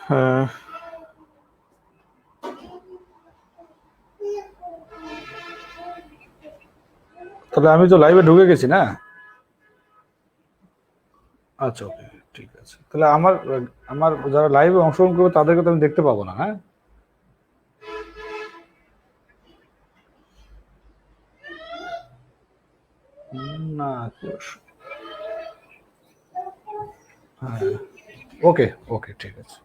হ্যাঁ, তবে আমি তো লাইভে ঢুকে গেছি না। আচ্ছা, ওকে, ঠিক আছে। তাহলে আমার আমার যারা লাইভে অংশগ্রহণ করবে তাদেরকে তো আমি দেখতে পাবো না, হ্যাঁ? না, হ্যাঁ, ওকে, ওকে, ঠিক আছে।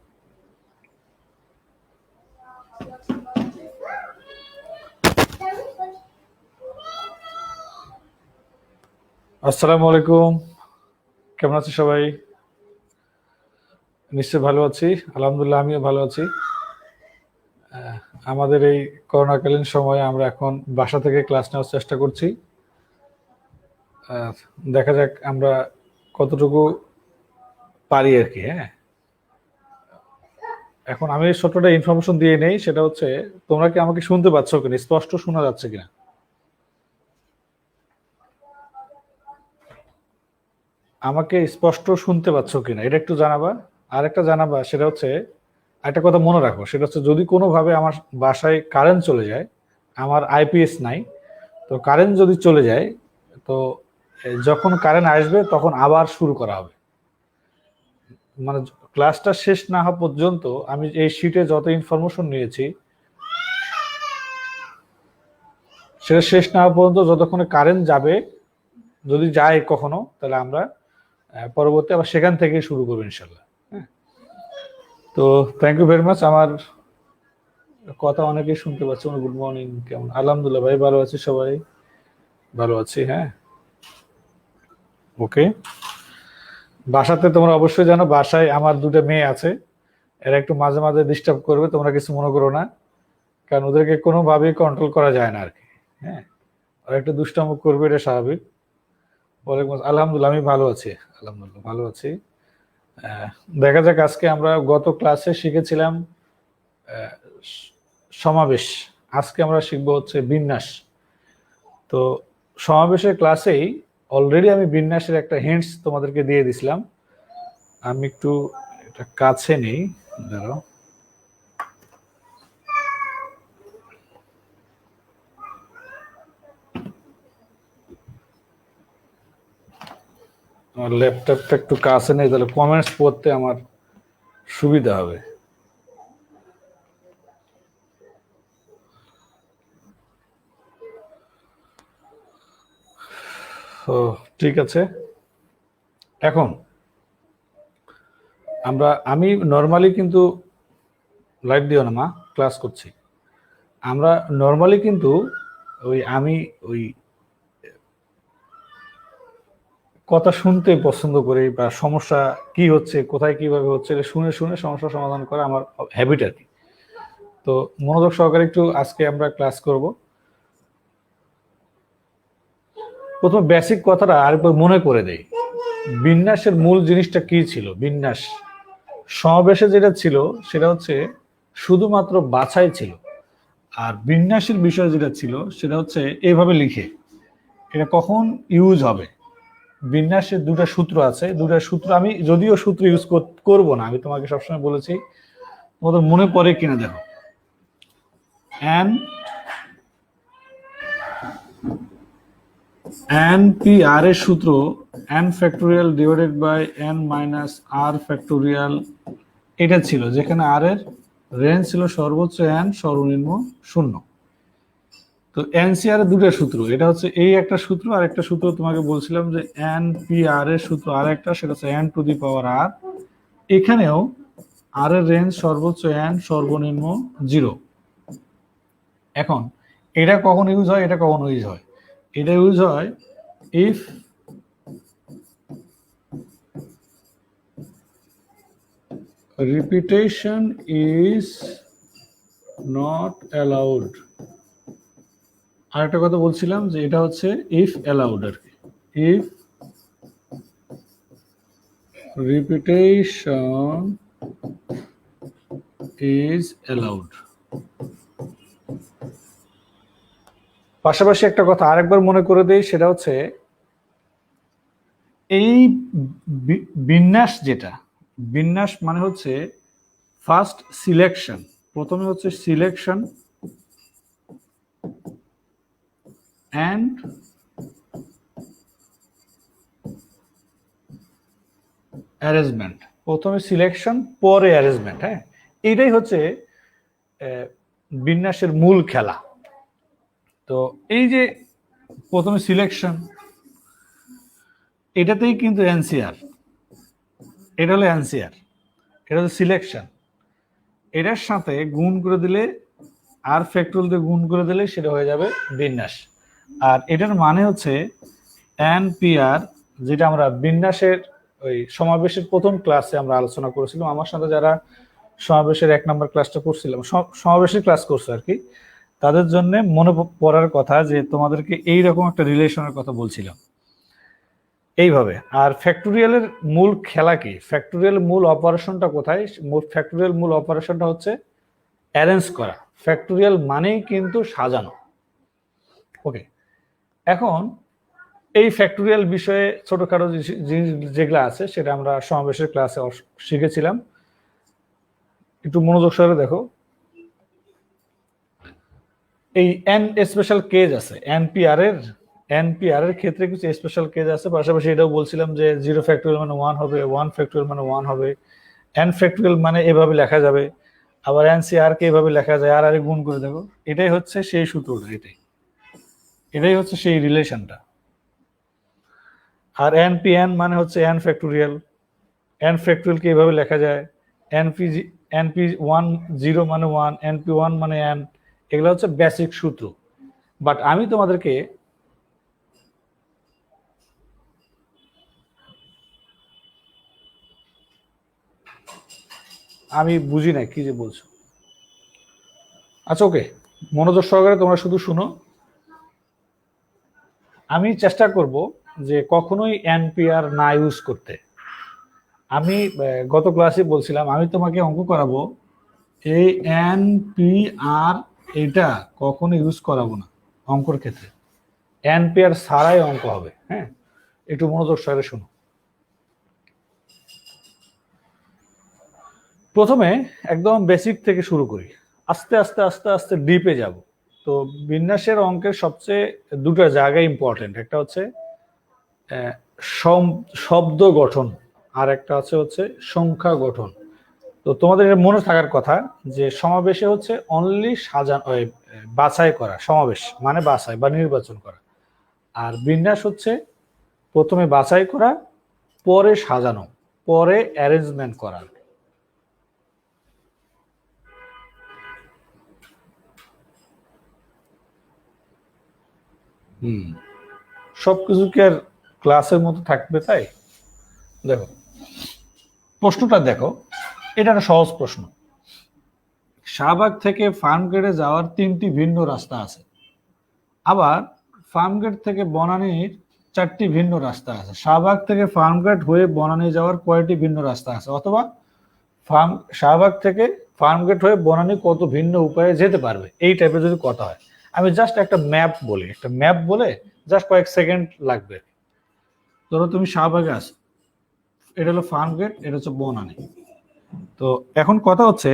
আসসালামু আলাইকুম, কেমন আছে সবাই? নিশ্চয় ভালো আছি, আলহামদুলিল্লাহ, আমিও ভালো আছি। আমাদের এই করোনাকালীন সময়ে আমরা এখন বাসা থেকে ক্লাস নেওয়ার চেষ্টা করছি। দেখা যাক আমরা কতটুকু পারি আর কি। হ্যাঁ, এখন আমি ছোট্টটা ইনফরমেশন দিয়ে নেই, সেটা হচ্ছে তোমরা কি আমাকে শুনতে পাচ্ছ কিনা, স্পষ্ট শোনা যাচ্ছে কিনা? আমাকে স্পষ্ট শুনতে পাচ্ছ কিনা এটা একটু জানাবা। আর একটা জানাবা, সেটা হচ্ছে একটা কথা মনে রাখো, সেটা হচ্ছে যদি কোনোভাবে আমার বাসায় কারেন্ট চলে যায়, আমার আইপিএস নাই, তো কারেন্ট যদি চলে যায়, তো যখন কারেন্ট আসবে তখন আবার শুরু করা হবে। মানে ক্লাসটা শেষ না হওয়া পর্যন্ত আমি এই শিটে যত ইনফরমেশন নিয়েছি সেটা শেষ না হওয়া পর্যন্ত, যতক্ষণে কারেন্ট যাবে, যদি যায় কখনো, তাহলে আমরা পরবর্তী আবার সেখান থেকে শুরু করবো ইনশাল্লাহ। হ্যাঁ, তো থ্যাংক ইউ ভেরি মাচ। আমার কথা অনেকেই শুনতে পাচ্ছে। গুড মর্নিং, কেমন? আলহামদুলিল্লাহ ভাই, ভালো আছি, সবাই ভালো আছি। হ্যাঁ, ওকে। বাসাতে তোমরা অবশ্যই জানো, বাসায় আমার দুটো মেয়ে আছে, এরা একটু মাঝে মাঝে ডিস্টার্ব করবে, তোমরা কিছু মনে করো না, কারণ ওদেরকে কোনোভাবেই কন্ট্রোল করা যায় না আর কি। হ্যাঁ, ওরা একটু দুষ্টামো করবে, এটা স্বাভাবিক। ওয়ালাইকুম আসসালাম। আলহামদুলিল্লাহ, আমি ভালো আছি, আলহামদুলিল্লাহ ভালো আছি। আহ, দেখা যাক, আজকে আমরা গত ক্লাসে শিখেছিলাম সমাবেশ, আজকে আমরা শিখবো হচ্ছে বিন্যাস। তো সমাবেশের ক্লাসেই অলরেডি আমি বিন্যাসের একটা হিন্টস তোমাদেরকে দিয়ে দিছিলাম। আমি একটু এটা কাছে নেই, দাঁড়াও। আমার ল্যাপটপটা একটু কাছে নেই, তাহলে কমেন্টস পড়তে আমার সুবিধা হবে। ও, ঠিক আছে। এখন আমি নর্মালি কিন্তু লাইভ দিও না মা, ক্লাস করছি। আমরা নর্মালি কিন্তু ওই কথা শুনতে পছন্দ করি, বা সমস্যা কি হচ্ছে, কোথায় কিভাবে হচ্ছে, এটা শুনে শুনে সমস্যা সমাধান করা আমার হ্যাবিট আর কি। তো মনোযোগ সহকারে একটু আজকে আমরা ক্লাস করব। প্রথম বেসিক কথাটা আরেকবার মনে করে দেই, বিন্যাসের মূল জিনিসটা কি ছিল। বিন্যাস সমাবেশে যেটা ছিল সেটা হচ্ছে শুধুমাত্র বাছাই ছিল, আর বিন্যাসের বিষয় যেটা ছিল সেটা হচ্ছে এইভাবে লিখে এটা কখন ইউজ হবে। বিন্যাসের দুটা সূত্র আছে, দুটা সূত্র আমি যদিও সূত্র ইউজ করব না, আমি তোমাকে সবসময় বলেছি, তোমাদের মনে পড়ে কিনা দেখো। এন এন পি আর এর সূত্র n factorial divided by n minus r factorial, এটা ছিল যেখানে আর এর রেঞ্জ ছিল সর্বোচ্চ এন, সর্বনিম্ন 0। তো এনসিআর এর দুটো সূত্র, এটা হচ্ছে এই একটা সূত্র, আর একটা সূত্র তোমাকে বলছিলাম যে এন পি আর এর সূত্র আর একটা, সেটা হচ্ছে এন টু দি পাওয়ার আর। এখানেও আর এর রেঞ্জ সর্বোচ্চ এন, সর্বনিম্ন 0। এখন এটা কখন ইউজ হয়, এটা কখন ইউজ হয়? এটা ইউজ হয় if repetition is not allowed। আরেকটা কথা বলছিলাম যে এটা হচ্ছে if allowed আর কি। if repetition is allowed। পাশাপাশি একটা কথা আরেকবার মনে করে দেই, সেটা হচ্ছে এই বিন্যাস যেটা, বিন্যাস মানে হচ্ছে ফার্স্ট সিলেকশন, প্রথমে হচ্ছে সিলেকশন অ্যান্ড অ্যারেঞ্জমেন্ট। প্রথমে সিলেকশন পরে অ্যারেঞ্জমেন্ট। হ্যাঁ, এইটাই হচ্ছে বিন্যাসের মূল খেলা। তো এই যে প্রথমে সিলেকশন, এটাতেই কিন্তু এনসিআর, এটা হলো এনসিআর, এটা হলো সিলেকশন। এটার সাথে গুণ করে দিলে, আর ফ্যাক্টরিয়াল দিয়ে গুণ করে দিলে সেটা হয়ে যাবে বিন্যাস। আর এটার মানে হচ্ছে এনপিআর, যেটা আমরা বিন্যাসের ওই সমাবেশের প্রথম ক্লাসে আমরা আলোচনা করেছিলাম। আমার সাথে যারা সমাবেশের 1 নম্বর ক্লাসটা করছিলাম, সমাবেশের ক্লাস করছে আর কি, তাদের জন্য মনে পড়ার কথা যে তোমাদেরকে এইরকম একটা রিলেশনের কথা বলছিলাম এইভাবে। আর ফ্যাক্টোরিয়ালের মূল খেলা কি, ফ্যাক্টোরিয়াল মূল অপারেশনটা কোথায়? ফ্যাক্টোরিয়াল মূল অপারেশনটা হচ্ছে অ্যারেঞ্জ করা। ফ্যাক্টোরিয়াল মানেই কিন্তু সাজানো। ওকে, এখন এই ফ্যাক্টোরিয়াল বিষয়ে ছোটখাটো জিনিস যেগুলো আছে সেটা আমরা সমাবেশের ক্লাসে শিখেছিলাম। একটু মনোযোগ সহকারে দেখো। এই এন স্পেশাল কেজ আছে এনপিআর এর ক্ষেত্রে কিছু স্পেশাল কেজ আছে। পাশাপাশি এটাও বলছিলাম যে 0 ফ্যাক্টোরিয়াল মানে 1 হবে, 1 ফ্যাক্টোরিয়াল মানে 1 হবে, এন ফ্যাক্টোরিয়াল মানে এভাবে লেখা যাবে, আবার এনসিআর কে এভাবে লেখা যায়, আর গুণ করে দেখো। এটাই হচ্ছে সেই সূত্রটা, এটাই হচ্ছে সেই রিলেশনটা। আর এনপিএন মানে হচ্ছে এন ফ্যাক্টোরিয়াল, এন ফ্যাক্টোরিয়াল কে এভাবে লেখা যায়, NP10 মানে 1, NP1 মানে n। এগুলো হচ্ছে বেসিক সূত্র। বাট আমি তোমাদেরকে আমি বুঝি না কি যে বলছো। আচ্ছা, ওকে, মনোযোগ সহকারে তোমরা শুধু শুনো। আমি চেষ্টা করব যে কখনোই এনপিআর না ইউজ করতে। আমি গত ক্লাসে বলছিলাম আমি তোমাকে অঙ্ক করাবো, এই এনপিআর এটা কখনো ইউজ করাবো না অঙ্কর ক্ষেত্রে। এনপিআর ছাড়াই অঙ্ক হবে। হ্যাঁ, একটু মনোযোগ সহকারে শুনো। প্রথমে একদম বেসিক থেকে শুরু করি, আস্তে আস্তে আস্তে আস্তে ডিপে যাব। তো বিন্যাসের অঙ্কের সবচেয়ে দুটো জায়গা ইম্পর্টেন্ট, একটা হচ্ছে শব্দ গঠন, আর একটা হচ্ছে সংখ্যা গঠন। তো তোমাদের মনে থাকার কথা যে সমাবেশে হচ্ছে অনলি বাছাই করা, সমাবেশ মানে বাছাই বা নির্বাচন করা। আর বিন্যাস হচ্ছে প্রথমে বাছাই করা, পরে সাজানো, পরে অ্যারেঞ্জমেন্ট করা। সবকিছু কি আর ক্লাসের মতো থাকবে? তাই দেখো, প্রশ্নটা দেখো, এটা একটা সহজ প্রশ্ন। শাহবাগ থেকে ফার্মগেটে যাওয়ার 3টি ভিন্ন রাস্তা আছে, আবার ফার্মগেট থেকে বনানীর 4টি ভিন্ন রাস্তা আছে। শাহবাগ থেকে ফার্মগেট হয়ে বনানী যাওয়ার কয়টি ভিন্ন রাস্তা আছে? অথবা শাহবাগ থেকে ফার্মগেট হয়ে বনানী কত ভিন্ন উপায়ে যেতে পারবে? এই টাইপের যদি কথা হয়, আমি জাস্ট একটা ম্যাপ বলে জাস্ট কয়েক সেকেন্ড লাগবে। ধরো তুমি শাহবাগে আছো, এটা হলো ফার্মগেট, এটা হচ্ছে বনানী। তো এখন কথা হচ্ছে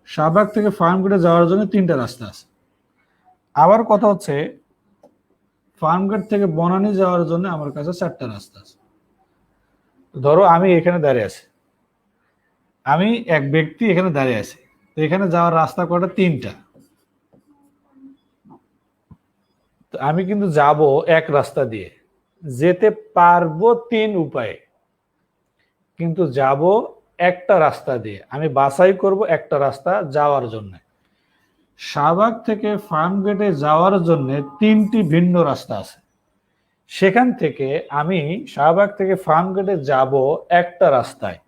শাহবাগ থেকে ফার্মগেটে যাওয়ার জন্য 3টা রাস্তা আছে। আবার কথা হচ্ছে ফার্মগেট থেকে বনানী যাওয়ার জন্য আমার কাছে 4টা রাস্তা আছে। ধরো আমি এখানে দাঁড়িয়ে আছি, আমি এক ব্যক্তি এখানে দাঁড়িয়ে আছি, তো এখানে যাওয়ার রাস্তা কটা? 3টা। তো আমি কিন্তু যাব এক রাস্তা দিয়ে, যেতে পারবো 3 উপায়ে, কিন্তু যাব একটা রাস্তা দিয়ে। আমি বাছাই করব একটা রাস্তা যাওয়ার জন্য। শাহবাগ থেকে ফার্মগেটে যাওয়ার জন্য 3টি ভিন্ন রাস্তা আছে, সেখান থেকে আমি শাহবাগ থেকে ফার্মগেটে যাব একটা রাস্তায়,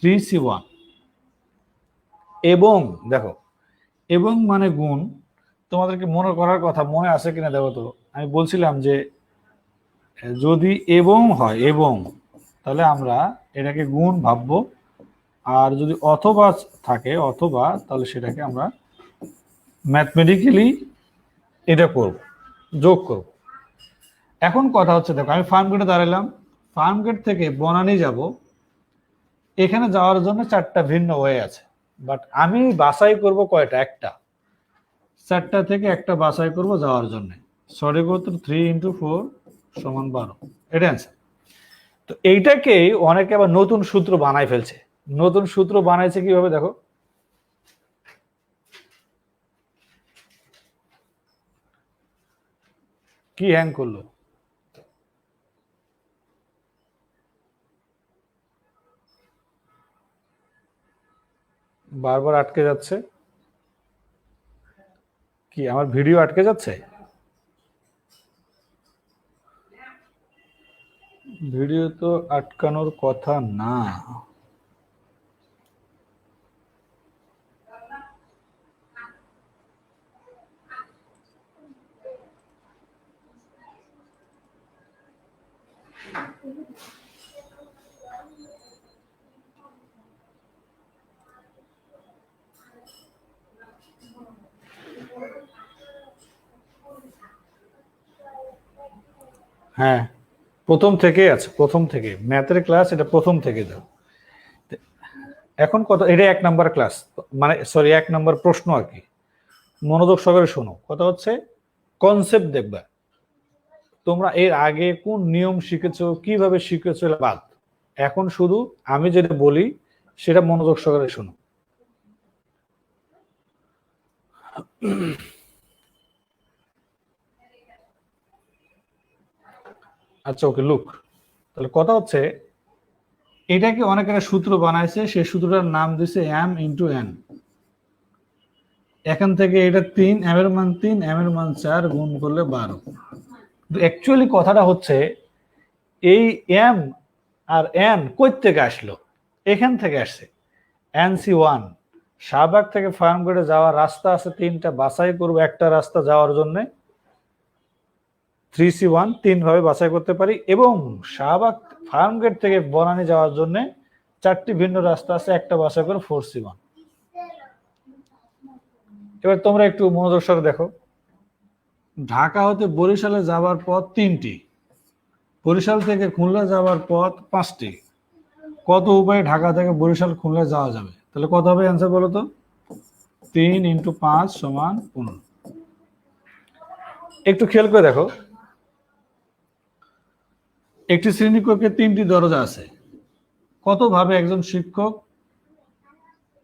3C1। এবং দেখো, এবং মানে গুণ, তোমাদেরকে মনে করার কথা মনে আছে কিনা দেখো তো। আমি বলছিলাম যে যদি এবং হয়, এবং, তাহলে আমরা এটাকে গুণ ভাববো, আর যদি অথবা থাকে অথবা, তাহলে সেটাকে আমরা ম্যাথমেটিক্যালি এটা করব, যোগ করব। এখন কথা হচ্ছে দেখো, আমি ফার্মগেটে দাঁড়ালাম, ফার্মগেট থেকে বনানী যাব, এখানে যাওয়ার জন্য 4টা ভিন্ন ওয়ে আছে, বাট আমি বাছাই করব কয়টা? একটা। 4টা থেকে একটা বাছাই করব যাওয়ার জন্য। সঠিক উত্তর 3 × 4 = 12। এটা অ্যান্সার। তো এইটাকেই অনেকে আবার নতুন সূত্র বানাই ফেলছে। নতুন সূত্র বানাইছে কিভাবে দেখো। কি হ্যাং করলো? বারবার আটকে যাচ্ছে। কি আমার ভিডিও আটকে যাচ্ছে? ভিডিও তো আটকানোর কথা না। হ্যাঁ, প্রথম থেকেই আছে, প্রথম থেকে ম্যাথের ক্লাস, এটা প্রথম থেকে দাও। এখন কথা, এটা 1 নাম্বার ক্লাস, মানে সরি 1 নাম্বার প্রশ্ন আর কি। মনোযোগ সহকারে শোনো। কথা হচ্ছে কনসেপ্ট দেখবা তোমরা এর আগে কোন নিয়ম শিখেছো, কিভাবে শিখেছো, এটা বাদ। এখন শুধু আমি যেটা বলি সেটা মনোযোগ সহকারে শোনো। আচ্ছা, ওকে, লুক। তাহলে কথা হচ্ছে এটাকে অনেকেরা সূত্র বানাইছে, সেই সূত্রটার নাম দিছে m × n। এখান থেকে এটা 3, m এর মান 3, m এর মান 4, গুণ করলে 12। অ্যাকচুয়ালি কথাটা হচ্ছে এই m আর n কই থেকে আসলো? এখান থেকে আসছে। NC1 শাহবাগ থেকে ফার্মগেটে যাওয়ার রাস্তা আছে 3টা, বাছাই করব একটা রাস্তা যাওয়ার জন্য। 3C1 3 ভাবে বাছাই করতে পারি, এবং শাহবাগ ফার্মগেট থেকে বনানী যাওয়ার জন্য 4টি ভিন্ন রাস্তা আছে, একটা বাছাই করে 4C1। এবার তোমরা একটু মনোযোগ সহকারে দেখো। ঢাকা হতে বরিশালে যাওয়ার পথ 3টি, বরিশাল থেকে খুলনা যাওয়ার পথ 5টি। কত উপায়ে ঢাকা থেকে বরিশাল খুলনা যাওয়া যাবে? তাহলে কত হবে অ্যান্সার বলো তো? 3 × 5 = 15। একটু খেয়াল করে দেখো, একটি শ্রেণীকক্ষে 3টি দরজা আছে। কত ভাবে একজন শিক্ষক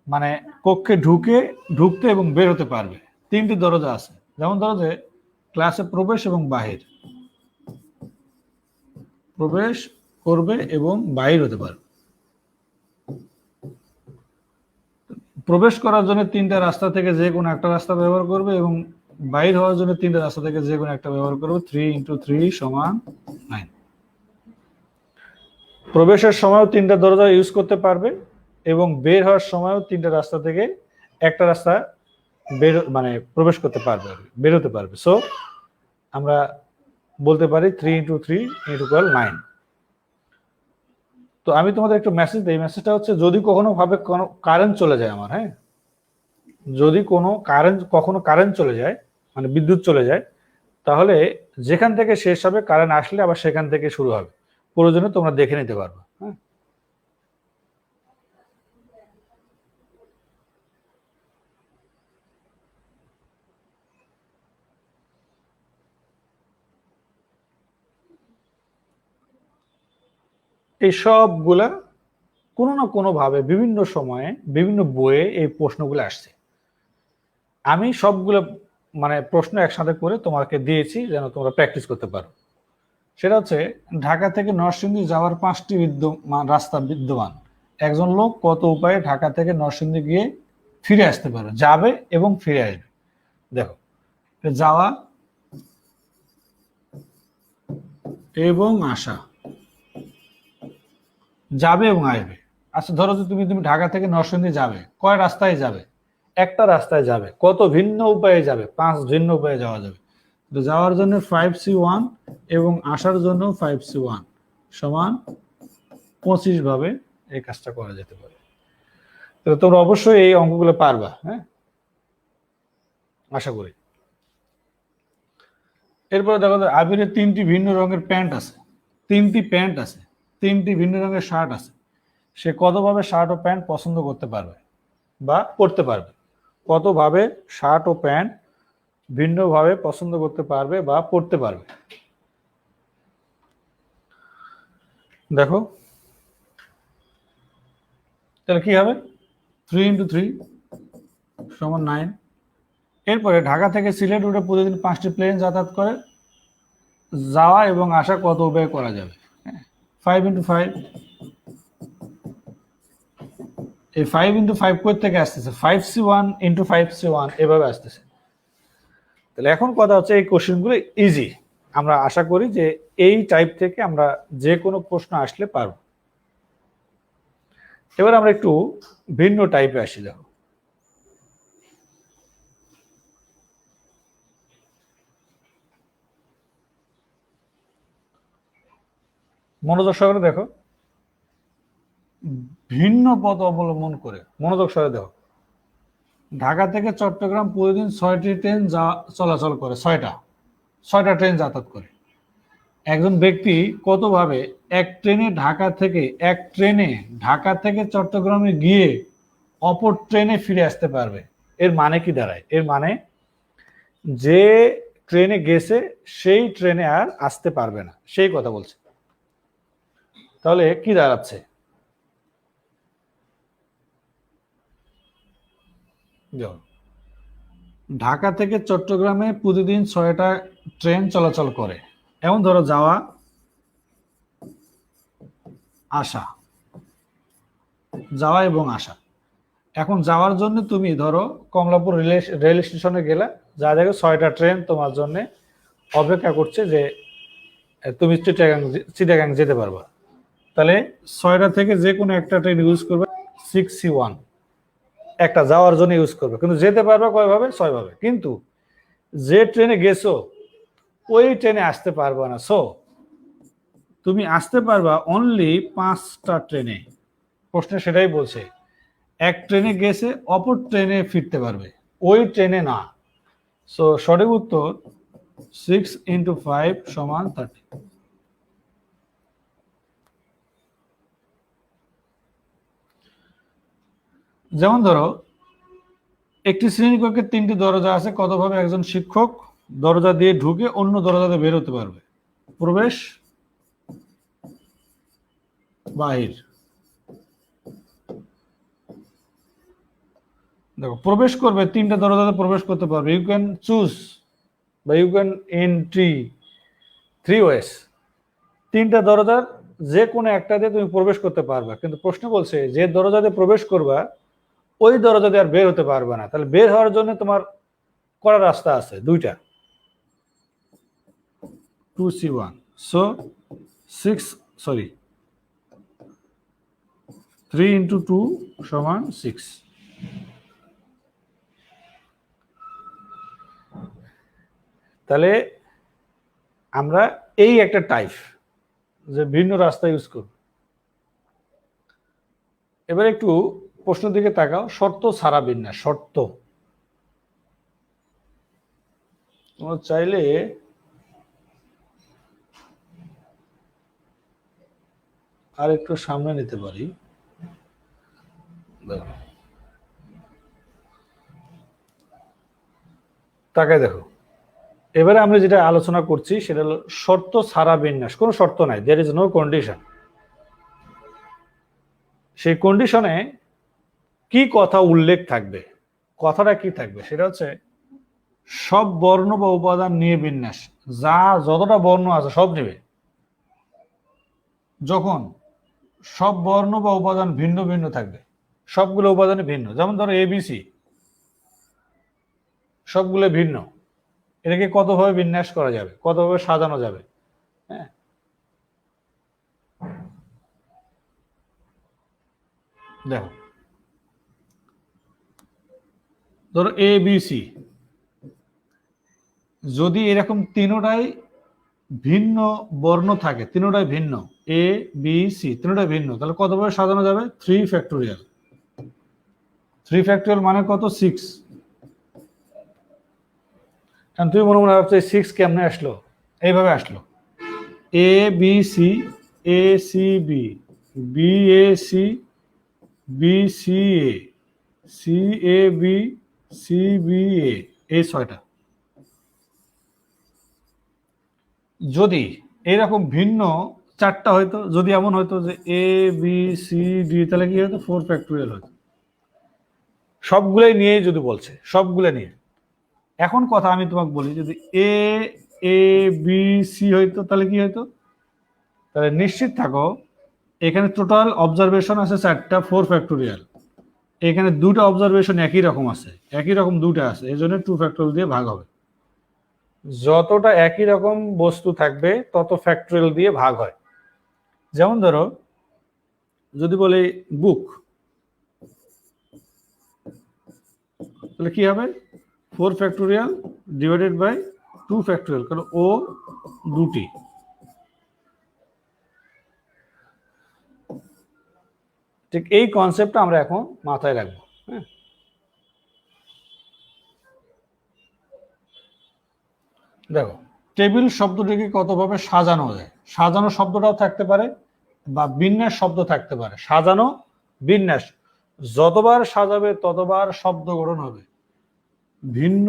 মানে কক্ষে ঢুকতে এবং বের হতে পারবে? 3টি দরজা আছে। যেমন ধরো যে ক্লাসে প্রবেশ এবং বাহির, প্রবেশ করবে এবং বাহির হতে পারবে। প্রবেশ করার জন্য 3টা রাস্তা থেকে যে কোনো একটা রাস্তা ব্যবহার করবে, এবং বাইর হওয়ার জন্য 3টা রাস্তা থেকে যে কোনো একটা ব্যবহার করবে। 3 × 3 = 9। প্রবেশের সময়ও 3টা দরজা ইউজ করতে পারবে, এবং বের হওয়ার সময়ও 3টা রাস্তা থেকে একটা রাস্তা প্রবেশ করতে পারবে, বের হতে পারবে। সো আমরা বলতে পারি 3 × 3 = 9। তো আমি তোমাদের একটু মেসেজ দিই। মেসেজটা হচ্ছে, যদি কখনো ভাবে কোনো কারেন্ট চলে যায় আমার, হ্যাঁ, যদি কখনো কারেন্ট চলে যায়, মানে বিদ্যুৎ চলে যায়, তাহলে যেখান থেকে শেষ হবে কারেন্ট আসলে আবার সেখান থেকে শুরু হবে। প্রয়োজনে তোমরা দেখে নিতে পারবে। হ্যাঁ, এই সবগুলা কোনো না কোনো ভাবে বিভিন্ন সময়ে বিভিন্ন বইয়ে এই প্রশ্নগুলো আসছে। আমি সবগুলো প্রশ্ন একসাথে করে তোমাকে দিয়েছি যেন তোমরা প্র্যাকটিস করতে পারো। সেটা হচ্ছে, ঢাকা থেকে নরসিংদী যাওয়ার 5টি রাস্তা বিদ্যমান। একজন লোক কত উপায়ে ঢাকা থেকে নরসিংদী গিয়ে ফিরে আসতে পারে? যাবে এবং ফিরে আসবে। দেখো, যাওয়া এবং আসা, যাবে এবং আসবে। আচ্ছা, ধরো যে তুমি ঢাকা থেকে নরসিংদী যাবে, কয় রাস্তায় যাবে? একটা রাস্তায় যাবে। কত ভিন্ন উপায়ে যাবে? 5 ভিন্ন উপায়ে যাওয়া যাবে। তো যাওয়ার জন্য 5C1 এবং আসার জন্য 5C1 সমান 25 ভাবে এই কাজটা করা যেতে পারে। তো তোমরা অবশ্যই এই অঙ্কগুলো পারবা। হ্যাঁ, আশা করি। এরপরে দেখো, আবিরের 3টি ভিন্ন রঙের প্যান্ট আছে, 3টি প্যান্ট আছে, 3টি ভিন্ন রঙের শার্ট আছে। সে কতভাবে শার্ট ও প্যান্ট পছন্দ করতে পারবে বা পরতে পারবে, কতভাবে শার্ট ও প্যান্ট ভিন্নভাবে পছন্দ করতে পারবে বা পরতে পারবে। দেখো তাহলে কি হবে, 3 × 3 = 9। এরপরে ঢাকা থেকে সিলেট রুটে প্রতিদিন 5টি প্লেন যাতায়াত করে, যাওয়া এবং আসা কত উপায়ে করা যাবে? 5 × 5। এই 5 × 5 কই থেকে আসতেছে? 5C1 × 5C1 এভাবে আসতেছে। তাহলে এখন কথা হচ্ছে এই কোশ্চেনগুলো ইজি, আমরা আশা করি যে এই টাইপ থেকে আমরা যে কোনো প্রশ্ন আসলে পারব। এবার আমরা একটু ভিন্ন টাইপে আসি। দেখো মনোযোগ সহকারে দেখো, ভিন্ন পথ অবলম্বন করে মনোযোগ সহকারে দেখো। ঢাকা থেকে চট্টগ্রাম প্রতিদিন 6টি ট্রেন চলাচল করে, 6টা ট্রেন যাতায়াত করে। একজন ব্যক্তি কতভাবে এক ট্রেনে ঢাকা থেকে চট্টগ্রামে গিয়ে অপর ট্রেনে ফিরে আসতে পারবে? এর মানে কি দাঁড়ায়? এর মানে যে ট্রেনে গেছে সেই ট্রেনে আর আসতে পারবে না, সেই কথা বলছে। তাহলে কি দাঁড়াচ্ছে? ঢাকা থেকে চট্টগ্রামে প্রতিদিন 6টা ট্রেন চলাচল করে, এমন ধরো যাওয়া আসা, যাওয়া এবং আসা। এখন যাওয়ার জন্য তুমি ধরো কমলাপুর রেল স্টেশনে গেলে, যা দেখো 6টা ট্রেন তোমার জন্য অপেক্ষা করছে যে তুমি চিটাগাং যেতে পারবা। তাহলে 6টা থেকে যে কোনো একটা ট্রেন ইউজ করবে, 6C1 একটা যাওয়ার জন্য ইউজ করবে, কিন্তু যেতে পারবা কয়ভাবে? 6 ভাবে। কিন্তু যে ট্রেনে গেছো ওই ট্রেনে আসতে পারবা না, সো তুমি আসতে পারবা অনলি 5টা ট্রেনে। প্রশ্নে সেটাই বলছে, এক ট্রেনে গেছে অপর ট্রেনে ফিরতে পারবে, ওই ট্রেনে না। সো সঠিক উত্তর 6 × 5 = 30। যেমন ধরো একটি শ্রেণীকক্ষে 3টি দরজা আছে, কতভাবে একজন শিক্ষক দরজা দিয়ে ঢুকে অন্য দরজা দিয়ে বের হতে পারবে? প্রবেশ, বাহির। দেখো প্রবেশ করবে, 3টা দরজাতে প্রবেশ করতে পারবে, ইউ ক্যান চুজ বা ইউ ক্যান এন্ট্রি 3 ওয়েস। 3টা দরজার যে কোনো একটা দিয়ে তুমি প্রবেশ করতে পারবা, কিন্তু প্রশ্ন বলছে যে দরজা দিয়ে প্রবেশ করবা ওই দরজা দিয়ে আর বের হতে পারবে না। তাহলে বের হওয়ার জন্য তোমার করার রাস্তা আছে 2টা, 2C1। সো 3 × 2 = 6। তাহলে আমরা এই একটা টাইপ যে ভিন্ন রাস্তা ইউজ করব। এবার একটু প্রশ্ন দিকে তাকাও, শর্ত ছাড়া বিন্যাস। শর্ত তোমরা চাইলে আর একটু সামনে নিতে পারি। তাকায় দেখো, এবারে আমরা যেটা আলোচনা করছি সেটা হলো শর্ত ছাড়া বিন্যাস। কোনো শর্ত নাই, দেয়ার ইজ নো কন্ডিশন। সেই কন্ডিশনে কি কথা উল্লেখ থাকবে? কথাটা কি থাকবে? সেটা হচ্ছে সব বর্ণ বা উপাদান নিয়ে বিন্যাস, যা যতটা বর্ণ আছে সব নেবে। যখন সব বর্ণ বা উপাদান ভিন্ন ভিন্ন থাকবে, সবগুলো উপাদানে ভিন্ন, যেমন ধরো ABC সবগুলো ভিন্ন, এটাকে কতভাবে বিন্যাস করা যাবে, কতভাবে সাজানো যাবে? হ্যাঁ, দেখো ধরো ABC, যদি এরকম তিনটাই ভিন্ন বর্ণ থাকে, তিনটাই ভিন্ন, ABC তিনটাই ভিন্ন, তাহলে কতভাবে সাজানো যাবে? 3 ফ্যাক্টোরিয়াল। 3 ফ্যাক্টোরিয়াল মানে কত? 6। কারণ তুমি মনে মনে ভাবছো 6 কেমনে আসলো? এইভাবে আসলো, ABC ACB B A C, B C A, C A B, C B A, এই 6টা। যদি এরকম ভিন্ন 4টা হয়তো, যদি এমন হয়তো যে এ বি সি ডি, তাহলে কি হতো 4 ফ্যাক্টোরিয়াল হতো। সবগুলোই নিয়ে যদি বলছে, সবগুলো নিয়ে। এখন কথা আমি তোমাকে বলি, যদি এ এ বি সি হইতো তাহলে কি হইতো? তাহলে নিশ্চিত থাকো এখানে টোটাল অবজারভেশন আছে 4টা, 4 ফ্যাক্টোরিয়াল। এখানে 2টা অবজারভেশন একই রকম আছে, একই রকম 2টা আছে, এই জন্য 2 ফ্যাক্টোরিয়াল দিয়ে ভাগ হবে। যতটা একই রকম বস্তু থাকবে তত ফ্যাক্টোরিয়াল দিয়ে ভাগ হয়। যেমন ধরো যদি বলি বুক, তাহলে কি হবে? 4 ফ্যাক্টোরিয়াল ডিভাইডেড বাই 2 ফ্যাক্টোরিয়াল, কারণ ও 2টি। ঠিক এই কনসেপ্টটা আমরা এখন মাথায় রাখবো। হ্যাঁ, দেখো টেবিল শব্দটিকে কতভাবে সাজানো যায়। সাজানো শব্দটাও থাকতে পারে বা বিন্যাস শব্দ থাকতে পারে। সাজানো, বিন্যাস, যতবার সাজাবে ততবার শব্দ গঠন হবে। ভিন্ন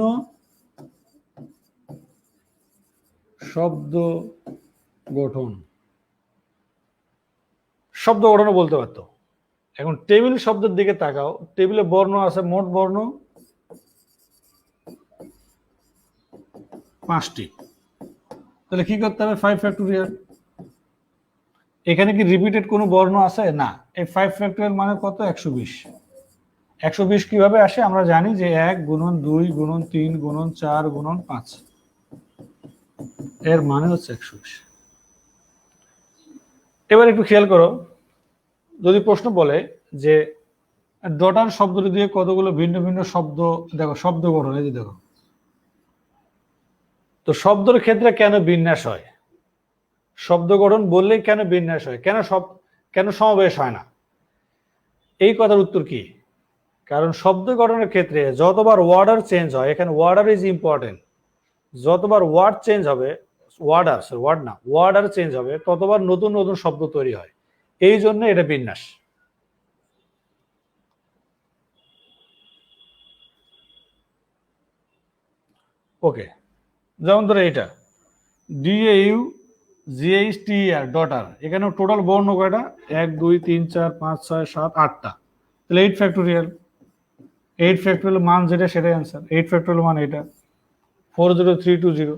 শব্দ গঠন, শব্দ গঠনও বলতে পারতো। এখন টেবিল শব্দের দিকে তাকাও, টেবিলে বর্ণ আছে, মোট বর্ণ 5টি। তাহলে কি করতে হবে? 5 ফ্যাক্টোরিয়াল। এখানে কি রিপিটেড কোনো বর্ণ আছে? না। এই 5 ফ্যাক্টোরিয়াল মানে কত? 120। 120 কিভাবে আসে? আমরা জানি যে 1 গুণন 2 গুণন 3 গুণন 4 গুণন 5, এর মানে হচ্ছে 120। এবার একটু খেয়াল করো, যদি প্রশ্ন বলে যে ডটার শব্দটি দিয়ে কতগুলো ভিন্ন ভিন্ন শব্দ, দেখো শব্দ গঠন, এই যে দেখো। তো শব্দের ক্ষেত্রে কেন বিন্যাস হয়? শব্দ গঠন বললেই কেন বিন্যাস হয়? কেন সমাবেশ হয় না? এই কথার উত্তর কি? কারণ শব্দ গঠনের ক্ষেত্রে যতবার ওয়ার্ডার চেঞ্জ হয়, এখানে ওয়ার্ডার ইজ ইম্পর্টেন্ট, যতবার ওয়ার্ড চেঞ্জ হবে, ওয়ার্ডার চেঞ্জ হবে, ততবার নতুন নতুন শব্দ তৈরি হয়। এই জন্য এটা বিন্যাস। ওকে, যেমন ধরো এটা ডিএইউ জিএইচটিআর ডটার, এখানে টোটাল বর্ণ কয়টা? 1 2 3 4 5 6 7 8টা। তাহলে 8 ফ্যাক্টোরিয়াল। 8 ফ্যাক্টোরিয়াল মান যেটা সেটাই অ্যান্সার। 8 ফ্যাক্টোরিয়াল মান এটা 40320।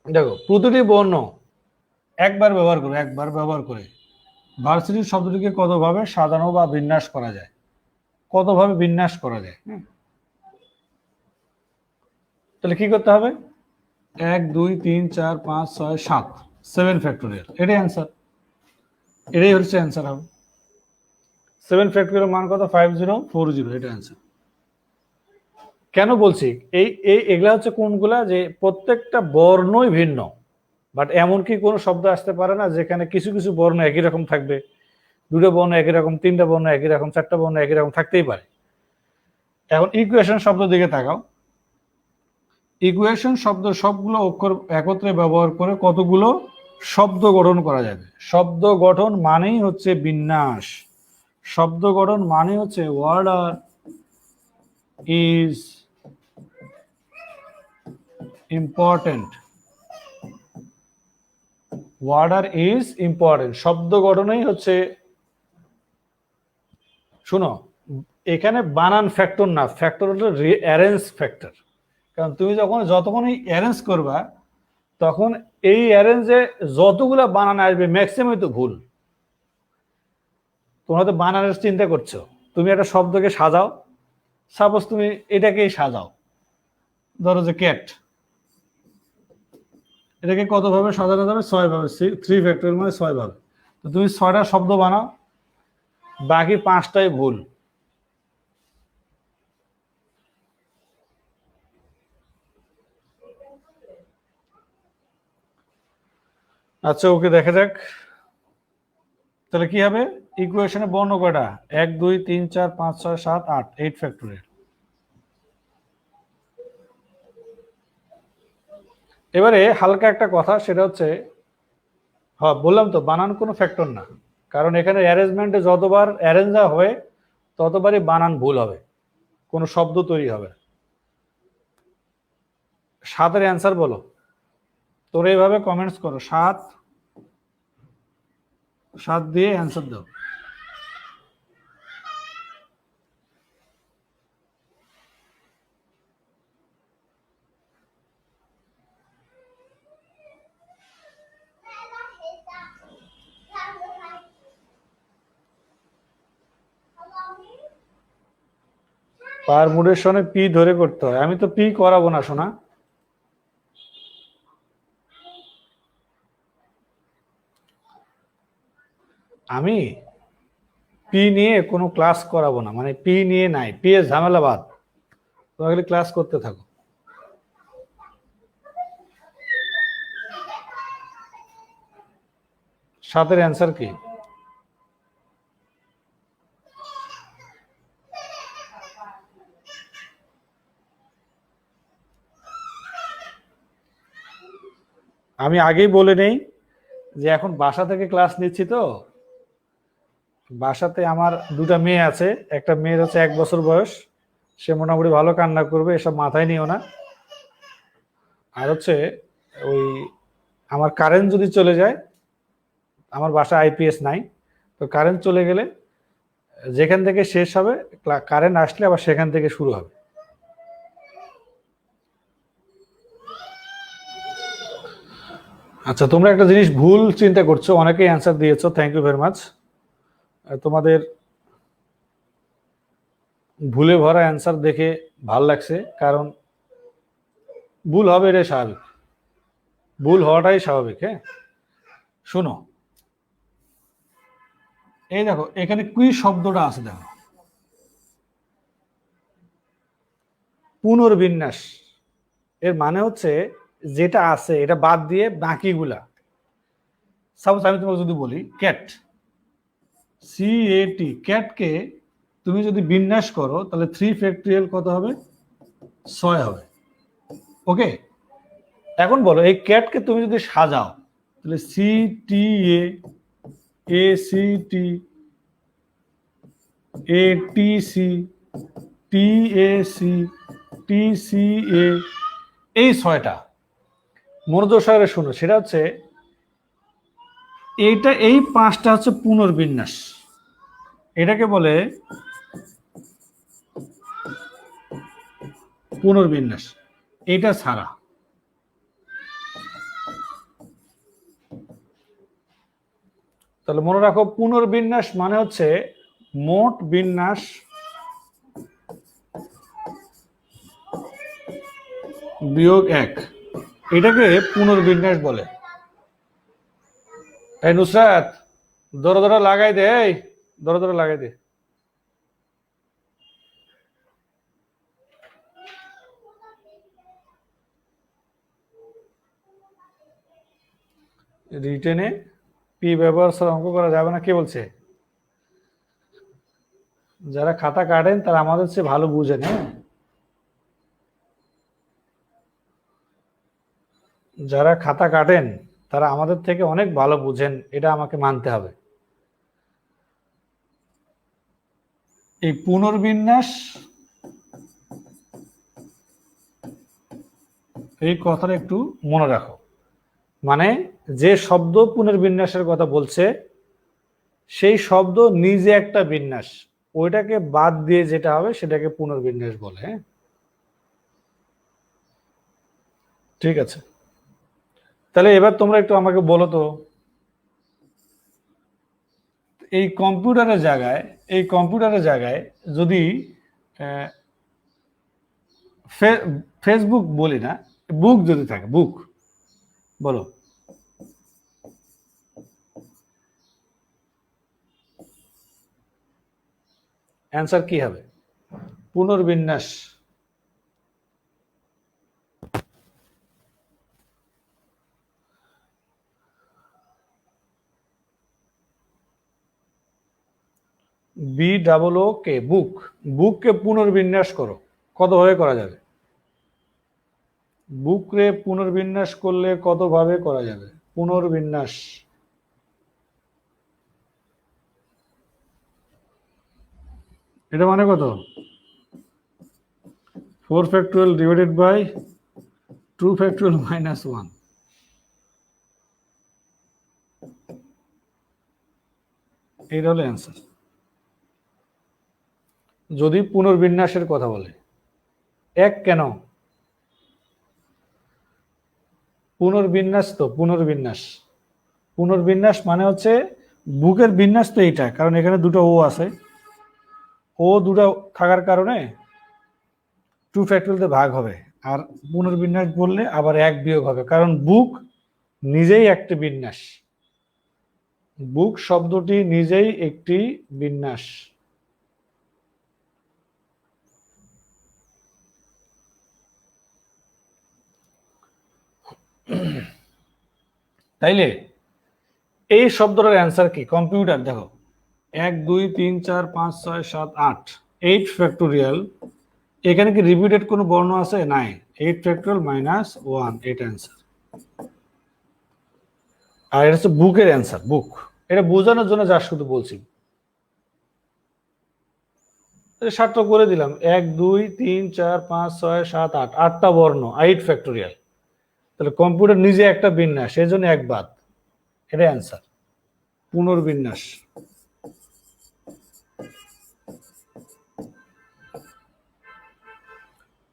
দেখো প্রতিটি বর্ণ একবার ব্যবহার করে ভার্সিটির শব্দটিকে কতভাবে সাজানো বা বিন্যাস করা যায়, কতভাবে বিন্যাস করা যায়। তাহলে কি করতে হবে? 1 2 3 4 5 6 7, 7 ফ্যাক্টোরিয়াল, এটাই অ্যান্সার। এটাই হচ্ছে অ্যান্সার হবে। 7 ফ্যাক্টোরিয়াল মান কত? 5040, এটা অ্যান্সার। কেন বলছি এই এগুলা হচ্ছে কোনগুলা? যে প্রত্যেকটা বর্ণই ভিন্ন, বাট এমন কি কোনো শব্দ আসতে পারে না যেখানে কিছু কিছু বর্ণ একই রকম থাকবে? 2টা বর্ণ একই রকম, 3টা বর্ণ একই রকম, 4টা বর্ণ একই রকম থাকতেই পারে। এখন ইকুয়েশন শব্দ দিকে তাকাও। ইকুয়েশন শব্দ সবগুলো অক্ষর একত্রে ব্যবহার করে কতগুলো শব্দ গঠন করা যাবে। শব্দ গঠন মানেই হচ্ছে বিন্যাস। শব্দ গঠন মানে হচ্ছে order is important. Order is important, শব্দ গঠনই হচ্ছে। শুনো, এখানে বানান ফ্যাক্টর না, ফ্যাক্টর হলো অ্যারেঞ্জ ফ্যাক্টর। কারণ তুমি যতক্ষণই অ্যারেঞ্জ করবা, তখন এই অ্যারেঞ্জে যতগুলো বানান আসবে ম্যাক্সিমামই তো ভুল। তোমরা তো বানানের চিন্তা করছো। তুমি একটা শব্দকে সাজাও, সাপোজ তুমি এটাকেই সাজাও, ধরো যে ক্যাট, এটাকে কতভাবে সাজানো যাবে? 6 ভাবে, 3 ফ্যাক্টরিয়াল মানে 6 ভাবে। তো তুমি 6টা শব্দ বানাও, বাকি 5টাই ভুল। আচ্ছা ওকে, দেখা যাক তাহলে কি হবে। ইকুয়েশনে বর্ণ কয়টা? 1 2 3 4 5 6 7 8, 8 ফ্যাক্টরিয়াল। এবারে হালকা একটা কথা, সেটা হচ্ছে, হ্যাঁ বললাম তো বানান কোনো ফ্যাক্টর না, কারণ এখানে অ্যারেঞ্জমেন্টে যতবার অ্যারেঞ্জ হবে ততবারই বানান ভুল হবে, কোনো শব্দ তৈরি হবে। 7-এর অ্যান্সার বলো, তোরা এইভাবে কমেন্টস করো, 7 7 দিয়ে অ্যান্সার দাও। পারমুটেশনে পি ধরে করতে হয়, আমি তো পি করাবো না শোনা। আমি পি নিয়ে কোনো ক্লাস করাবো না, মানে পি নিয়ে নাই, পি এর ঝামেলা বাদ, তোমরা ক্লাস করতে থাকো। 7-এর অ্যান্সার কি? আমি আগেই বলে নেই যে এখন বাসা থেকে ক্লাস নিচ্ছি, তো বাসাতে আমার দুটা মেয়ে আছে, একটা মেয়ের হচ্ছে 1 বছর বয়স, সে মোটামুটি ভালো কান্না করবে, এসব মাথায় নিও না। আর হচ্ছে ওই আমার কারেন্ট যদি চলে যায়, আমার বাসায় আইপিএস নাই, তো কারেন্ট চলে গেলে যেখান থেকে শেষ হবে কারেন্ট আসলে আবার সেখান থেকে শুরু হবে। আচ্ছা, তোমরা একটা জিনিস ভুল চিন্তা করছো, অনেকেই অ্যান্সার দিয়েছো, থ্যাংক ইউ ভেরি মাচ। তোমাদের ভুলে ভরা অ্যান্সার দেখে ভাল লাগছে, কারণ ভুল হবে, এটাই স্বাভাবিক, ভুল হওয়াটাই স্বাভাবিক। হ্যাঁ শোনো, এই দেখো এখানে কুই শব্দটা আছে, দেখো পুনর্বিন্যাস, এর মানে হচ্ছে যেটা আছে এটা বাদ দিয়ে বাকিগুলা। সাপোজ আমি তোমাকে যদি বলি ক্যাট, CAT, ক্যাটকে তুমি যদি বিন্যাস করো তাহলে 3 ফ্যাক্টরিয়াল কত হবে? 6 হবে। ওকে, এখন বলো এই ক্যাটকে তুমি যদি সাজাও তাহলে CTA, ACT, ATC, TAC, TCA, এই 6টা মনোযোগ সহকারে শুনো, সেটা হচ্ছে এইটা, এই 5টা হচ্ছে পুনর্বিন্যাস, এটাকে বলে পুনর্বিন্যাস, এটা ছাড়া। তাহলে মনে রাখো, পুনর্বিন্যাস মানে হচ্ছে মোট বিন্যাস বিয়োগ 1, এটাকে পুনর্বিন্যাস বলে। এই নুসরাত, দৌড়া দৌড়া লাগাই দে, এই দৌড়া দৌড়া লাগাই দে। রিটেনে পি ব্যবহার ছাড়া অঙ্ক করা যাবে না, কে বলছে? যারা খাতা কাটেন তারা আমাদের চেয়ে ভালো বুঝেন। হ্যাঁ, যারা খাতা কাটেন তারা আমাদের থেকে অনেক ভালো বুঝেন, এটা আমাকে মানতে হবে। এই পুনর্বিন্যাস, এই কথাটা একটু মনে রাখো, মানে যে শব্দ পুনর্বিন্যাসের কথা বলছে সেই শব্দ নিজে একটা বিন্যাস, ওইটাকে বাদ দিয়ে যেটা হবে সেটাকে পুনর্বিন্যাস বলে। হ্যাঁ ঠিক আছে, তাহলে এবার তোমরা একটু আমাকে বলো তো, এই কম্পিউটারের জায়গায় যদি ফেসবুক বলি না, বুক যদি থাকে, বুক বলো, অ্যান্সার কি হবে? পুনর্বিন্যাস। BOOK, বুক, বুককে পুনর্বিন্যাস করো, কত ভাবে করা যাবে? বুক রে পুনর্বিন্যাস করলে কত ভাবে করা যাবে? পুনর্বিন্যাস এটা মানে কত? 4 factorial divided by 2 factorial minus 1। এইটা হলো অ্যান্সার যদি পুনর্বিন্যাসের কথা বলে। এক কেন? পুনর্বিন্যাস তো পুনর্বিন্যাস মানে হচ্ছে বুকের বিন্যাস তো এইটা, কারণ এখানে দুটো ও আছে, ও দুটো থাকার কারণে 2 ফ্যাক্টোরিয়ালতে ভাগ হবে। আর পুনর্বিন্যাস বললে আবার এক বিয়োগ হবে, কারণ বুক নিজেই একটি বিন্যাস। বুক শব্দটি নিজেই একটি বিন্যাস। তাইলে এই শব্দটার অ্যান্সার কি? কম্পিউটার দেখো 1 2 3 4 5 6 7 8 8 ফ্যাক্টোরিয়াল। এখানে কি রিপিটেড কোনো বর্ণ আছে? নাই। 8 ফ্যাক্টোরিয়াল মাইনাস 1, এটা অ্যান্সার। আর এটা হচ্ছে বুকের অ্যান্সার। বুক এটা বোঝানোর জন্য যা শুধু বলছি, সাতটা করে দিলাম। 1 2 3 4 5 6 7 8, 8টা বর্ণ, 8 ফ্যাক্টোরিয়াল। তাহলে কম্পিউটার নিজে একটা বিন্যাস, সেই জন্য এক বাদ, এটা অ্যান্সার। পুনর্বিন্যাস।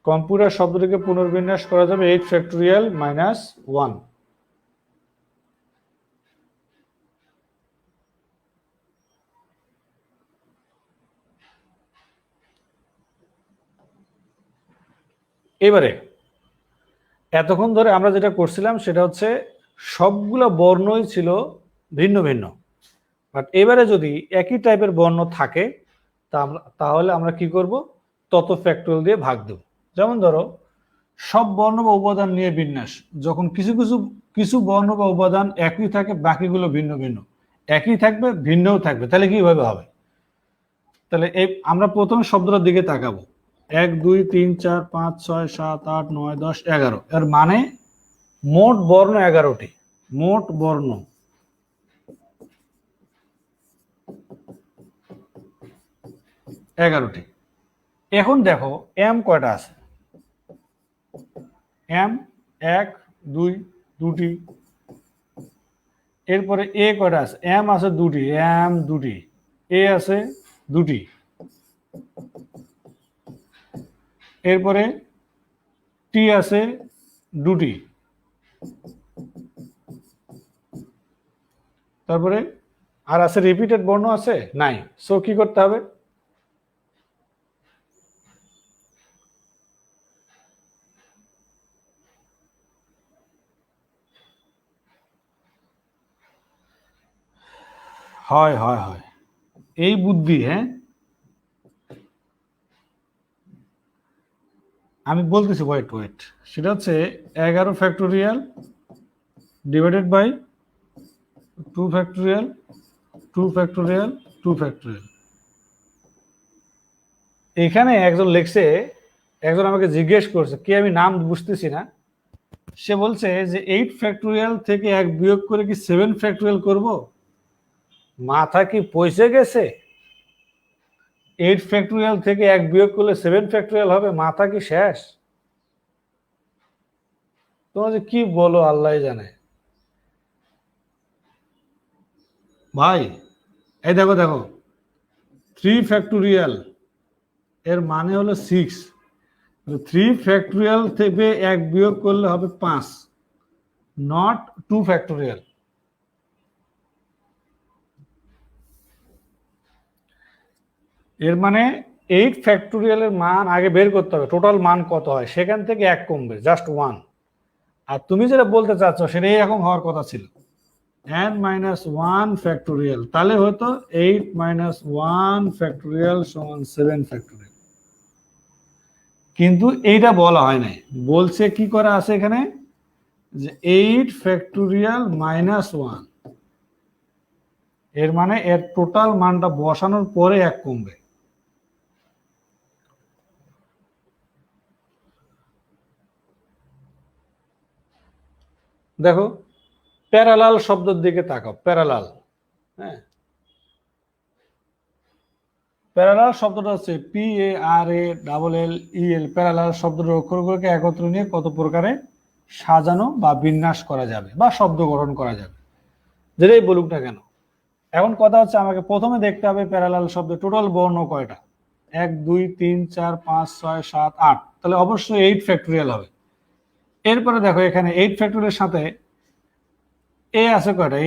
কম্পিউটার শব্দটিকে পুনর্বিন্যাস করা যাবে 8 ফ্যাক্টোরিয়াল মাইনাস 1। এবারে এতক্ষণ ধরে আমরা যেটা করছিলাম সেটা হচ্ছে সবগুলো বর্ণই ছিল ভিন্ন ভিন্ন, বাট এবারে যদি একই টাইপের বর্ণ থাকে তাহলে আমরা কি করব? তত ফ্যাক্টোরিয়াল দিয়ে ভাগ দেব। যেমন ধরো সব বর্ণ বা উপাদান নিয়ে বিন্যাস, যখন কিছু কিছু কিছু বর্ণ বা উপাদান একই থাকে, বাকিগুলো ভিন্ন ভিন্ন, একই থাকবে ভিন্নও থাকবে, তাহলে কিভাবে হবে? তাহলে এই আমরা প্রথম শব্দটার দিকে তাকাবো। 1 2 3 4 5 6 7 8 9 10 11, এর মানে মোট বর্ণ 11টি। মোট বর্ণ 11টি। এখন দেখো এম কয়টা আছে? এম 1 2 দুটি। এরপরে এ কয়টা আছে? এম আছে দুটি, এম দুটি। এ আছে দুটি। এরপরে টি আছে দুটি। তারপরে আর আছে রিপিটেড বর্ণ আছে? নাই। সো কি করতে হবে? হয় হয় হয়, এই বুদ্ধি। হ্যাঁ, আমি বলতেছি, ওয়েট ওয়েট। সেটা হচ্ছে 11 factorial divided by 2 factorial 2 factorial 2 factorial. এখানে একজন লিখছে, একজন আমাকে জিজ্ঞেস করছে, কি আমি নাম বুঝতেছি না। সে বলছে যে 8 ফ্যাক্টোরিয়াল থেকে 1 বিয়োগ করে কি 7 ফ্যাক্টোরিয়াল করব? মাথা কি পয়সে গেছে? 8 ফ্যাক্টোরিয়াল থেকে 1 বিয়োগ করলে 7 ফ্যাক্টোরিয়াল হবে? মাথা কি শেষ? তোমরা যে কি বলো আল্লাহ জানে। ভাই এই দেখো দেখো, 3 ফ্যাক্টোরিয়াল এর মানে হলো 6। 3 ফ্যাক্টোরিয়াল থেকে 1 বিয়োগ করলে হবে 5, নট 2 ফ্যাক্টোরিয়াল। এর মানে 8 ফ্যাক্টোরিয়ালের মান আগে বের করতে হবে, টোটাল মান কত হয়, সেখান থেকে 1 কমবে, জাস্ট 1। আর তুমি যেটা বলতে চাচ্ছ সেটা এরকম হওয়ার কথা ছিল, n মাইনাস 1 ফ্যাক্টোরিয়াল, তাহলে হয়তো 8 মাইনাস 1 ফ্যাক্টোরিয়াল সমান 7 ফ্যাক্টোরিয়াল। কিন্তু এইটা বলা হয় নাই, বলছে কি করা আছে এখানে, যে 8 ফ্যাক্টোরিয়াল মাইনাস 1। এর মানে এর টোটাল মানটা বসানোর পরে 1 কমবে। দেখো প্যারালাল শব্দের দিকে তাকাও, প্যারালাল। হ্যাঁ, প্যারালাল শব্দটা হচ্ছে PARALL, প্যারালাল শব্দের অক্ষরগুলোকে একত্র নিয়ে কত প্রকারে সাজানো বা বিন্যাস করা যাবে বা শব্দ গঠন করা যাবে, যেটাই বলুক না কেন। এখন কথা হচ্ছে আমাকে প্রথমে দেখতে হবে প্যারালাল শব্দে টোটাল বর্ণ কয়টা, 1 2 3 4 5 6 7 8, তাহলে অবশ্যই 8 ফ্যাক্টোরিয়াল হবে। এরপরে দেখো এখানে 8 ফ্যাক্টোরিয়ালের সাথে এ আছে কয়টা,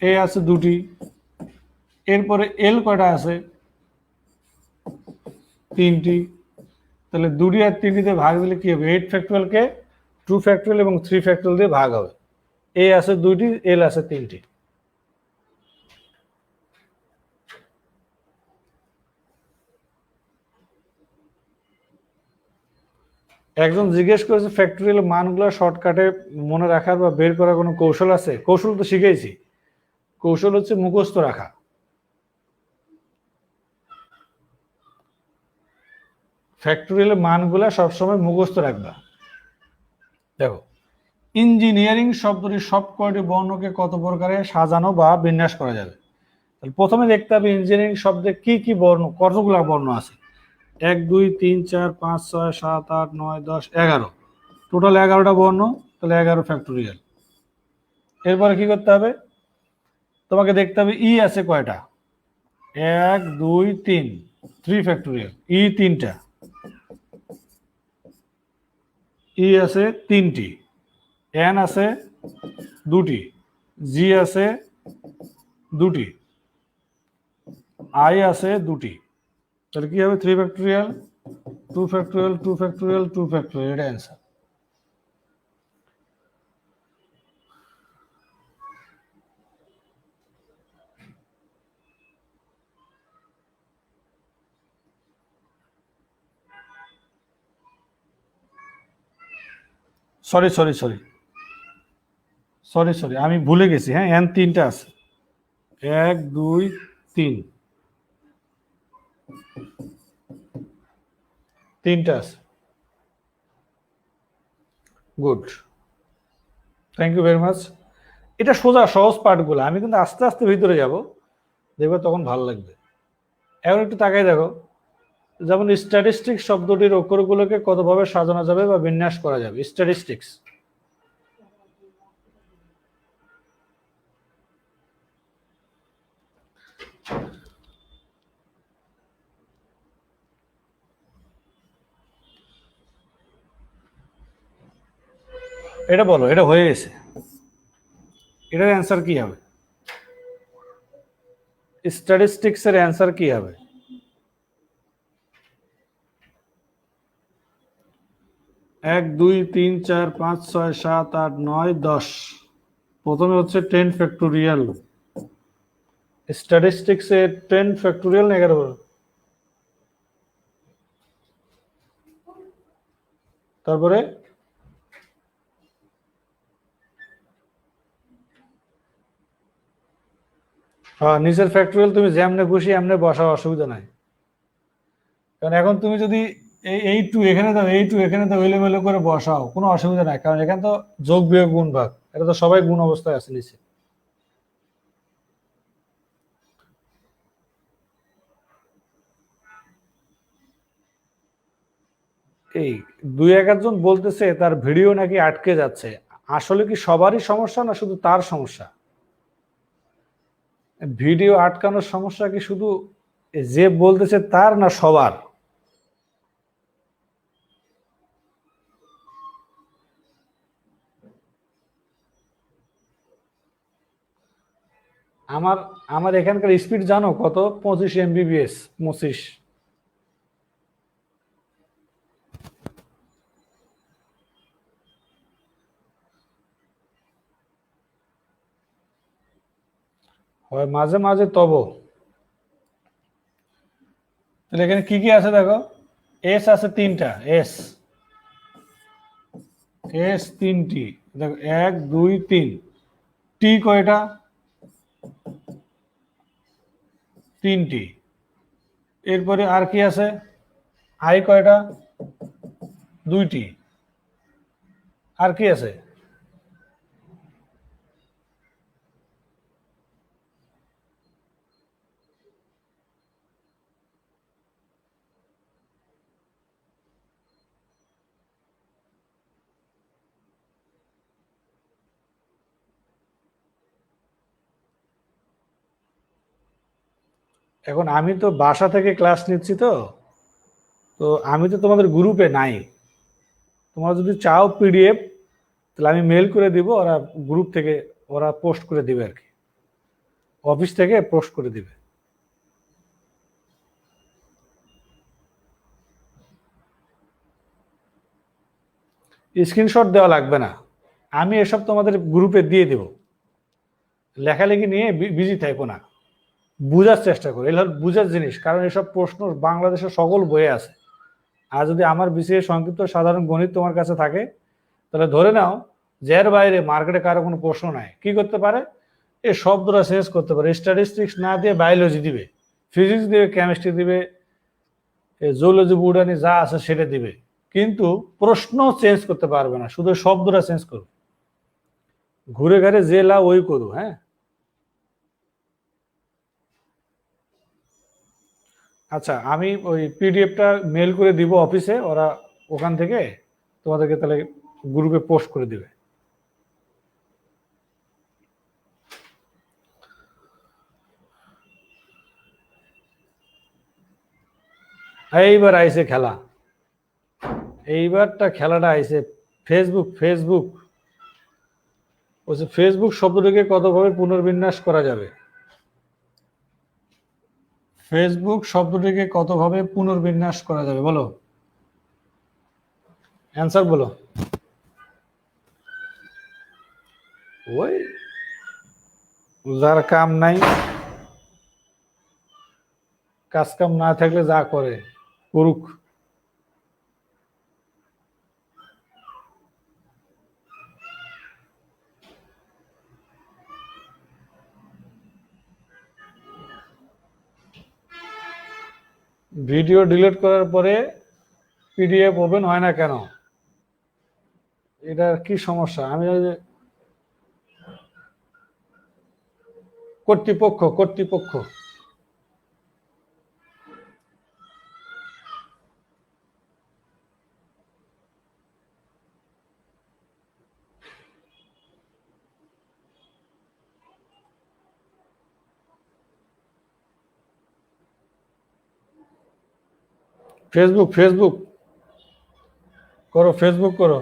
এ আছে দুটি। এরপরে এল কয়টা আছে, তিনটি। তাহলে দুটি আর তিনটিতে ভাগ দিলে কি হবে, 8 ফ্যাক্টোরিয়ালকে 2 ফ্যাক্টোরিয়াল এবং 3 ফ্যাক্টোরিয়াল দিয়ে ভাগ হবে। এ আছে দুইটি, এল আছে তিনটি। একজন জিজ্ঞেস করেছে ফ্যাক্টোরিয়াল মানগুলো শর্টকাটে মনে রাখার বা বের করার কোনো কৌশল আছে? কৌশল তো শিখেছি, কৌশল হচ্ছে মুখস্থ রাখা। ফ্যাক্টোরিয়াল মানগুলো সবসময় মুখস্থ রাখবা। দেখো ইঞ্জিনিয়ারিং শব্দটি সব কয়টি বর্ণকে কত প্রকারে সাজানো বা বিন্যাস করা যাবে। তাহলে প্রথমে দেখতে হবে ইঞ্জিনিয়ারিং শব্দে কি কি বর্ণ, কতগুলো বর্ণ আছে। 1 2 3 4 5 6 7 8 9 10 11, টোটাল 11টা বর্ণ, তাহলে 11 ফ্যাক্টোরিয়াল। এরপরে কি করতে হবে, তোমাকে দেখতে হবে ই আছে কয়টা, 1 2 3, 3 ফ্যাক্টোরিয়াল। ই তিনটা, ই আছে তিনটি। এন আছে দুটি, জি আছে দুটি, আই আছে দুটি। তাহলে কি হবে, 3 ফ্যাক্টোরিয়াল, 2 ফ্যাক্টোরিয়াল, 2 ফ্যাক্টোরিয়াল, 2 ফ্যাক্টোরিয়াল, এটা answer. Sorry sorry sorry sorry sorry আমি ভুলে গেছি। হ্যাঁ, এন তিনটা আছে, 1 2 3, তিনটা আছে। Good, thank you very much. এটা সোজা সহজ পার্টগুলো, আমি কিন্তু আস্তে আস্তে ভিতরে যাব, দেখবে তখন ভালো লাগবে। এখন একটু তাকাই দেখো, যেমন স্ট্যাটিস্টিক্স শব্দটির অক্ষরগুলোকে কতভাবে সাজানো যাবে বা বিন্যাস করা যাবে। স্ট্যাটিস্টিক্স, এটা বলো, এটা হয়ে গেছে, এটার অ্যান্সার কি হবে? স্ট্যাটিস্টিক্স এর অ্যান্সার কি হবে? 1 2 3 4 5 6 7 8 9 10, প্রথমে হচ্ছে 10 ফ্যাক্টোরিয়াল। স্ট্যাটিস্টিক্স এর 10 ফ্যাক্টোরিয়াল না 11 বলো? তারপরে হ্যাঁ, নিচের ফ্যাক্টোরিয়াল তুমি যেমনে খুশি এমনি বসাও, অসুবিধা নাই। কারণ এখন তুমি যদি এই টু এখানে দাও, এই টু এখানে দাও, এলোমেলো করে বসাও, কোনো অসুবিধা নাই, কারণ এখানে তো যোগ বিয়োগ গুণ ভাগ, এটা তো সবাই গুণ অবস্থায় আছে নিচে। এই দুই এক একজন বলতেছে তার ভিডিও নাকি আটকে যাচ্ছে, আসলে কি সবারই সমস্যা না শুধু তার সমস্যা? ভিডিও আটকানোর সমস্যা কি শুধু যে বলতেছে তার, না সবার? আমার আমার এখানকার স্পিড জানো কত? 25 MBps, 25। হয় মাঝে মাঝে তব। তাহলে এখানে কি কি আছে দেখো, এস আছে তিনটা, এস এস তিনটি, দেখো 1 2 3। টি কয়টা? তিনটি। এরপরে আর কি আছে, আই কয়টা? দুইটি। আর কি আছে? এখন আমি তো বাসা থেকে ক্লাস নিচ্ছি, তো তো আমি তো তোমাদের গ্রুপে নাই। তোমরা যদি চাও পিডিএফ, তাহলে আমি মেল করে দিব, ওরা গ্রুপ থেকে ওরা পোস্ট করে দিবে আর কি, অফিস থেকে পোস্ট করে দিবে। স্ক্রিনশট দেওয়া লাগবে না, আমি এসব তোমাদের গ্রুপে দিয়ে দেব। লেখালেখি নিয়ে বিজি থাকবো না, বুঝার চেষ্টা করো, এগুলো বুঝার জিনিস, কারণ এসব প্রশ্ন বাংলাদেশের সকল বইয়ে আছে। আর যদি আমার বিসিএ সংক্ষিপ্ত সাধারণ গণিত তোমার কাছে থাকে, তাহলে ধরে নাও যে এর বাইরে মার্কেটে কারো কোনো প্রশ্ন নাই, কি করতে পারে, এই শব্দটা চেঞ্জ করতে পারে, স্ট্যাটিস্টিক্স না দিয়ে বায়োলজি দিবে, ফিজিক্স দিবে, কেমিস্ট্রি দিবে, জুলজি বুটানি যা আছে সেটা দিবে, কিন্তু প্রশ্ন চেঞ্জ করতে পারবে না, শুধু শব্দটা চেঞ্জ করবে। ঘুরে ঘাড়ে যে লাভ ওই করু। হ্যাঁ, আচ্ছা, আমি ওই পিডিএফটা মেল করে দিব অফিসে, ওরা ওখান থেকে তোমাদেরকে তাহলে গ্রুপে পোস্ট করে দিবে। এইবার আইছে খেলা, এইবারটা খেলাটা আইছে। ফেসবুক ফেসবুক বলছে ফেসবুক শব্দটিকে কতভাবে পুনর্বিন্যাস করা যাবে। ফেসবুক শব্দটিকে কতভাবে পুনর্বিন্যাস করা যাবে বলো, অ্যান্সার বলো। ওই যার কাম নাই, কাজ কাম না থাকলে যা করে করুক। ভিডিও ডিলিট করার পরে পিডিএফ ওপেন হয় না কেন, এটার কি সমস্যা? আমি ওই যে কর্তৃপক্ষ কর্তৃপক্ষ ফেসবুক ফেসবুক করো, ফেসবুক করো।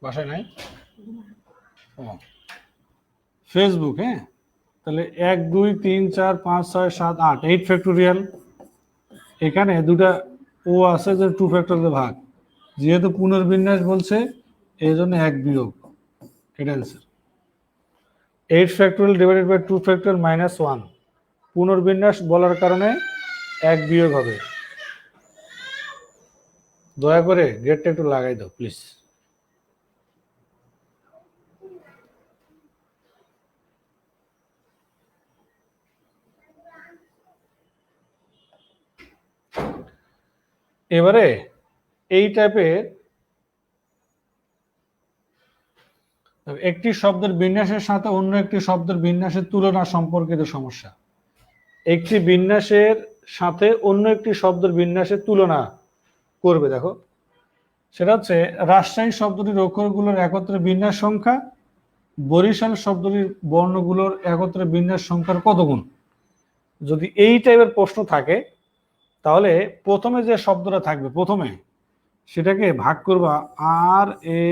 বাসায় নাই? ও, ফেসবুক, হ্যাঁ, তাহলে 1 2 3 4 5 6 7 8 8 ফ্যাক্টোরিয়াল। এখানে দুটা ও আছে যে 2 ফ্যাক্টরিয়াল ভাগ, যেহেতু পুনর্বিন্যাস বলছে এই জন্য 1 বিয়োগ, এটা answer. 8 factorial divided by 2 factorial minus 1, পুনর্বিন্যাস বলার কারণে 1 বিয়োগ হবে। দয়া করে গেটটা একটু লাগাই দাও প্লিজ। এবারে এই টাইপের একটি শব্দের বিন্যাসের সাথে অন্য একটি শব্দের বিন্যাসের তুলনা সম্পর্কিত সমস্যা। একটি বিন্যাসের সাথে অন্য একটি শব্দের বিন্যাসের তুলনা করবে, দেখো সেটা হচ্ছে রাজশাহী শব্দটির অক্ষরগুলোর একত্রে বিন্যাস সংখ্যা বরিশাল শব্দটির বর্ণগুলোর একত্রে বিন্যাস সংখ্যার কত গুণ। যদি এই টাইপের প্রশ্ন থাকে, তাহলে প্রথমে যে শব্দটা থাকবে প্রথমে সেটাকে ভাগ করবা আর এ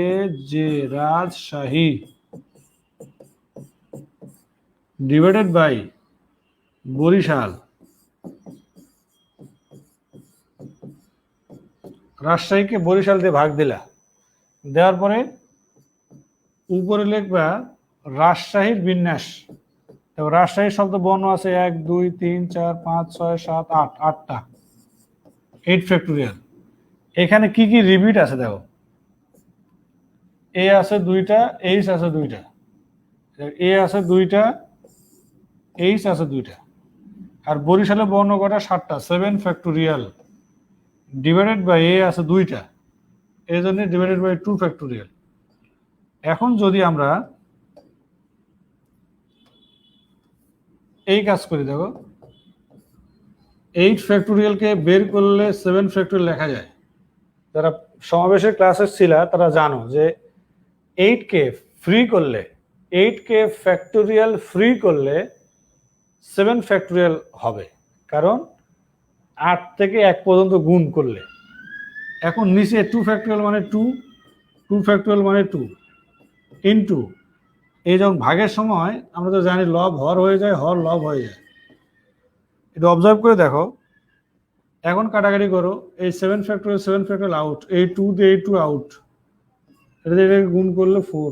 যে রাজশাহী ডিভাইডেড বাই বরিশাল। রাজশাহীকে বরিশাল দিয়ে ভাগ দিলা, দেওয়ার পরে উপরে লিখবা রাজশাহীর বিন্যাস। রাজশাহী শব্দ বর্ণ আছে 1 2 3 4 5 6 7 8, 8টা, 8 ফ্যাক্টোরিয়াল। এখানে কি কি রিপিট আছে দেখো, এ আছে 2টা, এইচ আছে 2টা, এ আছে 2টা, এইচ আছে 2টা। আর বরিশালের বর্ণ কটা 7টা, 7 ফ্যাক্টোরিয়াল ডিভাইডেড বাই এ আছে 2টা, এই জন্য ডিভাইডেড বাই 2 ফ্যাক্টোরিয়াল। এখন যদি আমরা এই কাজ করি, দেখো 8 ফ্যাক্টোরিয়ালকে বের করলে 7 ফ্যাক্টোরিয়াল লেখা যায়। যারা সমাবেশের ক্লাসে ছিল তারা জানো যে 8কে ফ্রি করলে, 8কে ফ্যাক্টোরিয়াল ফ্রি করলে 7 ফ্যাক্টোরিয়াল হবে, কারণ 8 থেকে 1 পর্যন্ত গুণ করলে। এখন নিচে 2 ফ্যাক্টোরিয়াল মানে 2, 2 ফ্যাক্টোরিয়াল মানে 2 ইনটু, এই যখন ভাগের সময় আমরা তো জানি লব হর হয়ে যায়, হর লব হয়ে যায়। এটা অবজার্ভ করে দেখো। এখন কাটাকাটি করো, এই 7 ফ্যাক্টোরিয়াল 7 ফ্যাক্টোরিয়াল আউট, এই 2 দিয়ে এই 2 আউট, এটা দিয়ে এটাকে গুণ করলে 4।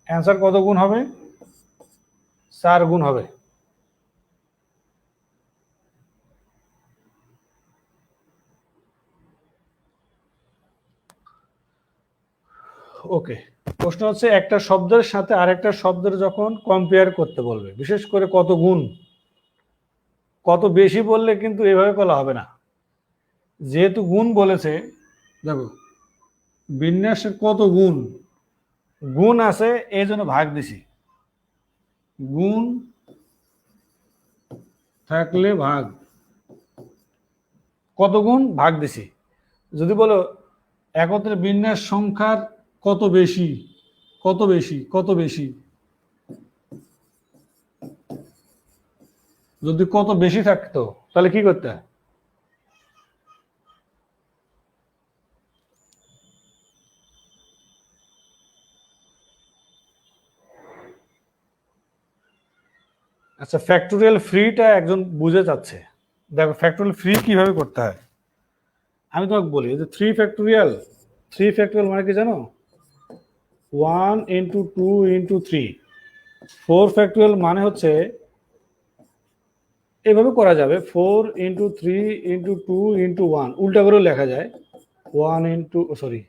অ্যান্সার কত গুণ হবে? 4 গুণ হবে। ওকে, প্রশ্ন হচ্ছে একটা শব্দের সাথে আরেকটা শব্দের যখন কম্পেয়ার করতে বলবে, বিশেষ করে কত গুণ, কত বেশি বললে কিন্তু এভাবে বলা হবে না। যেহেতু গুণ বলেছে, দেখো বিন্যাসের কত গুণ, গুণ আছে এই জন্য ভাগ দিছি, গুণ থাকলে ভাগ, কত গুণ ভাগ দিছি। যদি বলো একত্রে বিন্যাস সংখ্যার কত বেশি, কত বেশি, কত বেশি, যদি কত বেশি থাকতো তাহলে কি করতে হয়? আচ্ছা, ফ্যাক্টোরিয়াল ফ্রিটা একজন বুঝে যাচ্ছে। দেখো ফ্যাক্টোরিয়াল ফ্রি কিভাবে করতে হয় আমি তোমাকে বলি। যে 3 ফ্যাক্টোরিয়াল, 3 ফ্যাক্টোরিয়াল মানে কি জানো? 1 ইন্টু 2 ইন্টু 3। 4 ফ্যাক্টোরিয়াল মানে হচ্ছে এভাবে করা যাবে, 4 ইন্টু 3 ইন্টু 2 ইন্টু 1, উল্টা করেও লেখা যায় 1 ইন্টু, সরি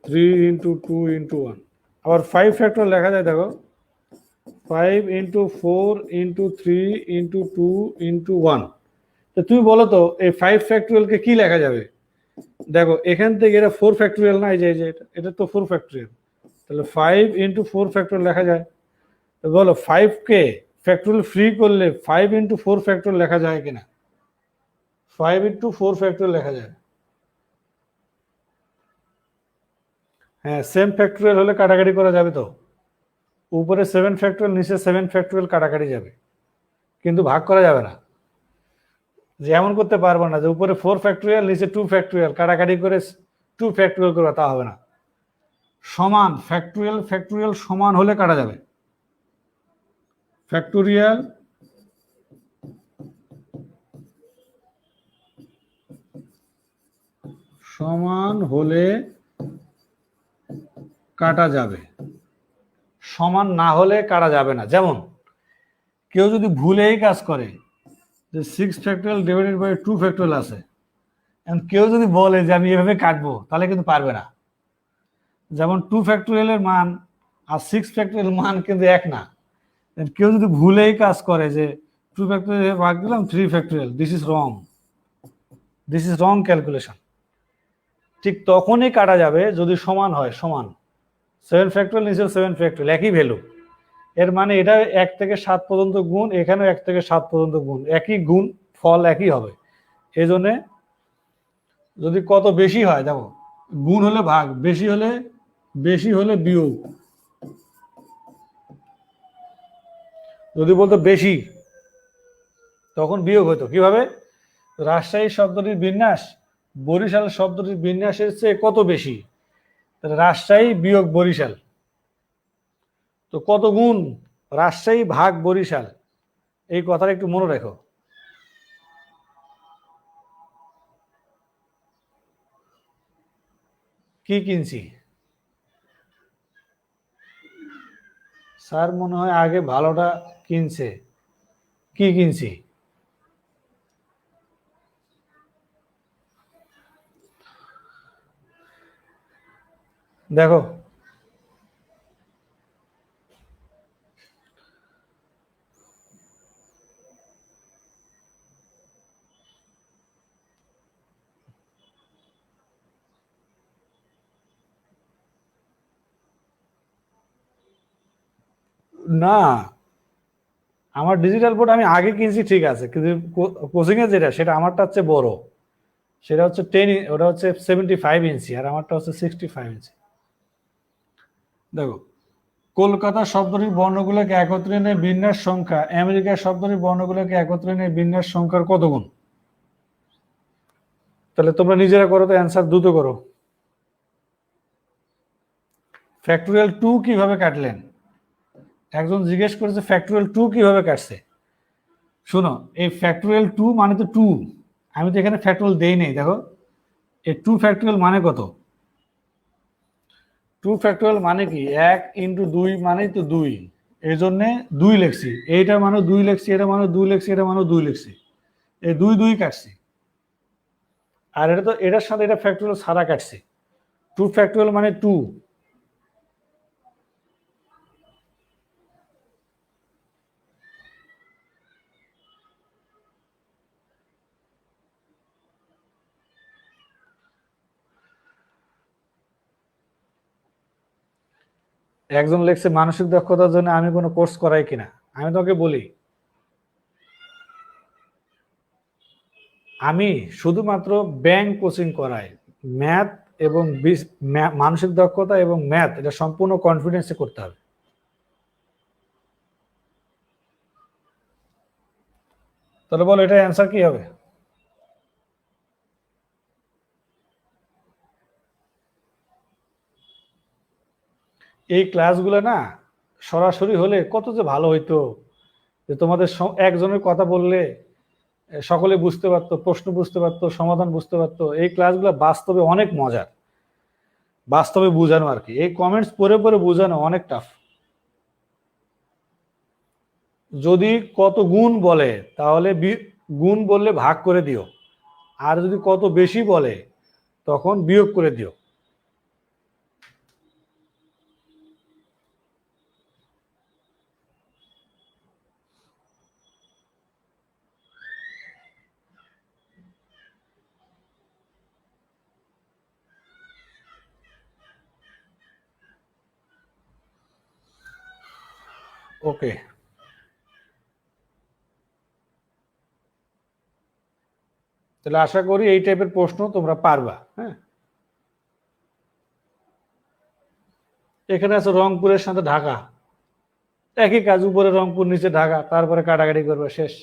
3 ইন্টু 2 ইন্টু 1। আবার 5 ফ্যাক্টোরিয়াল লেখা যায়, দেখো 5 ইন্টু 4 ইন্টু 3 ইন্টু 2 ইন্টু 1। তো তুমি বলো তো এই 5 ফ্যাক্টোরিয়ালকে কি লেখা যাবে? দেখো এখান থেকে এটা 4 ফ্যাক্টোরিয়াল না, এই যে এটা তো 4 ফ্যাক্টোরিয়াল, তাহলে 5 ইন্টু 4 ফ্যাক্টোরিয়াল লেখা যায়। তো বলো 5কে ফ্যাক্টোরিয়াল ফ্রি করলে 5 ইন্টু 4 ফ্যাক্টোরিয়াল লেখা যায় কিনা? 5 ইন্টু 4 ফ্যাক্টোরিয়াল লেখা যায়। হ্যাঁ, সেম ফ্যাক্টোরিয়াল হলে কাটাকাটি করা যাবে, তো উপরে 7 ফ্যাক্টোরিয়াল নিচে 7 ফ্যাক্টোরিয়াল কাটাকাটি যাবে, কিন্তু ভাগ করা যাবে না। যেমন করতে পারবো না যে উপরে 4 ফ্যাক্টোরিয়াল নিচে 2 ফ্যাক্টোরিয়াল কাটাকাটি করে 2 ফ্যাক্টোরিয়াল করবে, তা হবে না। সমান ফ্যাক্টোরিয়াল, ফ্যাক্টোরিয়াল সমান হলে কাটা যাবে। ফ্যাক্টোরিয়াল সমান হলে কাটা যাবে, সমান না হলে কাটা যাবে না। যেমন কেউ যদি ভুলেই কাজ করে যে 6 ফ্যাক্টোরিয়াল ডিভাইডেড বাই 2 ফ্যাক্টোরিয়াল আছে, কেউ যদি বলে যে আমি এভাবে কাটবো, তাহলে কিন্তু পারবে না। যেমন 2 ফ্যাক্টোরিয়ালের মান আর 6 ফ্যাক্টোরিয়াল মান কিন্তু এক না। কেউ যদি ভুলেই কাজ করে যে 2 ফ্যাক্টোরিয়াল ভাগ দিলাম 3 factorial, this is wrong, this is wrong calculation. ঠিক তখনই কাটা যাবে যদি সমান হয়, সমান 7 ফ্যাক্টোরিয়াল নিচে 7 ফ্যাক্টোরিয়াল একই ভ্যালু, এর মানে এটা 1 থেকে 7 পর্যন্ত গুণ, এখানেও 1 থেকে 7 পর্যন্ত গুণ, একই গুণ, ফল একই হবে। এই জন্যে যদি কত বেশি হয়, দেখো গুণ হলে ভাগ, বেশি হলে বিয়োগ। যদি বলতো বেশি তখন বিয়োগ হতো কিভাবে? রাজশাহী শব্দটির বিন্যাস বরিশাল শব্দটির বিন্যাসের চেয়ে কত বেশি, রাজশাহী বিয়োগ বরিশাল, তো কত গুণ? রাজশাহী ভাগ বরিশাল। এই কথাটা একটু মনে রেখো। কি কিনছি? স্যার মনে হয় আগে ভালোটা কিনছে। কি কিনছি? দেখো না, আমার ডিজিটাল বোর্ড আমি আগে কিনছি ঠিক আছে, কিন্তু কোচিং এ যেটা সেটা আমারটা হচ্ছে বড়, সেটা হচ্ছে 10, ওটা হচ্ছে 75 ইঞ্চি, আর আমারটা হচ্ছে 65 ইঞ্চি। দেখো, কলকাতা শব্দটির বর্ণগুলোকে একত্রে এনে বিন্যাস সংখ্যা আমেরিকার শব্দটির বর্ণগুলোকে একত্রে এনে বিন্যাস সংখ্যার কত গুণ? তাহলে তোমরা নিজেরা করো তো, অ্যান্সার দ্রুত করো। ফ্যাক্টোরিয়াল 2 কিভাবে কাটলেন? একজন জিজ্ঞেস করেছে ফ্যাক্টোরিয়াল 2 কিভাবে কাটছে। শোনো, এই ফ্যাক্টোরিয়াল 2 মানে তো 2, আমি তো এখানে ফ্যাক্টোরিয়াল দেই নেই। দেখো, এই 2 ফ্যাক্টোরিয়াল মানে কত? 2 ফ্যাক্টোরিয়াল মানে কি 1 ইন্টু 2 মানেই তো 2, এই জন্য 2 লিখছি, এইটা মানে 2 লিখছি, এটা মানে 2 লিখছি, এটা মানে 2 লিখছি, এই 2 2 কাটছি। আর এটা তো এটার সাথে এটা ফ্যাক্টোরিয়াল ছাড়া কাটছি। 2 ফ্যাক্টোরিয়াল মানে 2। একজন লেখছে মানসিক দক্ষতার জন্য আমি কোনো কোর্স করাই কিনা। আমি তোমাকে বলি, আমি শুধুমাত্র ব্যাংক কোচিং করাই। ম্যাথ এবং মানসিক দক্ষতা এবং ম্যাথ এটা সম্পূর্ণ কনফিডেন্সে করতে হবে। তাহলে বলো, এটা অ্যান্সার কি হবে? এই ক্লাসগুলো না সরাসরি হলে কত যে ভালো হইতো, যে তোমাদের একজনের কথা বললে সকলে বুঝতে পারতো, প্রশ্ন বুঝতে পারতো, সমাধান বুঝতে পারতো। এই ক্লাসগুলো বাস্তবে অনেক মজার, বাস্তবে বোঝানো আর কি। এই কমেন্টস পড়ে পড়ে বোঝানো অনেক টাফ। যদি কত গুণ বলে তাহলে গুণ বললে ভাগ করে দিও, আর যদি কত বেশি বলে তখন বিয়োগ করে দিও। ওকে, তাহলে আশা করি এই টাইপের প্রশ্ন তোমরা পারবা। হ্যাঁ, এখানে আছে রংপুরের সাথে ঢাকা, একই কাজ, উপরে রংপুর নিচে ঢাকা, তারপরে কাটাকাটি করবে, শেষ।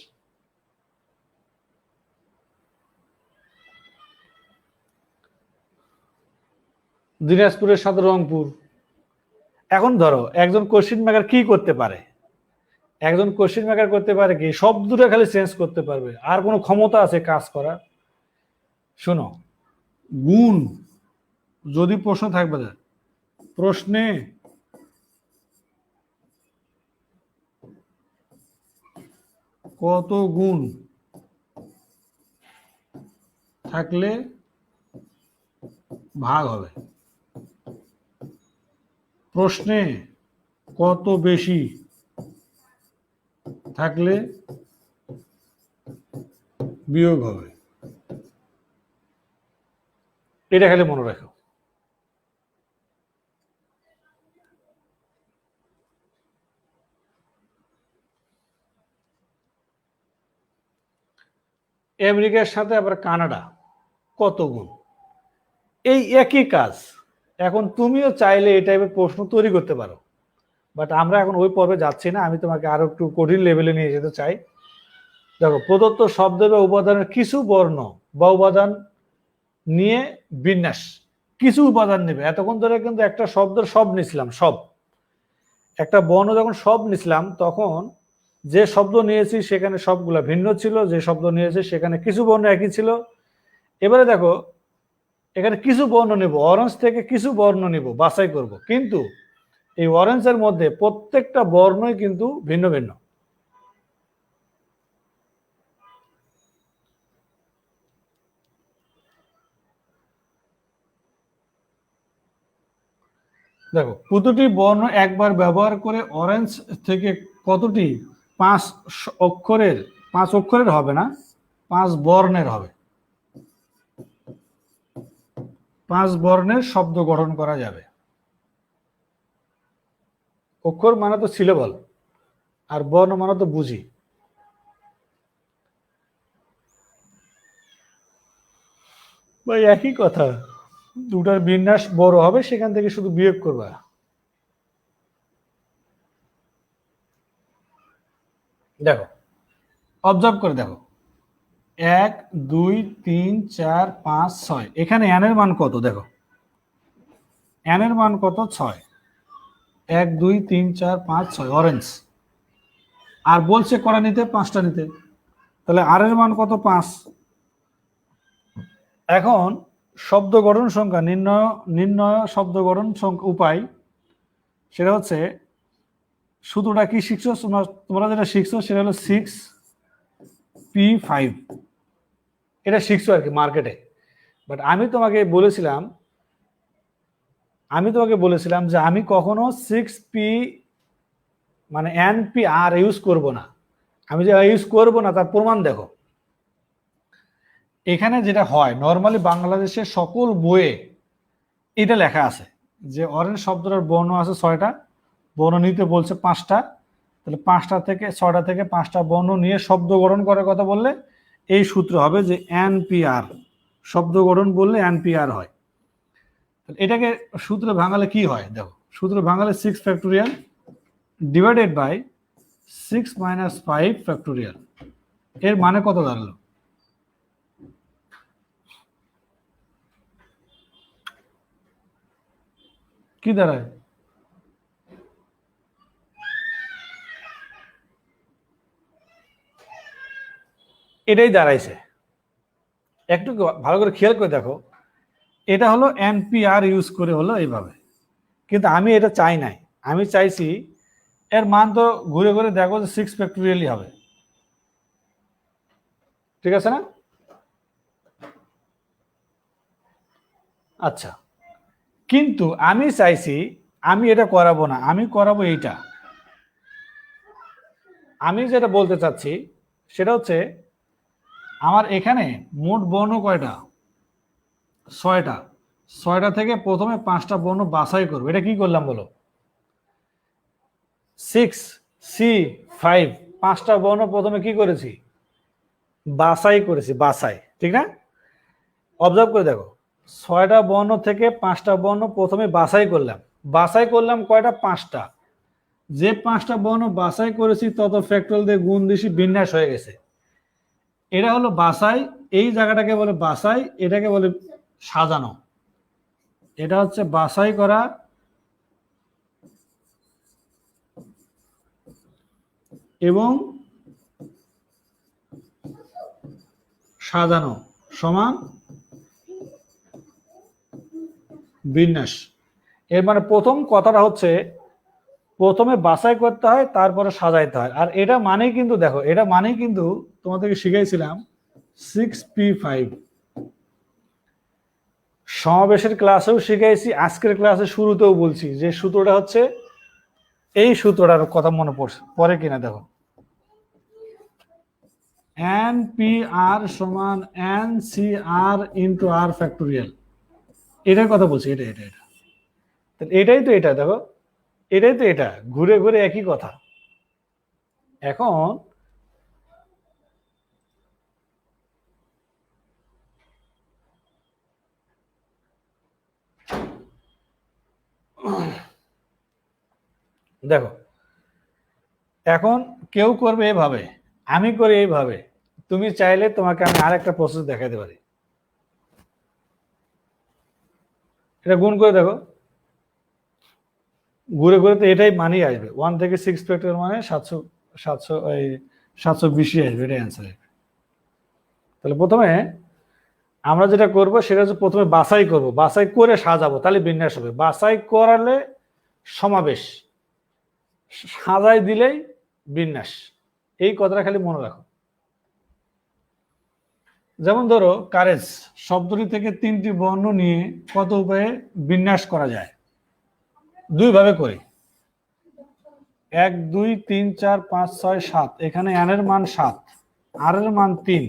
দিনাজপুরের সাথে রংপুর। এখন ধরো একজন কোশ্চিন মেকার কি করতে পারে, একজন কোশ্চিন মেকার করতে পারে কি শব্দটা খালি চেঞ্জ করতে পারবে, আর কোনো ক্ষমতা আছে কাজ করার? শোনো, গুণ যদি প্রশ্ন থাকবে না, প্রশ্নে কত গুণ থাকলে ভাগ হবে, প্রশ্নে কত বেশি থাকলে বিয়োগ হবে, এটা খালি মনে রাখো। আমেরিকার সাথে আবার কানাডা কত গুণ, এই একই কাজ। এখন তুমিও চাইলে এই টাইপের প্রশ্ন তৈরি করতে পারো, বাট আমরা এখন ওই পর্বে যাচ্ছি না। আমি তোমাকে আরো একটু কঠিন লেভেলে নিয়ে যেতে চাই। দেখো, প্রদত্ত শব্দ বা উপাদানের কিছু বর্ণ বা উপাদান নিয়ে বিন্যাস, কিছু উপাদান নেবে। এতক্ষণ ধরে কিন্তু একটা শব্দের সব নিছিলাম, সব, একটা বর্ণ যখন সব নিছিলাম তখন যে শব্দ নিয়েছি সেখানে সবগুলা ভিন্ন ছিল, যে শব্দ নিয়েছি সেখানে কিছু বর্ণ একই ছিল। এবারে দেখো, এখানে কিছু বর্ণ নেব, অরেঞ্জ থেকে কিছু বর্ণ নেব, বাছাই করব, কিন্তু এই অরেঞ্জের মধ্যে প্রত্যেকটা বর্ণই কিন্তু ভিন্ন ভিন্ন। দেখো, প্রতিটি বর্ণ একবার ব্যবহার করে অরেঞ্জ থেকে কতটি 5 অক্ষরের, 5 অক্ষরের হবে না, 5 বর্ণের হবে, 5 বর্ণের শব্দ গঠন করা যাবে। অক্ষর মানে তো সিলেবল। আর বর্ণ মানে তো বুঝি। ভাই একই কথা, দুটার বিন্যাস বড় হবে, সেখান থেকে শুধু বিয়োগ করবা। দেখো, অবজার্ভ করে দেখো, 1 2 3 4 5 6, এখানে n এর মান কত? দেখো n এর মান কত? 6। 1 2 3 4 5 6, অরেঞ্জ। আর বলছে করা নিতে 5টা নিতে, তাহলে আর এর মান কত? 5। এখন শব্দ গঠন সংখ্যা নির্ণয় শব্দ গঠন সংখ্যা উপায়, সেটা হচ্ছে, সূত্রটা কি শিখছো তোমরা যেটা শিখছো সেটা হলো 6p5, এটা শিখছো আর কি মার্কেটে। বাট আমি তোমাকে বলেছিলাম যে আমি কখনো 6p মানে npr ইউজ করব না। আমি যে ইউজ করব না তার প্রমাণ দেখো। এখানে যেটা হয় নর্মালি বাংলাদেশের সকল বইয়ে এটা লেখা আছে যে অরেঞ্জ শব্দটার বর্ণ আছে 6টা, বর্ণ নিতে বলছে 5টা, তাহলে 5টা থেকে 6টা থেকে 5টা বর্ণ নিয়ে শব্দ গঠন করার কথা বললে এই সূত্র হবে যে এনপিআর, শব্দ গঠন বললে এনপিআর হয়। এটাকে সূত্রে ভাঙালে কি হয় দেখো, সূত্রে ভাঙালে 6 factorial divided by 6 minus 5 factorial, এর মানে কত দাঁড়ালো? কি দাঁড়ায়? এটাই দাঁড়াইছে। একটু ভালো করে খেয়াল করে দেখো, এটা হলো এনপিআর ইউজ করে হলো এইভাবে, কিন্তু আমি এটা চাই নাই। আমি চাইছি এর মান তো ঘুরে ঘুরে দেখো যে 6 ফ্যাক্টোরিয়ালই হবে, ঠিক আছে না? আচ্ছা, কিন্তু আমি চাইছি আমি এটা করাবো না, আমি করাবো এইটা। আমি যেটা বলতে চাচ্ছি সেটা হচ্ছে, আমার এখানে মোট বর্ণ কয়টা? 6টা। 6টা থেকে প্রথমে 5টা বর্ণ বাছাই করবো। এটা কি করলাম বলো? 6c5, 5টা বর্ণ প্রথমে কি করেছি? বাছাই করেছি, বাছাই, ঠিক না? অবজার্ভ করে দেখো, 6টা বর্ণ থেকে 5টা বর্ণ প্রথমে বাছাই করলাম। বাছাই করলাম কয়টা? 5টা। যে 5টা বর্ণ বাছাই করেছি তত ফ্যাক্টরিয়াল দিয়ে গুণ দিছি, বিন্যাস হয়ে গেছে। এটা হলো বাছাই, এই জায়গাটাকে বলে বাছাই, এটাকে বলে সাজানো। এটা হচ্ছে বাছাই করা এবং সাজানো সমান বিন্যাস। এর মানে প্রথম কথাটা হচ্ছে প্রথমে বাছাই করতে হয়, তারপরে সাজাইতে হয়। আর এটা মানেই কিন্তু দেখো, এটা মানেই কিন্তু তোমাদেরকে শিখাইছিলাম 6p5, সমাবেশের ক্লাসেও শিখাইছি, আজকের ক্লাসে শুরুতেও বলছি যে সূত্রটা হচ্ছে এই সূত্রটার কথা মনে পড়ে কিনা দেখো, npr সমান ncr ইন্টু r ফ্যাক্টোরিয়াল। এটার কথা বলছি, এটা এটা এটা এটাই তো, এটা দেখো, এটাই তো, এটা ঘুরে ঘুরে একই কথা। এখন দেখো, এখন কেউ করবে এভাবে, আমি করি এইভাবে, তুমি চাইলে তোমাকে আমি আরেকটা প্রসেস দেখাতে পারি। এটা গুণ করে দেখো, ঘুরে ঘুরে তো এটাই মানই আসবে, 1 থেকে 6 ফ্যাক্টরিয়াল মানে 720 আসবে, এটাই অ্যান্সার। তাহলে প্রথমে আমরা যেটা করব সেটা হচ্ছে প্রথমে বাছাই করব, বাছাই করে সাজাবো, তাহলে বিন্যাস হবে। বাছাই করালে সমাবেশ, সাজাই দিলেই বিন্যাস। এই কথাটা খালি মনে রাখো। যেমন ধরো কারেজ শব্দটি থেকে 3টি বর্ণ নিয়ে কত উপায়ে বিন্যাস করা যায়? 2 ভাবে করি। 1 2 3 4 5 6 7, এখানে n এর মান 7, r এর মান 3,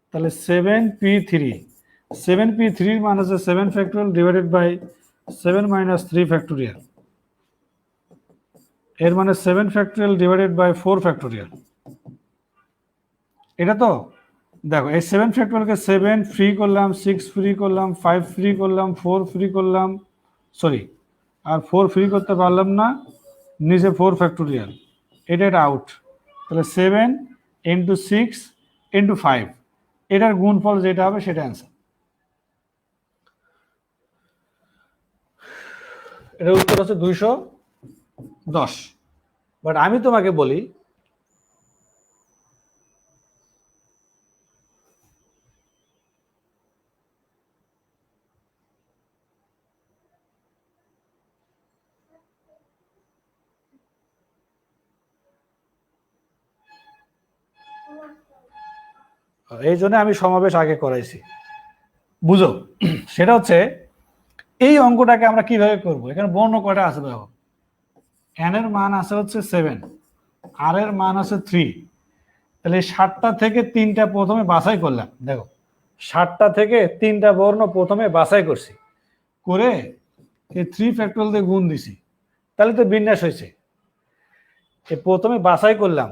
তাহলে 7p3। 7p3 এর মান হচ্ছে 7 factorial divided by 7 minus 3 factorial. এর মানে 7 ফ্যাক্টোরিয়াল ডিভাইডেড বাই 4 ফ্যাক্টোরিয়াল, এটা তো দেখো এই 7 ফ্যাক্টোরিয়ালকে 7 ফ্রি করলাম, 6 ফ্রি করলাম, 5 ফ্রি করলাম, 4 ফ্রি করলাম, সরি আর 4 ফ্রি করতে পারলাম না, নিচে 4 ফ্যাক্টোরিয়াল, এটা আউট। তাহলে 7 ইন্টু 6 ইন্টু 5, এটার গুণফল যেটা হবে সেটা অ্যান্সার। এটার উত্তর হচ্ছে 210। বাট আমি তোমাকে বলি এই জন্য আমি সমাবেশ আগে করাইছি, বুঝো। সেটা হচ্ছে এই অঙ্কটাকে আমরা কিভাবে করব, এখানে বর্ণ কয়টা আছে দেখো, এন এর মান আছে হচ্ছে 7, আর এর মান আছে 3, তাহলে 7টা থেকে 3টা প্রথমে বাছাই করলাম, দেখো 7টা থেকে 3টা বর্ণ প্রথমে বাছাই করছি, করে এই 3 ফ্যাক্টোরিয়াল দিয়ে গুণ দিছি, তাহলে তো বিন্যাস হয়েছে। প্রথমে বাছাই করলাম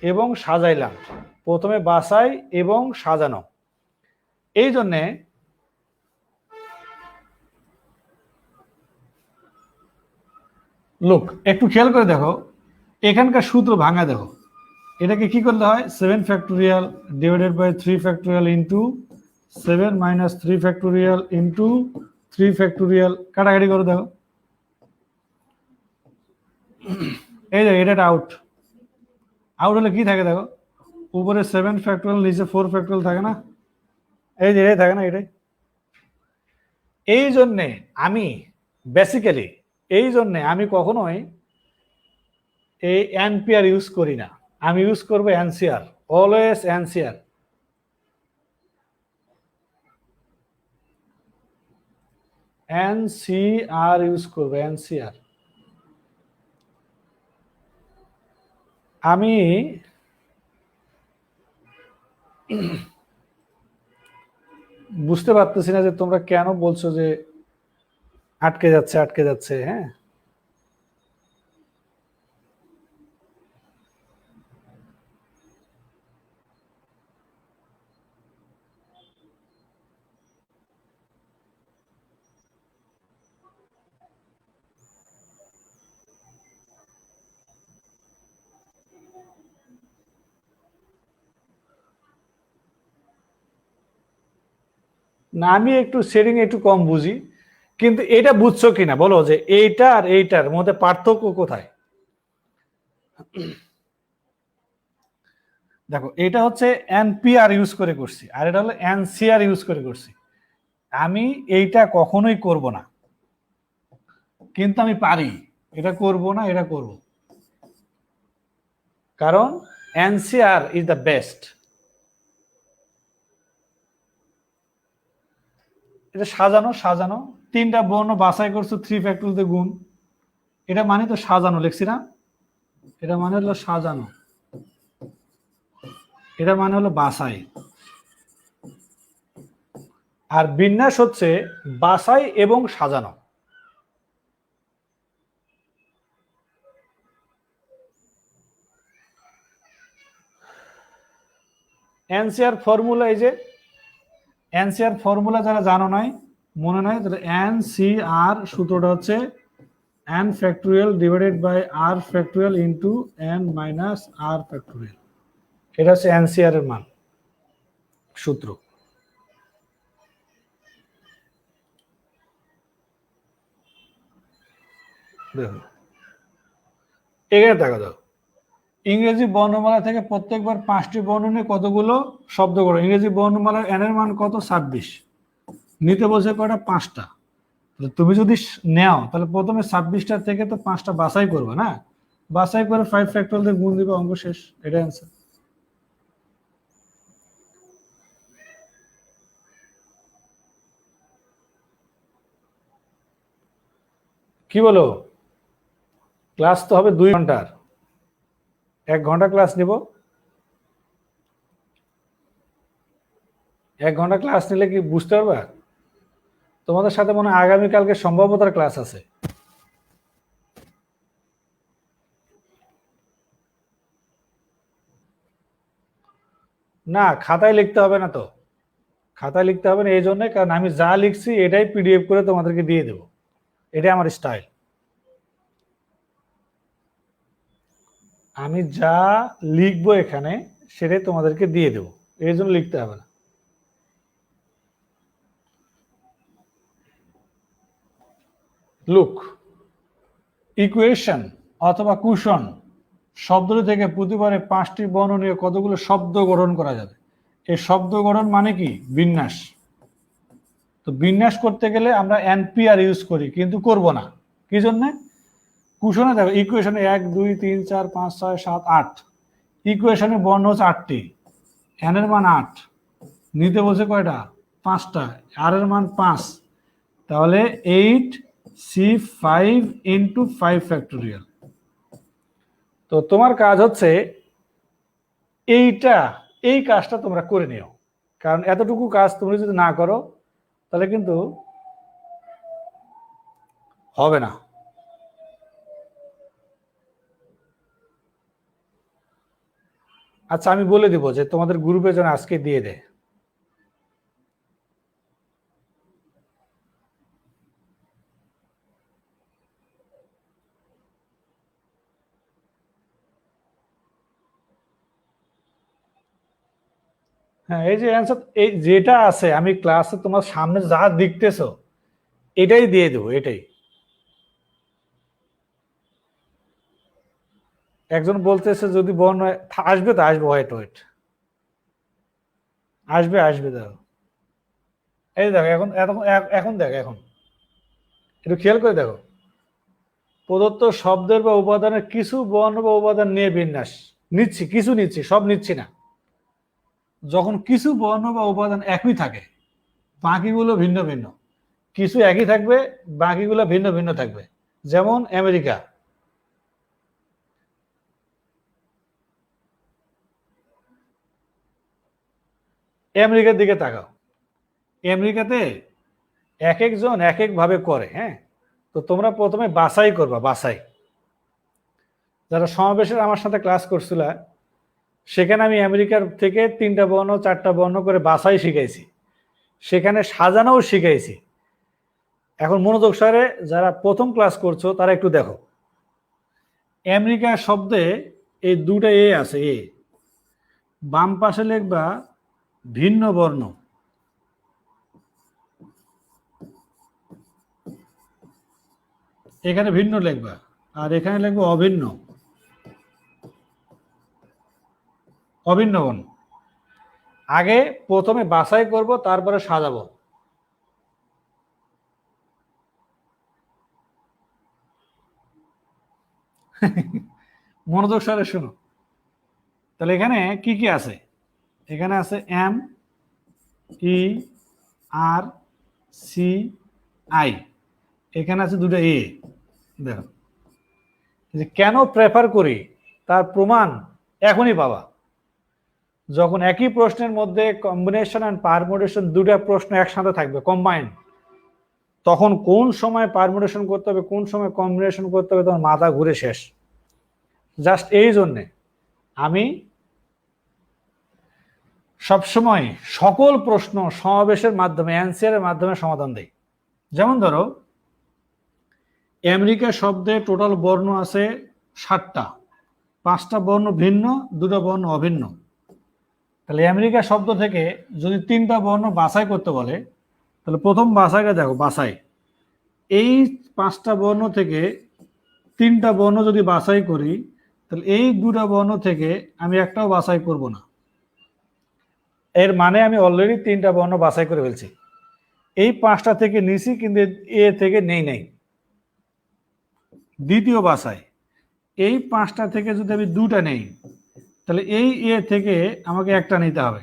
এবং সাজাইলাম, প্রথমে বাছাই এবং সাজানো। এই জন্যে লোক একটু খেয়াল করে দেখো, এখানকার সূত্র ভাঙা দেখো, এটাকে কি করতে হয়, 7 factorial divided by 3 factorial into 7 minus 3 factorial into 3 factorial, কাটাকাটি করে দেখো, এই যে এটা আউট। আউট হলে কি থাকে দেখো, উপরে 7 ফ্যাক্টোরিয়াল নিচে 4 ফ্যাক্টোরিয়াল থাকে না, এই যে এটাই থাকে না, এটাই। এই জন্যে আমি বেসিক্যালি এই জন্যে আমি কখনোই এই এনপিআর ইউজ করি না, আমি ইউজ করবো NCR, always NCR. NCR use করবো, এনসিআর। আমি বুঝতে পারতেছি না যে তোমরা কেন বলছো যে আটকে যাচ্ছে আটকে যাচ্ছে। হ্যাঁ, না আমি একটু শেডিং একটু কম বুঝি, কিন্তু এটা বুঝছো কিনা বলো যে এইটা আর এইটার মধ্যে পার্থক্য কোথায়। দেখো এটা হচ্ছে এনপিআর ইউজ করে করছি, আর এটা হলো এনসিআর ইউজ করে করছি। আমি এইটা কখনোই করব না, কিন্তু আমি পারি, এটা করব না, এটা করব, কারণ এনসিআর ইজ দ্য বেস্ট। এটা সাজানো সাজানো, 3টা বর্ণ বাছাই করছো 3 ফ্যাক্টোরিয়াল দিয়ে গুণ, এটা মানে তো সাজানো লিখছি না, এটা মানে হলো সাজানো, এটা মানে হলো বাছাই, আর বিন্যাস হচ্ছে বাছাই এবং সাজানো। এনসিআর ফর্মুলা, এই যে এনসিআর ফর্মুলা যারা জানো নাই, মনে নাই, তাহলে এনসিআর সূত্রটা হচ্ছে n factorial divided by r factorial into n minus r factorial, এটা হচ্ছে এনসিআর এর মান, সূত্র। দেখুন এখানে দেখা দাও, ইংরেজি বর্ণমালা থেকে প্রত্যেকবার 5টি বর্ণ নিয়ে কতগুলো শব্দ করো। ইংরেজি বর্ণমালার n এর মান কত, 26, নিতে বলছে কয়টা, 5টা। তুমি যদি নেও তাহলে প্রথমে 26টা থেকে তো 5টা বাছাই করবে না, বাছাই করে 5 ফ্যাক্টোরিয়াল দিয়ে গুণ দিবে, অঙ্ক শেষ, এটা অ্যান্সার। কি বলো, ক্লাস তো হবে 2 ঘন্টার, 1 ঘন্টা ক্লাস নিব, 1 ঘন্টা ক্লাস নিলে কি বুঝতে পারবা? তোমাদের সাথে মনে হয় আগামীকালকে সম্ভাব্যতার ক্লাস আছে। না, খাতায় লিখতে হবে না তো, খাতায় লিখতে হবে না এই জন্য, কারণ আমি যা লিখছি এটাই পিডিএফ করে তোমাদেরকে দিয়ে দেবো, এটাই আমার স্টাইল। আমি যা লিখবো এখানে সেটাই তোমাদেরকে দিয়ে দেবো, এই জন্য লিখতে হবে না। লুক, ইকুয়েশন অথবা কুশন শব্দটি থেকে প্রতিবারে 5টি বর্ণ নিয়ে কতগুলো শব্দ গঠন করা যাবে। এই শব্দ গঠন মানে কি? বিন্যাস। তো বিন্যাস করতে গেলে আমরা এনপিআর ইউজ করি, কিন্তু করব না। কি জন্যে? কুশনে দেখো, ইকুয়েশনে 1 2 3 4 5 6 7 8, ইকুয়েশনে বর্ণ হচ্ছে 8টি, এন এর মান 8, নিতে বলছে কয়টা? 5টা, আর এর মান 5, তাহলে 8C5 ইন্টু 5 ফ্যাক্টোরিয়াল। তো তোমার কাজ হচ্ছে এই কাজটা তোমরা করে নিও, কারণ এতটুকু কাজ তুমি যদি না করো তাহলে কিন্তু হবে না। আচ্ছা, আমি বলে দিব যে তোমাদের গ্রুপে যেন আজকে দিয়ে দেয়। হ্যাঁ, এই যে অ্যান্সার, এই যেটা আছে আমি ক্লাসে তোমার সামনে যা দেখতেছো এটাই দিয়ে দেবো, এটাই। একজন বলতেছে যদি বর্ণ আসবে, তো আসবে, ওয়েট ওয়েট, আসবে আসবে, দেখো এই দেখো, এখন এখন এখন দেখো, এখন একটু খেয়াল করে দেখো, প্রদত্ত শব্দের বা উপাদানের কিছু বর্ণ বা উপাদান নিয়ে বিন্যাস নিচ্ছি, কিছু নিচ্ছি, সব নিচ্ছি না। যখন কিছু বর্ণ বা উপাদান একই থাকে, বাকিগুলো ভিন্ন ভিন্ন, কিছু একই থাকবে, বাকিগুলো ভিন্ন ভিন্ন থাকবে। যেমন আমেরিকা, আমেরিকার দিকে তাকাও, আমেরিকাতে এক একজন এক এক ভাবে করে। হ্যাঁ, তো তোমরা প্রথমে বাছাই করবা, বাছাই। যারা সমাবেশের আমার সাথে ক্লাস করছিল, সেখানে আমি আমেরিকার থেকে 3টা বর্ণ 4টা বর্ণ করে বাছাই শিখাইছি, সেখানে সাজানোও শিখাইছি। এখন মনোযোগ সহকারে যারা প্রথম ক্লাস করছো তারা একটু দেখো, আমেরিকা শব্দে এই 2টা এ আছে, এ বাম পাশে লিখবা ভিন্ন বর্ণ, এখানে ভিন্ন লিখবা, আর এখানে লিখবো অভিন্ন, অভিন্ন বর্ণ। আগে প্রথমে বাছাই করব, তারপরে সাজাবো। মনোযোগ সহকারে শুনো, তাহলে এখানে কি কি আছে? এখানে আছে M, E, R, C, I, এখানে আছে 2টা এ। দেখো, যে কেন প্রেফার করি তার প্রমাণ এখনই পাবা। যখন একই প্রশ্নের মধ্যে কম্বিনেশন অ্যান্ড পারমুটেশন 2টা প্রশ্ন একসাথে থাকবে, কম্বাইন্ড, তখন কোন সময় পারমুটেশন করতে হবে, কোন সময় কম্বিনেশন করতে হবে, তখন মাথা ঘুরে শেষ। জাস্ট এই জন্যে আমি সবসময় সকল প্রশ্ন সমাবেশের মাধ্যমে, অ্যান্সারের মাধ্যমে সমাধান দেই। যেমন ধরো, আমেরিকা শব্দে টোটাল বর্ণ আছে 7টা, 5টা বর্ণ ভিন্ন, 2টা বর্ণ অভিন্ন। তাহলে আমেরিকা শব্দ থেকে যদি 3টা বর্ণ বাছাই করতে বলে, তাহলে প্রথম বাছাইটা দেখো, বাছাই, এই 5টা বর্ণ থেকে 3টা বর্ণ যদি বাছাই করি, তাহলে এই 2টা বর্ণ থেকে আমি একটাও বাছাই করব না। এর মানে আমি অলরেডি 3টা বর্ণ বাছাই করে ফেলছি। এই 5টা থেকে নিছি, কিন্তু এ থেকে নেই নাই। দ্বিতীয় বাছাই, এই 5টা থেকে যদি আমি 2টা নেই, তাহলে এই এ থেকে আমাকে একটা নিতে হবে।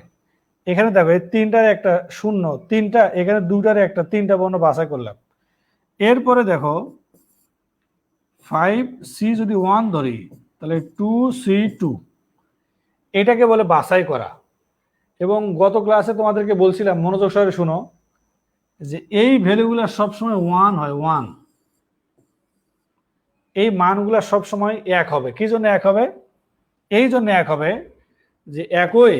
এখানে দেখো, এই 3টার একটা শূন্য, 3টা, এখানে 2টার একটা, 3টা বর্ণ বাছাই করলাম। এরপরে দেখো, 5C যদি 1 ধরি, তাহলে 2C2, এটাকে বলে বাছাই করা। এবং গত ক্লাসে তোমাদেরকে বলছিলাম, মনোযোগ সহকারে শুনো, যে এই ভ্যালুগুলো সবসময় 1 হয়, 1, এই মানগুলো সবসময় 1 হবে। কি জন্য 1 হবে? এই জন্য 1 হবে যে একই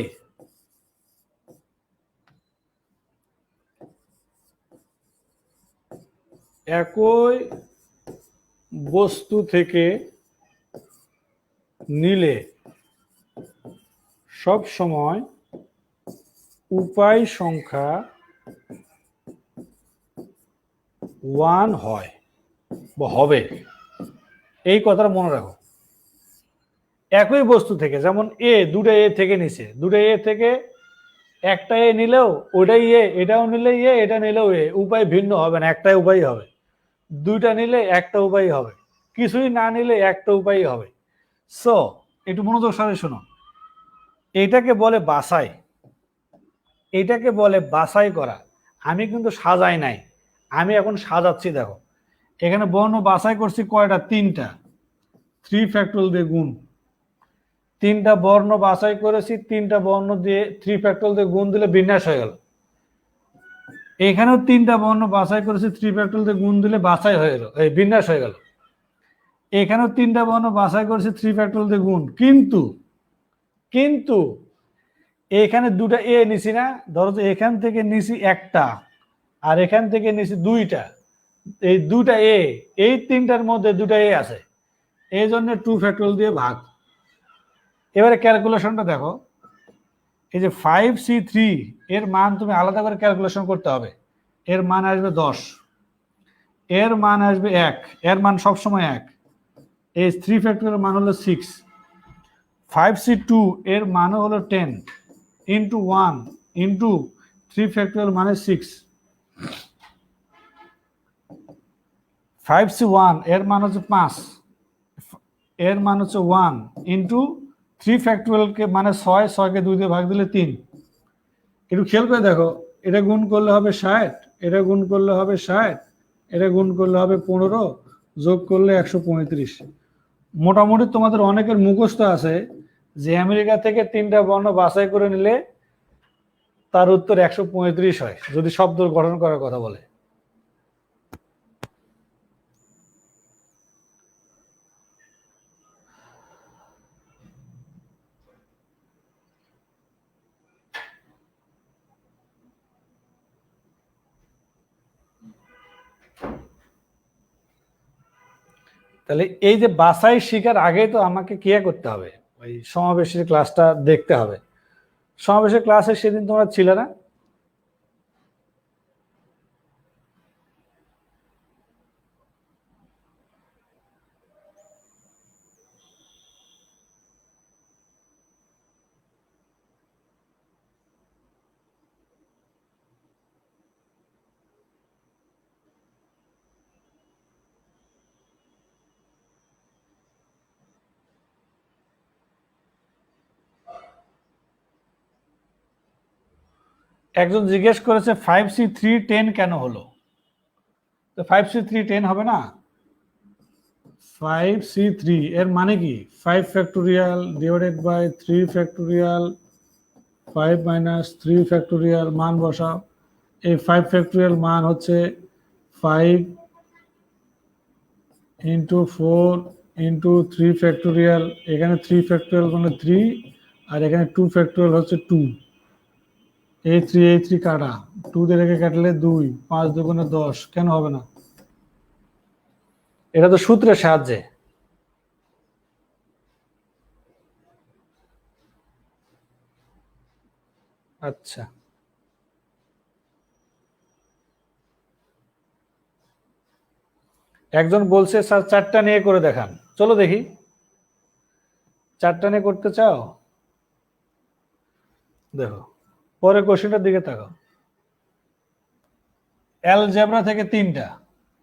একই বস্তু থেকে নিলে সব সময় উপায় সংখ্যা 1 হয় বা হবে, এই কথাটা মনে রাখো। একই বস্তু থেকে, যেমন এ, দুটো এ থেকে নিছে, দুটো এ থেকে একটা এ নিলেও ওটাই এ, এটাও নিলে এ, এটা নিলেও এ, উপায় ভিন্ন হবে না, একটাই উপায় হবে। দুইটা নিলে একটা উপায় হবে, কিছুই না নিলে একটা উপায় হবে। সো একটু মনোযোগ সহকারে শোনো, এটাকে বলে বাছাই, এটাকে বলে বাছাই করা। আমি কিন্তু সাজাই নাই, আমি এখন সাজাচ্ছি। দেখো এখানে বর্ণ বাছাই করছি কয়টা? 3টা। 3 ফ্যাক্টরিয়াল দিয়ে গুণ, 3টা বর্ণ বাছাই করেছি, 3টা বর্ণ দিয়ে 3 ফ্যাক্টরিয়াল দিয়ে গুণ দিলে বিন্যাস হয়ে গেল। এখানেও 3টা বর্ণ বাছাই করেছি, 3 ফ্যাক্টরিয়াল দিয়ে গুণ দিলে বাছাই হয়ে গেল, এই বিন্যাস হয়ে গেল। এখানেও 3টা বর্ণ বাছাই করেছি, 3 ফ্যাক্টরিয়াল দিয়ে গুণ, কিন্তু কিন্তু এখানে দুটা এ নিছি না, ধরো যে এখান থেকে নিছি একটা আর এখান থেকে নিছি দুইটা, এই দুটা এ, এই 3টার মধ্যে দুটা এ আছে, এই জন্য 2 ফ্যাক্টরিয়াল দিয়ে ভাগ। এবারে ক্যালকুলেশনটা দেখো, এই যে 5c3 এর মান তুমি আলাদা করে ক্যালকুলেশন করতে হবে। এর মান আসবে 10, এর মান আসবে 1, এর মান সবসময় 1, এই 3 ফ্যাক্টরিয়াল মান হলো 6, 5c2 এর মান হলো 10 ইন্টু 1 ইন্টু 3 ফ্যাক্টরিয়াল মানে 6, 5c1 এর মান হচ্ছে 5, এর মান হচ্ছে 1 ইন্টু 3 ফ্যাক্টরিয়ালকে মানে 6, 6কে 2 দিয়ে ভাগ দিলে 3। একটু খেয়াল করে দেখো, এটা গুণ করলে হবে 60, এটা গুণ করলে হবে 60, এটা গুণ করলে হবে 15, যোগ করলে 135। মোটামুটি তোমাদের অনেকের মুখস্থ আছে যে আমেরিকা থেকে 3টা বর্ণ বাছাই করে নিলে তার উত্তর 135 হয়, যদি শব্দ গঠন করার কথা বলে। তাহলে এই যে বাছাই শিকার আগে তো আমাকে কি করতে হবে, ওই সমাবেশের ক্লাসটা দেখতে হবে। সমাবেশের ক্লাসে সেদিন তোমরা ছিলে না? একজন জিজ্ঞেস করেছে 5c3 10 কেন হলো, তো 5c3 10 হবে না। 5c3 এর মানে কি, 5 factorial divided by 3 factorial 5 minus 3 factorial, মান বসাও। এই 5 ফ্যাক্টোরিয়াল মান হচ্ছে 5 ইন্টু 4 ইন্টু 3 ফ্যাক্টোরিয়াল, এখানে 3 ফ্যাক্টোরিয়াল মানে 3, আর এখানে 2 ফ্যাক্টোরিয়াল হচ্ছে 2। এই 3 কাটা, 2 দিয়ে রেখে কাটলে 2, 5 দুগুণে 10, কেন হবে না? এটা তো সূত্রের সাহায্যে। আচ্ছা, একজন বলছে স্যার 4টা নিয়ে করে দেখান, চলো দেখি 4টা নিয়ে করতে চাও? দেখো পরে কোশ্চেনটার দিকে তাকাও, অ্যালজেব্রা থেকে 3টা,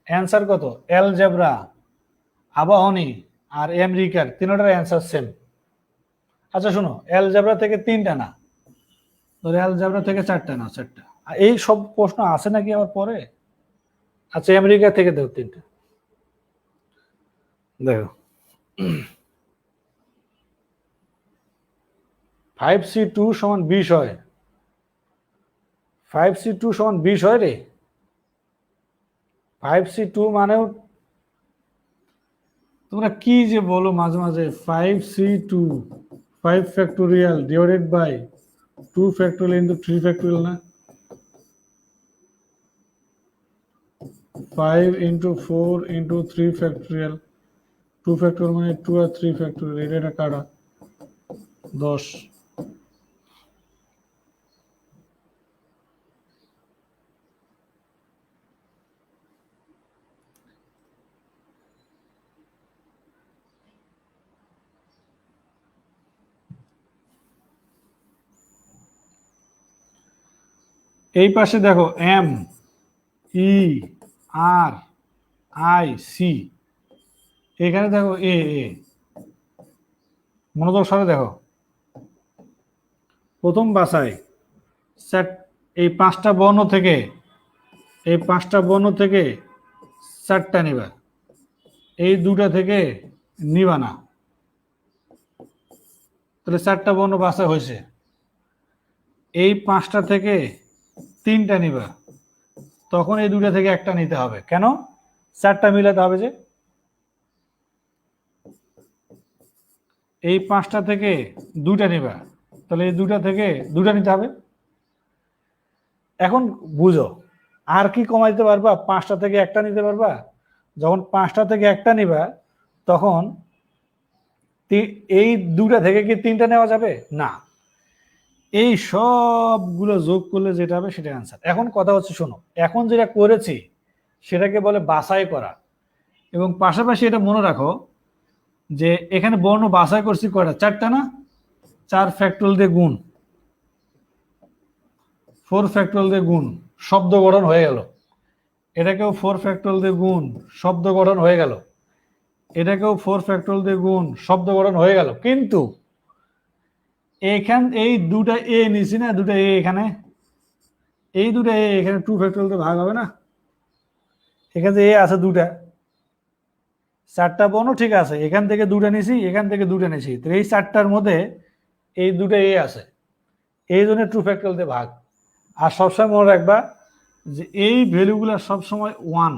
অ্যান্সার কত? অ্যালজেব্রা, আবাহনী আর আমেরিকার 3টার অ্যান্সার সেম। আচ্ছা শোনো, অ্যালজেব্রা থেকে 3টা না, ধরো অ্যালজেব্রা থেকে 4টা না, 4টা। এই সব প্রশ্ন আছে নাকি আবার পরে? আচ্ছা আমেরিকা থেকে দেখো 3টা, দেখো 5c2 সমান 20 হয়, 5c2 সমান 20 হয় রে। 5c2 মানেও, তোমরা কি যে বলো মাঝে মাঝে, 5c2 5 factorial divided by 2 factorial into 3 factorial না, 5 into 4 into 3 factorial 2 factorial মানে 2 আর 3 factorial এটা কাটা 10 এই পাশে দেখো M E R I C এখানে দেখো এ এ মনোযোগ সাথে দেখো প্রথম বাসায় সেট এই পাঁচটা বর্ণ থেকে চারটা নিবা এই দুটা থেকে নিবা না তাহলে চারটা বর্ণ বাছাই হয়েছে এই পাঁচটা থেকে তিনটা নিবা তখন এই দুটা থেকে একটা নিতে হবে কেন চারটা মিলাতে হবে যে এই পাঁচটা থেকে দুটা নিবা তাহলে এই দুটা থেকে দুটা নিতে হবে এখন বুঝো আর কি কমাইতে পারবা পাঁচটা থেকে একটা নিতে পারবা যখন পাঁচটা থেকে একটা নিবা তখন এই দুটা থেকে কি তিনটা নেওয়া যাবে না এই সবগুলো যোগ করলে যেটা হবে সেটা অ্যান্সার এখন কথা হচ্ছে শোনো এখন যেটা করেছি সেটাকে বলে বাছাই করা এবং পাশাপাশি এটা মনে রাখো যে এখানে বর্ণ বাছাই করছি কয়টা চারটা না 4 ফ্যাক্টরিয়াল দিয়ে গুণ 4 ফ্যাক্টরিয়াল দিয়ে গুণ শব্দ গঠন হয়ে গেল এটাকেও 4 ফ্যাক্টরিয়াল দিয়ে গুণ শব্দ গঠন হয়ে গেল এটাকেও 4 ফ্যাক্টরিয়াল দিয়ে গুণ শব্দ গঠন হয়ে গেল কিন্তু এই দুটা এ নিছি না দুটা এ এখানে এই দুটা এ এখানে 2 ফ্যাক্টরিয়াল দিয়ে ভাগ হবে না এখানে এ আছে দুটা চারটা বর্ণ ঠিক আছে এখান থেকে দুটা নিছি এখান থেকে দুটা নিছি তো এই চারটার মধ্যে এই দুটা এ আছে এই জন্য 2 ফ্যাক্টরিয়াল দিয়ে ভাগ আর সবসময় মনে রাখবা যে এই ভ্যালুগুলো সবসময় 1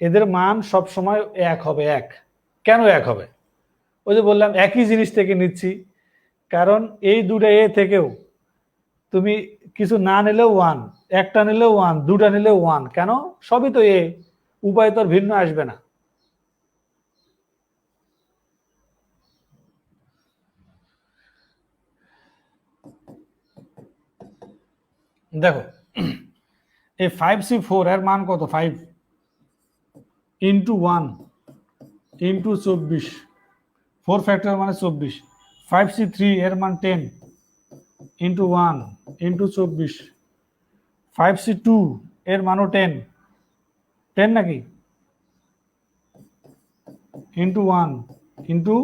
এদের মান সবসময় 1 হবে 1 কেন 1 হবে ওই যে বললাম একই জিনিস থেকে নিচ্ছি কারণ এই দুটা এ থেকেও তুমি কিছু না নিলেও 1 একটা নিলেও 1 দুটা নিলেও 1 কেন সবই তো এ উপায় তো ভিন্ন আসবে না দেখো এই 5C4 এর মান কত 5 ইন্টু 1 ইন্টু 24 4 ফ্যাক্টরিয়াল মানে 24 5C3 এর মান 10 ইন্টু 1 ইন্টু 24 5C2 এর মানও 10 10 নাকি ইন্টু 1 ইন্টু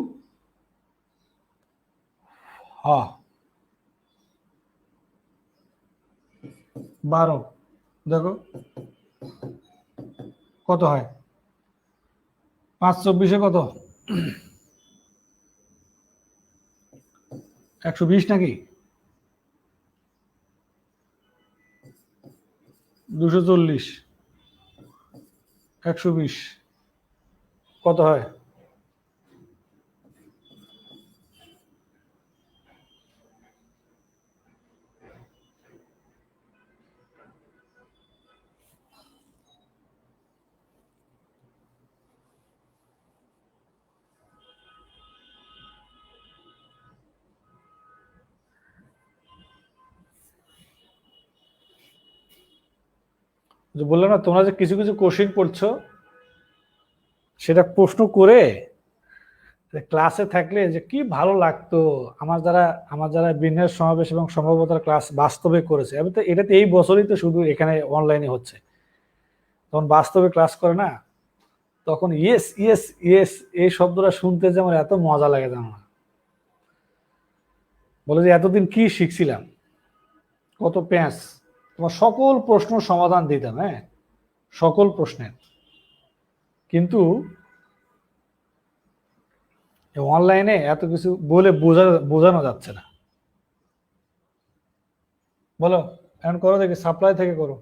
হ্যাঁ 12 দেখো কত হয় 5 24 কত 120 নাকি 240 120 কত হয় যে বললাম না তোমরা যে কিছু কিছু কোশ্চেন করছো সেটা প্রশ্ন করে ক্লাসে থাকলে যে কি ভালো লাগতো আমার যারা বিন্যাস সমাবেশ এবং সম্ভবতার ক্লাস বাস্তবে করেছে আমি তো এটা তো এই বছরই তো শুধু এখানে অনলাইনে হচ্ছে তখন বাস্তবে ক্লাস করে না তখন ইয়েস ইয়েস ইয়েস এই শব্দটা শুনতে যে আমার এত মজা লাগে জানো না বলে যে এতদিন কি শিখছিলাম কত প্যাঁচ তোমার সকল প্রশ্ন সমাধান দিতাম হ্যাঁ সকল প্রশ্নের কিন্তু অনলাইনে এত কিছু বলে বোঝানো যাচ্ছে না বলো এখন করো দেখি সাপ্লাই থেকে করো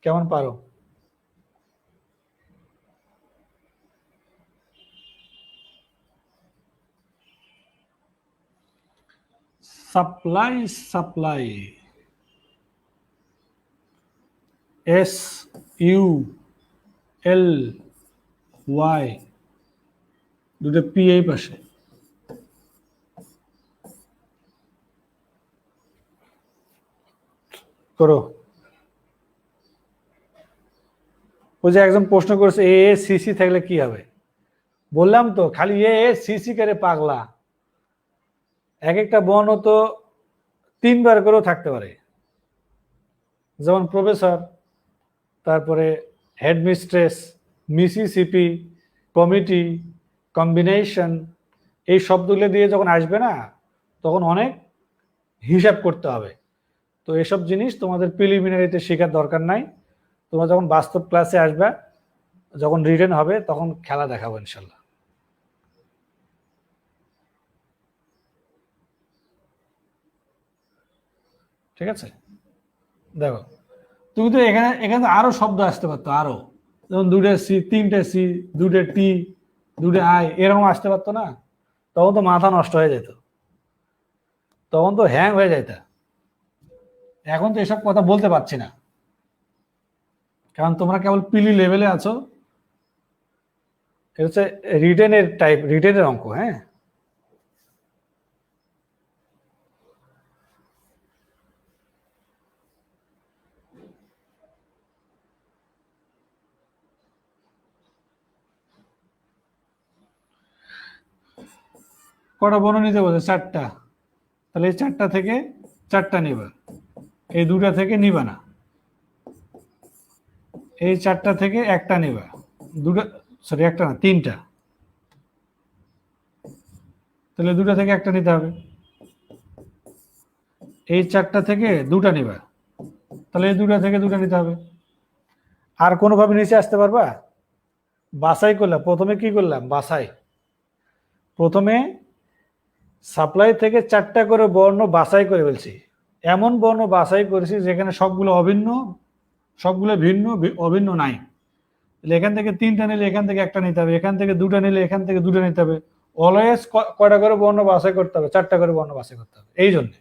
কেমন পারো supply S U L Y, দুটো পি এই পাশে। করো। ওই যে একজন প্রশ্ন করেছে এ সিসি থাকলে কি হবে, বললাম তো খালি এ সিসি করে পাগলা, এক একটা বর্ণ তো তিনবার করেও থাকতে পারে, যেমন প্রফেসর, তারপরে হেডমিস্ট্রেস, মিসিসিপি, কমিটি, কম্বিনেশন, এই শব্দগুলো দিয়ে যখন আসবে না তখন অনেক হিসাব করতে হবে। তো এসব জিনিস তোমাদের প্রিলিমিনারিতে শেখার দরকার নাই, তোমরা যখন বাস্তব ক্লাসে আসবে, যখন রিটেন হবে তখন খেলা দেখাবো ইনশাল্লাহ। ঠিক আছে, দেখো তুমি তো এখানে এখানে আরো শব্দ আসতে পারতো, আরো যেমন দুটো সি, তিনটে সি, দুটো টি, দুটো আই, এরকম আসতে পারতো না? তখন তো মাথা নষ্ট হয়ে যেত, তখন তো হ্যাং হয়ে যেত। এখন তো এসব কথা বলতে পারছি না, কারণ তোমরা কেবল পিলি লেভেলে আছো। এটা হচ্ছে রিটেনের টাইপ, রিটেনের অঙ্ক। হ্যাঁ, কটা বর্ণ নিতে বলছে? চারটা। তাহলে এই চারটা থেকে চারটা নিবা, এই দুটা থেকে নিবা না, এই চারটা থেকে একটা নিবা, দুটা, সরি একটা না, তিনটা, তাহলে দুটা থেকে একটা নিতে হবে। এই চারটা থেকে দুটা নিবা, তাহলে এই দুটা থেকে দুটা নিতে হবে। আর কোনোভাবে নিচে আসতে পারবা? বাছাই করলাম, প্রথমে কি করলাম? বাছাই। প্রথমে সাপ্লাই থেকে চারটা করে বর্ণ বাছাই করে ফেলছি, এমন বর্ণ বাছাই করেছি যেখানে সবগুলো অভিন্ন, সবগুলো ভিন্ন, অভিন্ন নাই। এখান থেকে তিনটা নিলে এখান থেকে একটা নিতে হবে, এখান থেকে দুটা নিলে এখান থেকে দুটা নিতে হবে। অলওয়েজ কয়টা করে বর্ণ বাছাই করতে হবে? চারটা করে বর্ণ বাছাই করতে হবে। এই জন্য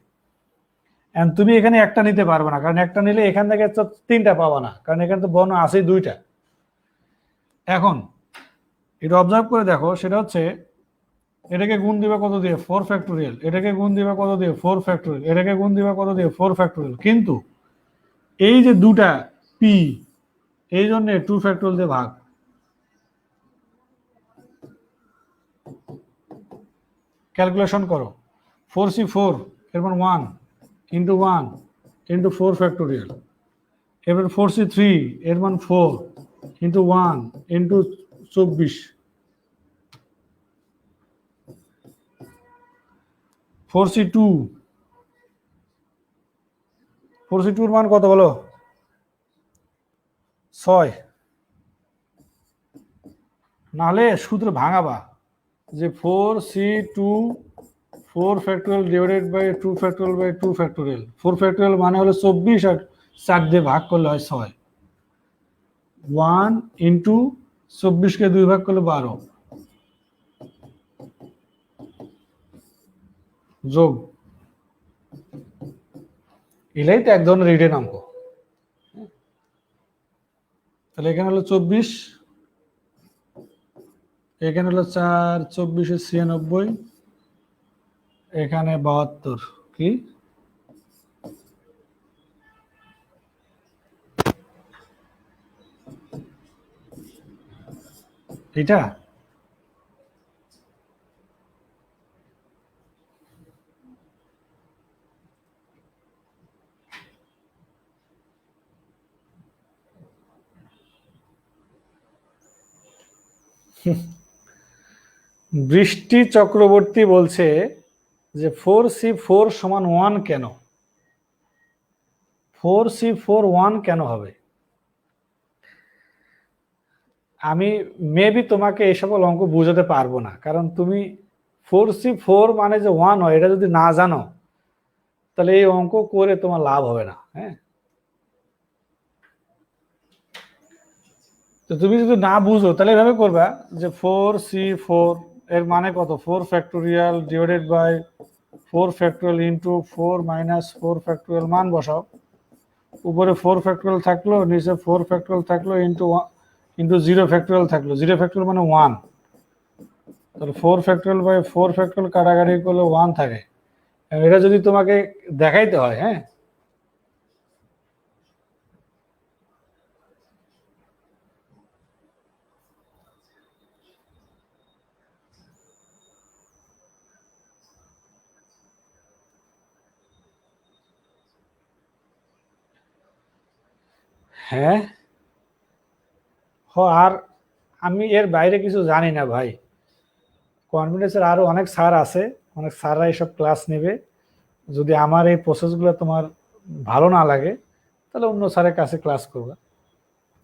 তুমি এখানে একটা নিতে পারবে না, কারণ একটা নিলে এখান থেকে তিনটা পাবা না, কারণ এখানে তো বর্ণ আছেই দুইটা। এখন এটা অবজার্ভ করে দেখো, সেটা হচ্ছে এটাকে গুণ দিবে কত দিয়ে? 4 ফ্যাক্টোরিয়াল। এটাকে গুণ দিবে কত দিয়ে? 4 ফ্যাক্টোরিয়াল। এটাকে গুণ দিবে কত দিয়ে? 4 ফ্যাক্টোরিয়াল। কিন্তু এই যে দুটা পি, এই জন্য 2 ফ্যাক্টোরিয়াল দিয়ে ভাগ। ক্যালকুলেশন করো, 4C4 এর মান 1 ইন্টু 1 ইন্টু 4 ফ্যাক্টোরিয়াল। এবার 4C3 এর মান 4 ইন্টু 1 ইন্টু 24। 4C2, 4C2 এর মান কত বলো? 6। নাহলে সূত্র ভাঙাবা যে 4C2 4 factorial divided by 2 factorial by 2 factorial. 4 factorial মানে হলো 24, আর 4 দিয়ে ভাগ করলে হয় 6। 1 ইন্টু 24কে 2 ভাগ করলে 12, যোগ। এলাই তো এক ধরনের রিটেন অঙ্ক। তাহলে এখানে হলো 24, এখানে হলো 4, 24 96, এখানে 72। কি এটা? বৃষ্টি চক্রবর্তী বলছে যে 4C4 সমান 1 কেন? 4C4 1 কেন হবে? আমি মেবি তোমাকে এই সকল অঙ্ক বুঝাতে পারবো না, কারণ তুমি 4C4 মানে যে 1 হয় এটা যদি না জানো তাহলে এই অঙ্ক করে তোমার লাভ হবে না। হ্যাঁ, তো তুমি যদি না বুঝো তাহলে এভাবে করবা যে 4C4 এর মানে কত? 4 factorial divided by 4 factorial into 4 minus 4 factorial, মান বসাও। উপরে 4 ফ্যাক্টরিয়াল থাকলো, নিচে 4 ফ্যাক্টরিয়াল থাকলো, ইন্টু 0 ফ্যাক্টরিয়াল থাকলো। 0 ফ্যাক্টরিয়াল মানে 1, তাহলে 4 ফ্যাক্টরিয়াল বাই 4 ফ্যাক্টরিয়াল কাটাকাটি করলে 1 থাকে। এটা যদি তোমাকে দেখাইতে হয়, হ্যাঁ, হ্যাঁ, আর আমি এর বাইরে কিছু জানি না ভাই। কনফিডেন্সের আরো অনেক স্যার আছে, অনেক স্যাররা এইসব ক্লাস নেবে। যদি আমার এই প্রসেসগুলো তোমার ভালো না লাগে, তাহলে অন্য স্যারের কাছে ক্লাস করবে,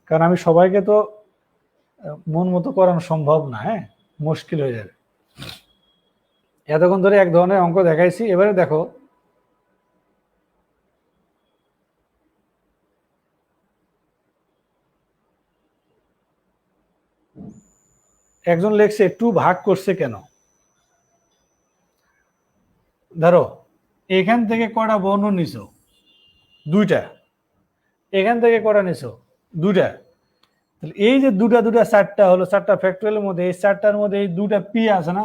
কারণ আমি সবাইকে তো মন মতো করানো সম্ভব না, হ্যাঁ, মুশকিল হয়ে যাবে। এতক্ষণ ধরে এক ধরনের অঙ্ক দেখাইছি, এবারে দেখো একজন লেখছে 2 ভাগ করছে কেন। ধরো এখান থেকে কটা বর্ণ নিছো, 2টা, এখান থেকে কটা নিছো, 2টা, এই যে 2টা 2টা 4টা হলো, 4টা ফ্যাক্টরিয়ালের মধ্যে এই 4টার মধ্যে এই 2টা পি আছে না।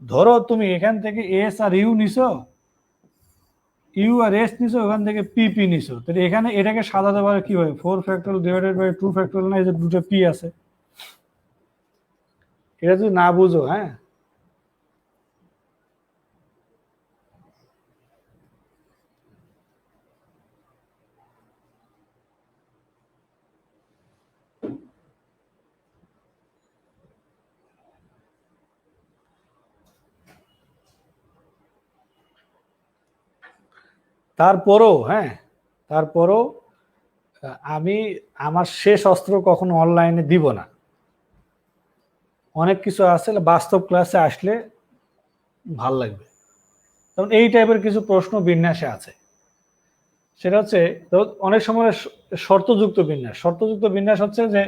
ধরো তুমি এখান থেকে এস আর ইউ নিছো, ইউ আর এস নিছো, ওখান থেকে পি পি নিছো, তাহলে এখানে এটাকে সাজাতে পারে কি হয়, 4 ফ্যাক্টরিয়াল ডিভাইডেড বাই 2 ফ্যাক্টরিয়াল, না, এই যে 2টা পি আছে। এটা যদি না বুঝো, হ্যাঁ, তারপরও, হ্যাঁ, তারপরও আমি আমার শেষ অস্ত্র কখনো অনলাইনে দিব না। অনেক কিছু আছে বাস্তব ক্লাসে আসলে ভাল লাগবে। কারণ এই টাইপের কিছু প্রশ্ন বিন্যাসে আছে, সেটা হচ্ছে অনেক সময় শর্তযুক্ত বিন্যাস। শর্তযুক্ত বিন্যাস হচ্ছে যে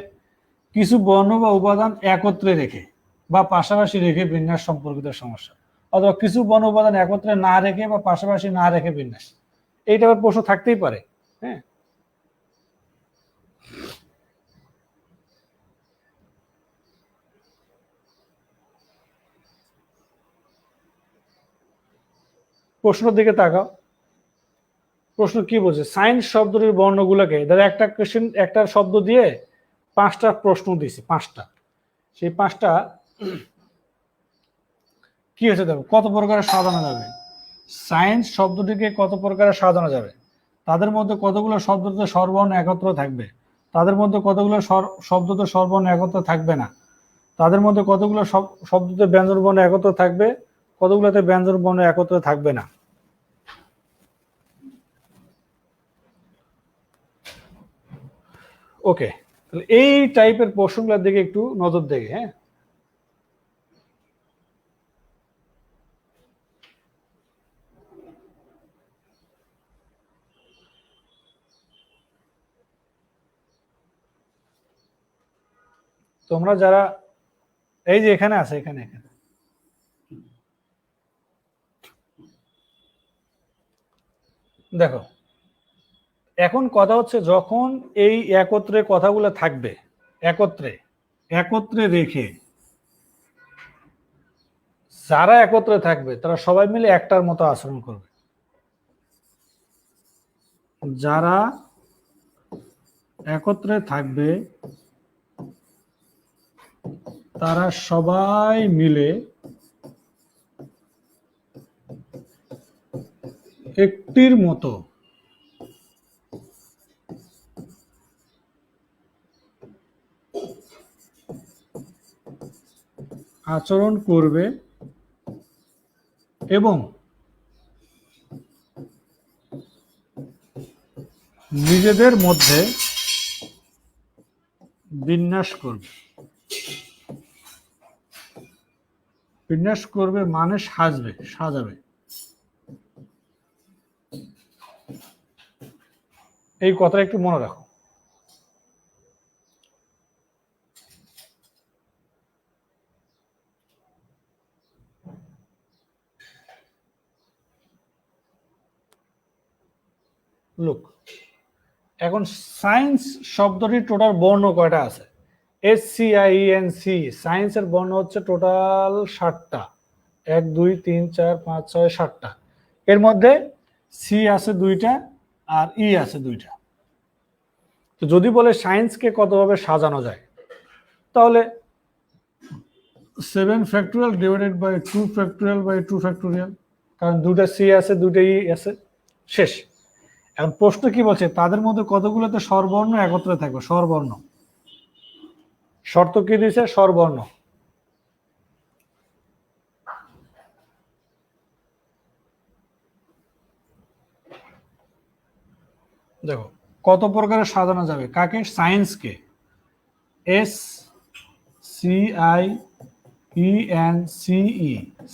কিছু বর্ণ বা উপাদান একত্রে রেখে বা পাশাপাশি রেখে বিন্যাস সম্পর্কিত সমস্যা, অথবা কিছু বর্ণ উপাদান একত্রে না রেখে বা পাশাপাশি না রেখে বিন্যাস। এই টাইপের প্রশ্ন থাকতেই পারে, হ্যাঁ। প্রশ্নের দিকে তাকাও। প্রশ্ন কি বলছে, সায়েন্স শব্দটির বর্ণগুলোকে, ধরো একটা কোশ্চেন, একটা শব্দ দিয়ে 5টা প্রশ্ন দিছি, 5টা, সেই 5টা কি হয়েছে দেখো কত প্রকারে সাজানো যাবে। সায়েন্স শব্দটিকে কত প্রকারে সাজানো যাবে, তাদের মধ্যে কতগুলো শব্দতে স্বরবর্ণ একত্র থাকবে, তাদের মধ্যে কতগুলো শব্দতে স্বরবর্ণ একত্র থাকবে না, তাদের মধ্যে কতগুলো শব্দতে ব্যঞ্জন বর্ণ একত্র থাকবে, কতগুলোতে ব্যঞ্জন বর্ণ একত্র থাকবে না। ওকে, তাহলে এই টাইপের প্রশ্নগুলোর দিকে একটু নজর দেবে, হ্যাঁ। তোমরা যারা এই যে এখানে আছে, এখানে এখানে দেখো, এখন কথা হচ্ছে যখন এই একত্রে কথাগুলো থাকবে, একত্রে একত্রে রেখে যারা একত্রে থাকবে তারা সবাই মিলে একটার মতো আচরণ করবে। যারা একত্রে থাকবে তারা সবাই মিলে একটির মতো আচরণ করবে এবং নিজেদের মধ্যে বিন্যাস করবে। বিন্যাস করবে মানে সাজবে, সাজাবে। এই কথাটা একটু মনে রাখো। লুক, এখন সায়েন্স শব্দটির টোটাল বর্ণ কয়টা আছে? SCIENC, সায়েন্সের বর্ণ হচ্ছে টোটাল 60টা। 1 2 3 4 5 6 7টা। এর মধ্যে সি আছে 2টা আর ই আছে 2টা। তো যদি বলে সায়েন্সকে কতভাবে সাজানো যায়, তাহলে 7 factorial divided by 2 factorial by 2 factorial, কারণ 2টা সি আছে 2টা ই আছে, শেষ। এখন প্রশ্ন কি বলছে, তাদের মধ্যে কতগুলোতে স্বরবর্ণ একত্রে থাকবে? স্বরবর্ণ, শর্ত কি দিয়েছে? স্বরবর্ণ। দেখো কত প্রকারে সাজানো যাবে কাকে? সায়েন্সকে। SCIENCE,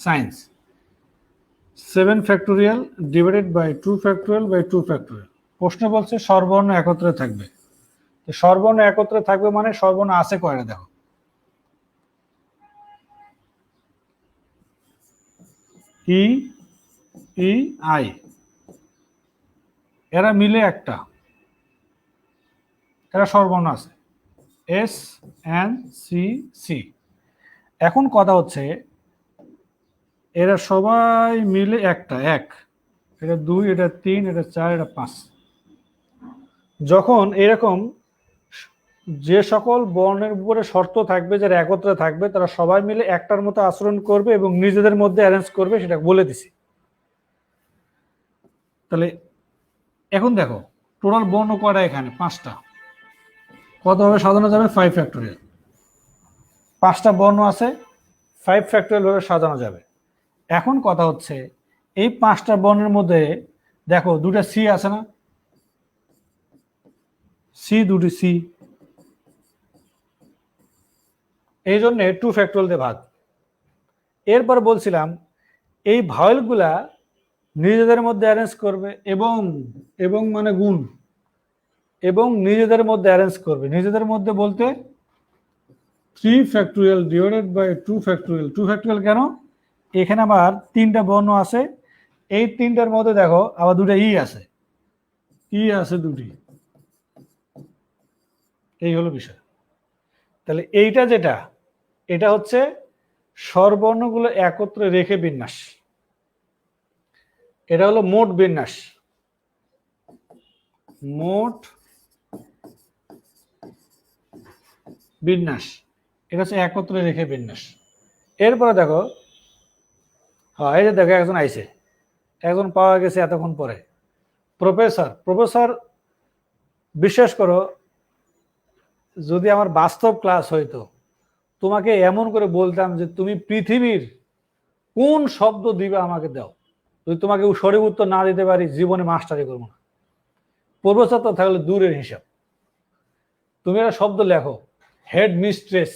science. 7 factorial divided by 2 factorial by 2 factorial. প্রশ্ন বলছে স্বরবর্ণ একত্রে থাকবে। তো স্বরবর্ণ একত্রে থাকবে মানে স্বরবর্ণ আছে কয়টা? দেখো, ই, ই, আই, এরা মিলে একটা, এরা স্বরবর্ণ আছে, এস, এন, সি, সি। এখন কথা হচ্ছে এরা সবাই মিলে একটা, এক, এটা 2, এটা 3, এটা 4, এটা 5। যখন এরকম যে সকল বর্ণের উপরে শর্ত থাকবে যারা একত্রে থাকবে, তারা সবাই মিলে একটার মতো আচরণ করবে এবং নিজেদের মধ্যে অ্যারেঞ্জ করবে, সেটা বলে দিছি। তাহলে এখন দেখো টোটাল বর্ণ কয়টা? এখানে 5টা। কতভাবে সাজানো যাবে? 5 ফ্যাক্টোরিয়াল। 5টা বর্ণ আছে, 5 ফ্যাক্টোরিয়াল ভাবে সাজানো যাবে। এখন কথা হচ্ছে এই 5টা বর্ণের মধ্যে দেখো 2টা সি আছে না? সি, 2টি সি, এই জন্য 2 ফ্যাক্টোরিয়াল দিয়ে ভাগ। এরপর বলছিলাম এই ভাওয়েলগুলা নিজেদের মধ্যে অ্যারেঞ্জ করবে, এবং এবং মানে গুণ, এবং নিজেদের মধ্যে অ্যারেঞ্জ করবে। নিজেদের মধ্যে বলতে 3 factorial divided by 2 factorial. 2 factorial কেন? এখানে আবার 3টা বর্ণ আছে, এই 3টার মধ্যে দেখো আবার 2টা ই আছে, ই আছে 2টি। এই হলো বিষয়। তাহলে এইটা যেটা, এটা হচ্ছে স্বরবর্ণগুলো একত্রে রেখে বিন্যাস। এটা হলো মোট বিন্যাস, মোট বিন্যাস। এটা হচ্ছে একত্রে রেখে বিন্যাস। এরপরে দেখো, হ্যাঁ এই যে দেখো একজন আইছে, একজন পাওয়া গেছে এতক্ষণ পরে, প্রফেসর। প্রফেসর, বিশ্বাস করো যদি আমার বাস্তব ক্লাস হইতো, তোমাকে এমন করে বলতাম যে তুমি পৃথিবীর কোন শব্দ দিবে আমাকে দাও, যদি তোমাকে সঠিক উত্তর না দিতে পারি জীবনে মাস্টারি করবো না। প্রফেসর তো থাকলে দূরের হিসাব। তুমি একটা শব্দ লেখো, হেড মিস্ট্রেস,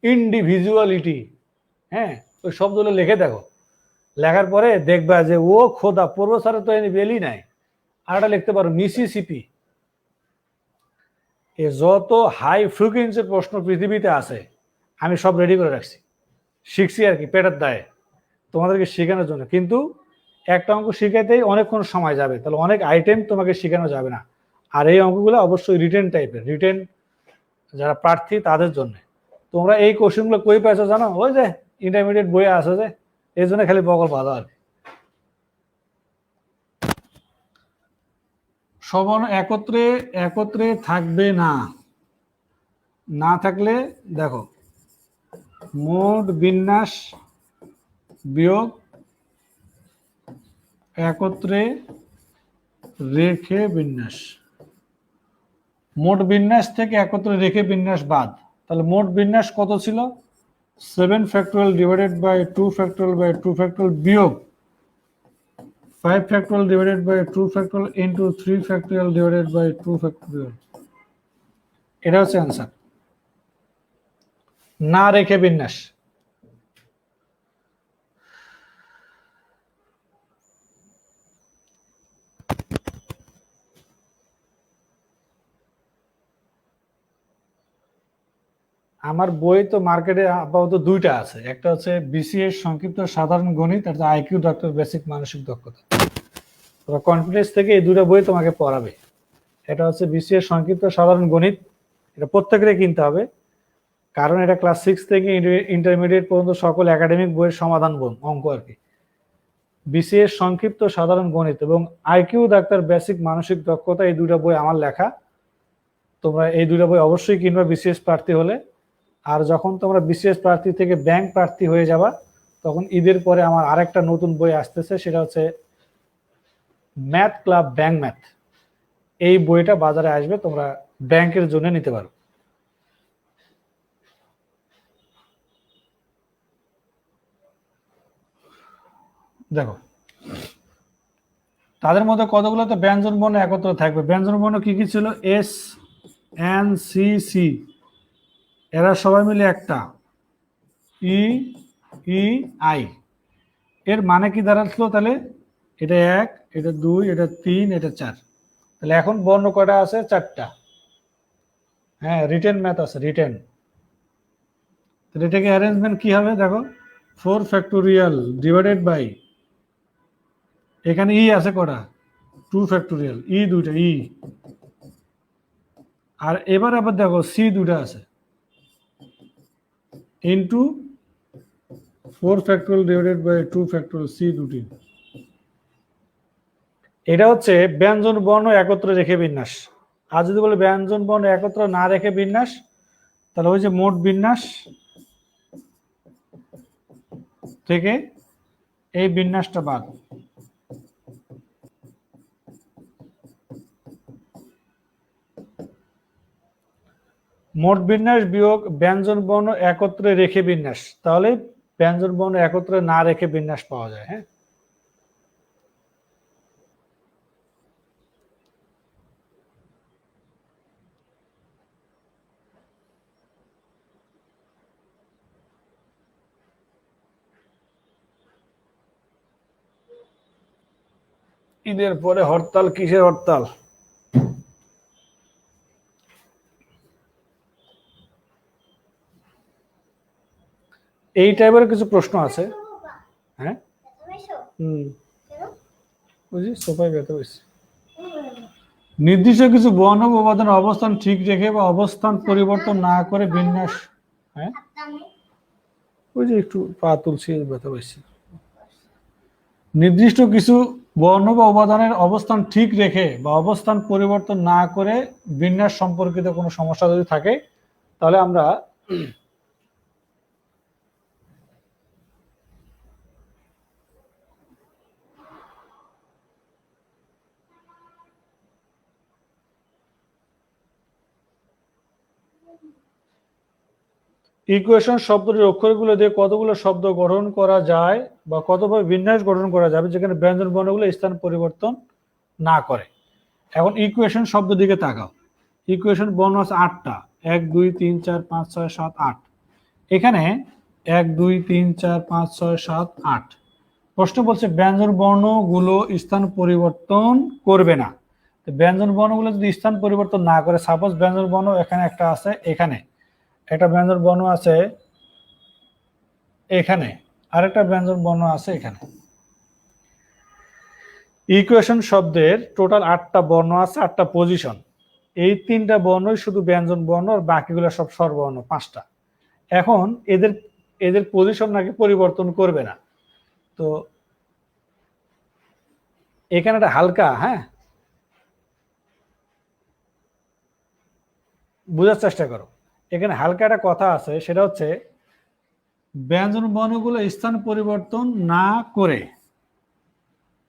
ইন্ডিভিজুয়ালিটি, হ্যাঁ, ওই শব্দগুলো লিখে দেখো। লেখার পরে দেখবা যে ও খোদা, প্রফেসরে তো এনে বেলি নাই। আর একটা লিখতে পারো মিসিসিপি। এ যত হাই ফ্রিকুয়েন্সির প্রশ্ন পৃথিবীতে আছে আমি সব রেডি করে রাখছি, শিখছি আর কি পেটের দায়ে তোমাদেরকে শেখানোর জন্য। কিন্তু একটা অঙ্ক শিখাইতেই অনেকক্ষণ সময় যাবে, তাহলে অনেক আইটেম তোমাকে শেখানো যাবে না। আর এই অঙ্কগুলো অবশ্যই রিটেন টাইপের, রিটেন যারা প্রার্থী তাদের জন্য। তোমরা এই কোশ্চেনগুলো কই পাইছো জানো? ওই যে ইন্টারমিডিয়েট বইয়ে আছে, যে এই জন্য খালি বকল বাধা আর কি। সবর্ণ একত্রে একত্রে থাকবে না, না থাকলে দেখো মোট বিন্যাস বিয়োগ একত্রে রেখে বিন্যাস। মোট বিন্যাস থেকে একত্রে রেখে বিন্যাস বাদ। তাহলে মোট বিন্যাস কত ছিল? 7 factorial divided by 2 factorial by 2 factorial বিয়োগ 5 factorial divided by 2 factorial into 3 factorial divided by 2 factorial. এটা হচ্ছে অ্যান্সার, না রেখে বিন্যাস। আমার বই তো মার্কেটে আপাতত 2টা আছে, একটা হচ্ছে বিসিএস সংক্ষিপ্ত সাধারণ গণিত, আর আইকিউ ডক্টর বেসিক মানসিক দক্ষতা। কনফিডেন্স থেকে এই দুটো বই তোমাকে পড়াবে। এটা হচ্ছে বিসিএস সংক্ষিপ্ত সাধারণ গণিত, এটা প্রত্যেকেরই কিনতে হবে, কারণ এটা ক্লাস 6 থেকে ইন্টারমিডিয়েট পর্যন্ত সকল একাডেমিক বইয়ের সমাধান অঙ্ক আর কি। বিসিএস সংক্ষিপ্ত সাধারণ গণিত এবং আইকিউ ডাক্তার বেসিক মানসিক দক্ষতা, এই দুটো বই আমার লেখা। তোমরা এই দুটো বই অবশ্যই কিনবা বিসিএস প্রার্থী হলে। আর যখন তোমরা বিসিএস প্রার্থী থেকে ব্যাংক প্রার্থী হয়ে যাবা, তখন ঈদের পরে আমার আরেকটা নতুন বই আসতেছে, সেটা হচ্ছে ম্যাথ ক্লাব ব্যাংক ম্যাথ। এই বইটা বাজারে আসবে, তোমরা ব্যাংকের জন্য নিতে পারো। দেখো তাদের মধ্যে কতগুলো তো ব্যঞ্জন বর্ণ একত্র থাকবে। ব্যঞ্জন বর্ণ কি কি ছিল? এস, এন, সি, সি, এরা সবাই মিলে একটা ই, ই, আই। এর মানে কি দাঁড়াচ্ছিল তাহলে? এটা 1, এটা 2, এটা 3, এটা 4। তাহলে এখন বর্ণ কয়টা আছে? 4টা। হ্যাঁ, রিটেন ম্যাথ আছে, রিটেন। তাহলে এটাকে অ্যারেঞ্জমেন্ট কি হবে দেখো, 4 ফ্যাক্টোরিয়াল ডিভাইডেড বাই, এখানে ই আছে কটা? 2 ফ্যাক্টোরিয়াল, ই দুইটা ই। আর এবার আবার দেখো সি দুটা আছে, into 4 factorial divided by 2 factorial, C দুটি। এটা হচ্ছে ব্যঞ্জন বর্ণ একত্র রেখে বিন্যাস। আর যদি বলে ব্যঞ্জন বর্ণ একত্র না রেখে বিন্যাস, তাহলে ওই যে মোট বিন্যাস থেকে এই বিন্যাসটা বাদ। মোট বিন্যাস বিয়োগ ব্যঞ্জন বর্ণ একত্রে রেখে বিন্যাস, তাহলে ব্যঞ্জন বর্ণ একত্রে না রেখে বিন্যাস পাওয়া যায়। হ্যাঁ, ঈদের পরে হরতাল? কিসের হরতাল? এই টাইপের কিছু প্রশ্ন আছে। হ্যাঁ, বুঝি সোফায় ব্যথা হয়েছে। নির্দিষ্ট কিছু বর্ণ বা উপাদানের অবস্থান ঠিক রেখে বা অবস্থান পরিবর্তন না করে বিন্যাস। হ্যাঁ, ওই যে একটু পা তুলছি, ব্যথা হয়েছে। নির্দিষ্ট কিছু বর্ণ বা উপাদানের অবস্থান ঠিক রেখে বা অবস্থান পরিবর্তন না করে বিন্যাস সম্পর্কিত কোনো সমস্যা যদি থাকে, তাহলে আমরা ইকুয়েশন শব্দটির অক্ষরগুলো দিয়ে কতগুলো শব্দ গঠন করা যায় বা কতভাবে বিন্যাস গঠন করা যাবে যেখানে ব্যঞ্জন বর্ণগুলো স্থান পরিবর্তন না করে। এখন ইকুয়েশন শব্দ দিকে তাকাও। ইকুয়েশন বর্ণ আছে 8টা, 1, 2, 3, 4, 5, 6, 7, 8। এখানে 1, 2, 3, 4, 5, 6, 7, 8। প্রশ্ন বলছে ব্যঞ্জন বর্ণগুলো স্থান পরিবর্তন করবে না। ব্যঞ্জন বর্ণগুলো যদি স্থান পরিবর্তন না করে, সাপোজ ব্যঞ্জন বর্ণ এখানে একটা আছে, এখানে একটা ব্যঞ্জন বর্ণ আছে, এখানে আরেকটা ব্যঞ্জন বর্ণ আছে, এখানে। ইকুয়েশন শব্দের টোটাল 8টা বর্ণ আছে, 8টা পজিশন। এই 3টা বর্ণই শুধু ব্যঞ্জন বর্ণ, আর বাকিগুলো সব স্বরবর্ণ, 5টা। এখন এদের পজিশন নাকি পরিবর্তন করবে না। তো এখানে একটা হালকা, হ্যাঁ, বোঝার চেষ্টা করো। এখানে হালকা একটা কথা আছে, সেটা হচ্ছে ব্যঞ্জন বর্ণগুলো স্থান পরিবর্তন না করে,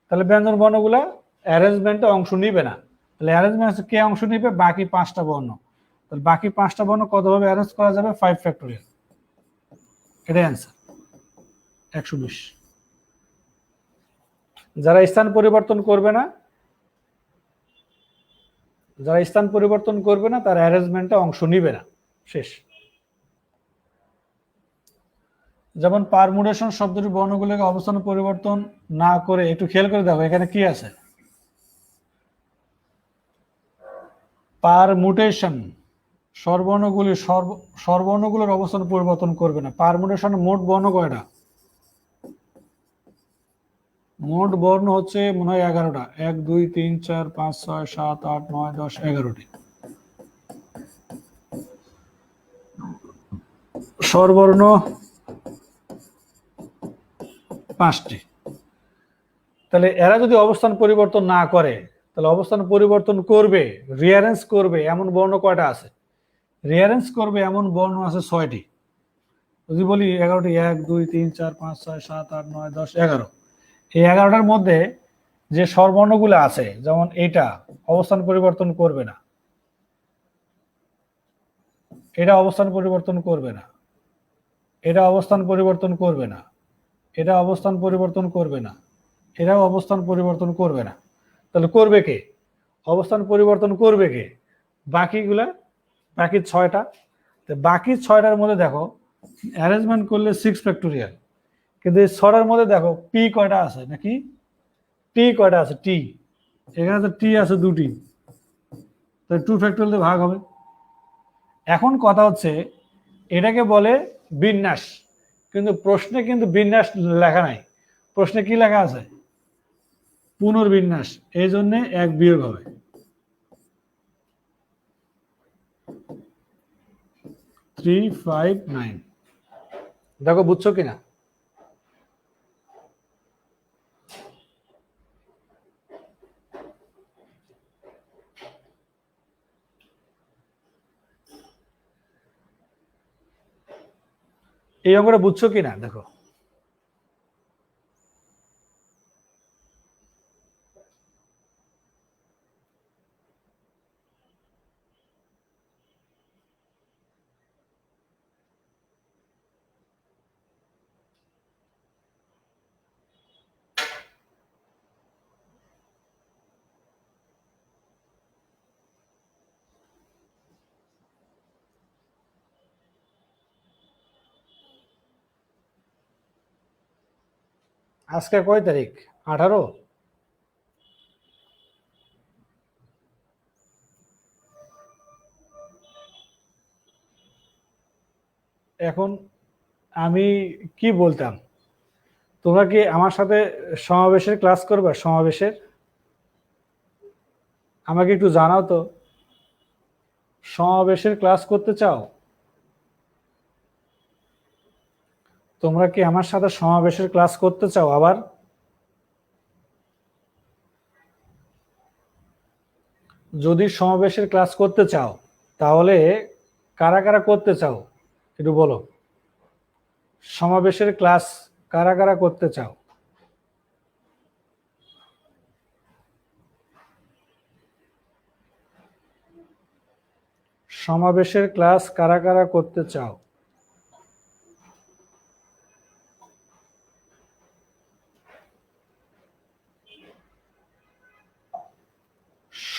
তাহলে ব্যঞ্জন বর্ণগুলো অ্যারেঞ্জমেন্টে অংশ নিবে না। তাহলে অ্যারেঞ্জমেন্ট কে অংশ নিবে? বাকি 5টা বর্ণ। তাহলে বাকি 5টা বর্ণ কতভাবে অ্যারেঞ্জ করা যাবে? 5 ফ্যাক্টোরিয়াল। এটাই অ্যান্সার, 120। যারা স্থান পরিবর্তন করবে না, যারা স্থান পরিবর্তন করবে না, তার অ্যারেঞ্জমেন্টে অংশ নিবে না, শেষ। যেমন পারমুটেশন শব্দটির বর্ণগুলোকে অবস্থান পরিবর্তন না করে, একটু খেয়াল করে দেখো এখানে কি আছে। পারমুটেশন স্বরবর্ণগুলোর অবস্থান পরিবর্তন করবে না। পারমুটেশন মোট বর্ণ কয়টা? মোট বর্ণ হচ্ছে মনে হয় 11টা, 1 2 3 4 5 6 7 8 9 10 11টি। স্বরবর্ণ 5টি। তাহলে এরা যদি অবস্থান পরিবর্তন না করে, তাহলে অবস্থান পরিবর্তন করবে, রিয়ারেঞ্জ করবে এমন বর্ণ কয়টা আছে? রিয়ারেঞ্জ করবে এমন বর্ণ আছে 6টি। যদি বলি 11টি, 1 2 3 4 5 6 7 8 9 10 11, এই 11টার মধ্যে যে স্বরবর্ণগুলো আছে, যেমন এটা অবস্থান পরিবর্তন করবে না, এটা অবস্থান পরিবর্তন করবে না, এটা অবস্থান পরিবর্তন করবে না, এটা অবস্থান পরিবর্তন করবে না, এরাও অবস্থান পরিবর্তন করবে না। তাহলে করবে কে? অবস্থান পরিবর্তন করবে কে? বাকিগুলা, বাকি 6টা। বাকি 6টার মধ্যে দেখো অ্যারেঞ্জমেন্ট করলে 6 ফ্যাক্টোরিয়াল, কিন্তু এই 6টার মধ্যে দেখো পি কয়টা আছে নাকি টি কয়টা আছে? টি, এখানে তো টি আছে 2টি, তাই 2 ফ্যাক্টোরিয়াল ভাগ হবে। এখন কথা হচ্ছে এটাকে বলে বিন্যাস, কিন্তু প্রশ্নে কিন্তু বিন্যাস লেখা নাই। প্রশ্নে কি লেখা আছে? পুনর্বিন্যাস, এই জন্য 1 বিয়োগ হবে। 3 5 9। দেখো বুঝছো কিনা? এই অঙ্কটা বুঝছো কিনা দেখো। আজকে কয় তারিখ? 18। এখন আমি কি বলতাম, তোমরা কি আমার সাথে সমাবেশের ক্লাস করবে? সমাবেশের আমাকে একটু জানাও তো, সমাবেশের ক্লাস করতে চাও? তোমরা কি আমার সাথে সমাবেশের ক্লাস করতে চাও আবার? যদি সমাবেশের ক্লাস করতে চাও তাহলে কারা কারা করতে চাও একটু বলো। সমাবেশের ক্লাস কারা কারা করতে চাও? সমাবেশের ক্লাস কারা কারা করতে চাও?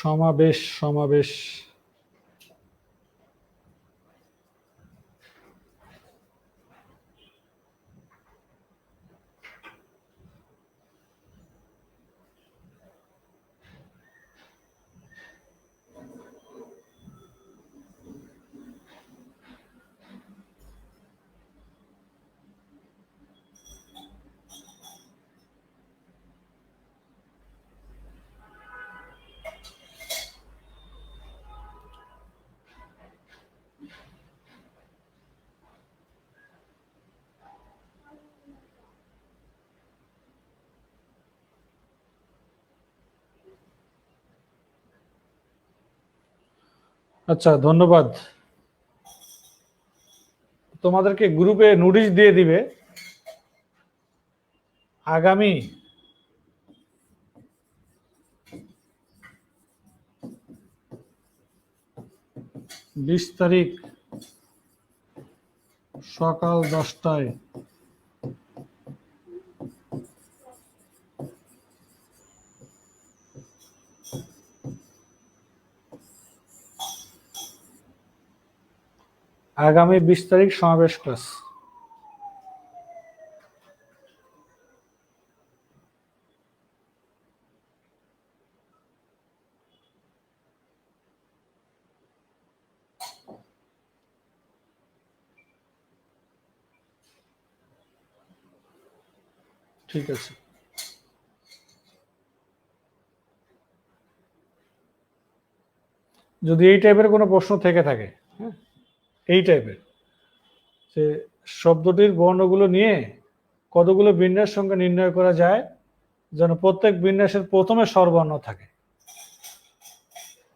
সমাবেশ, সমাবেশ। আচ্ছা, ধন্যবাদ। তোমাদেরকে গ্রুপে নোটিশ দিয়ে দিবে আগামী 20 তারিখ সকাল 10টায় আগামী 20 তারিখ সমাবেশ ক্লাস। ঠিক আছে। যদি এই টাইপের কোনো প্রশ্ন থেকে থাকে, হ্যাঁ, এই টাইপের যে শব্দটির বর্ণগুলো নিয়ে কতগুলো বিন্যাস সংখ্যা নির্ণয় করা যায় যেন প্রত্যেক বিন্যাসের প্রথমে স্বরবর্ণ থাকে,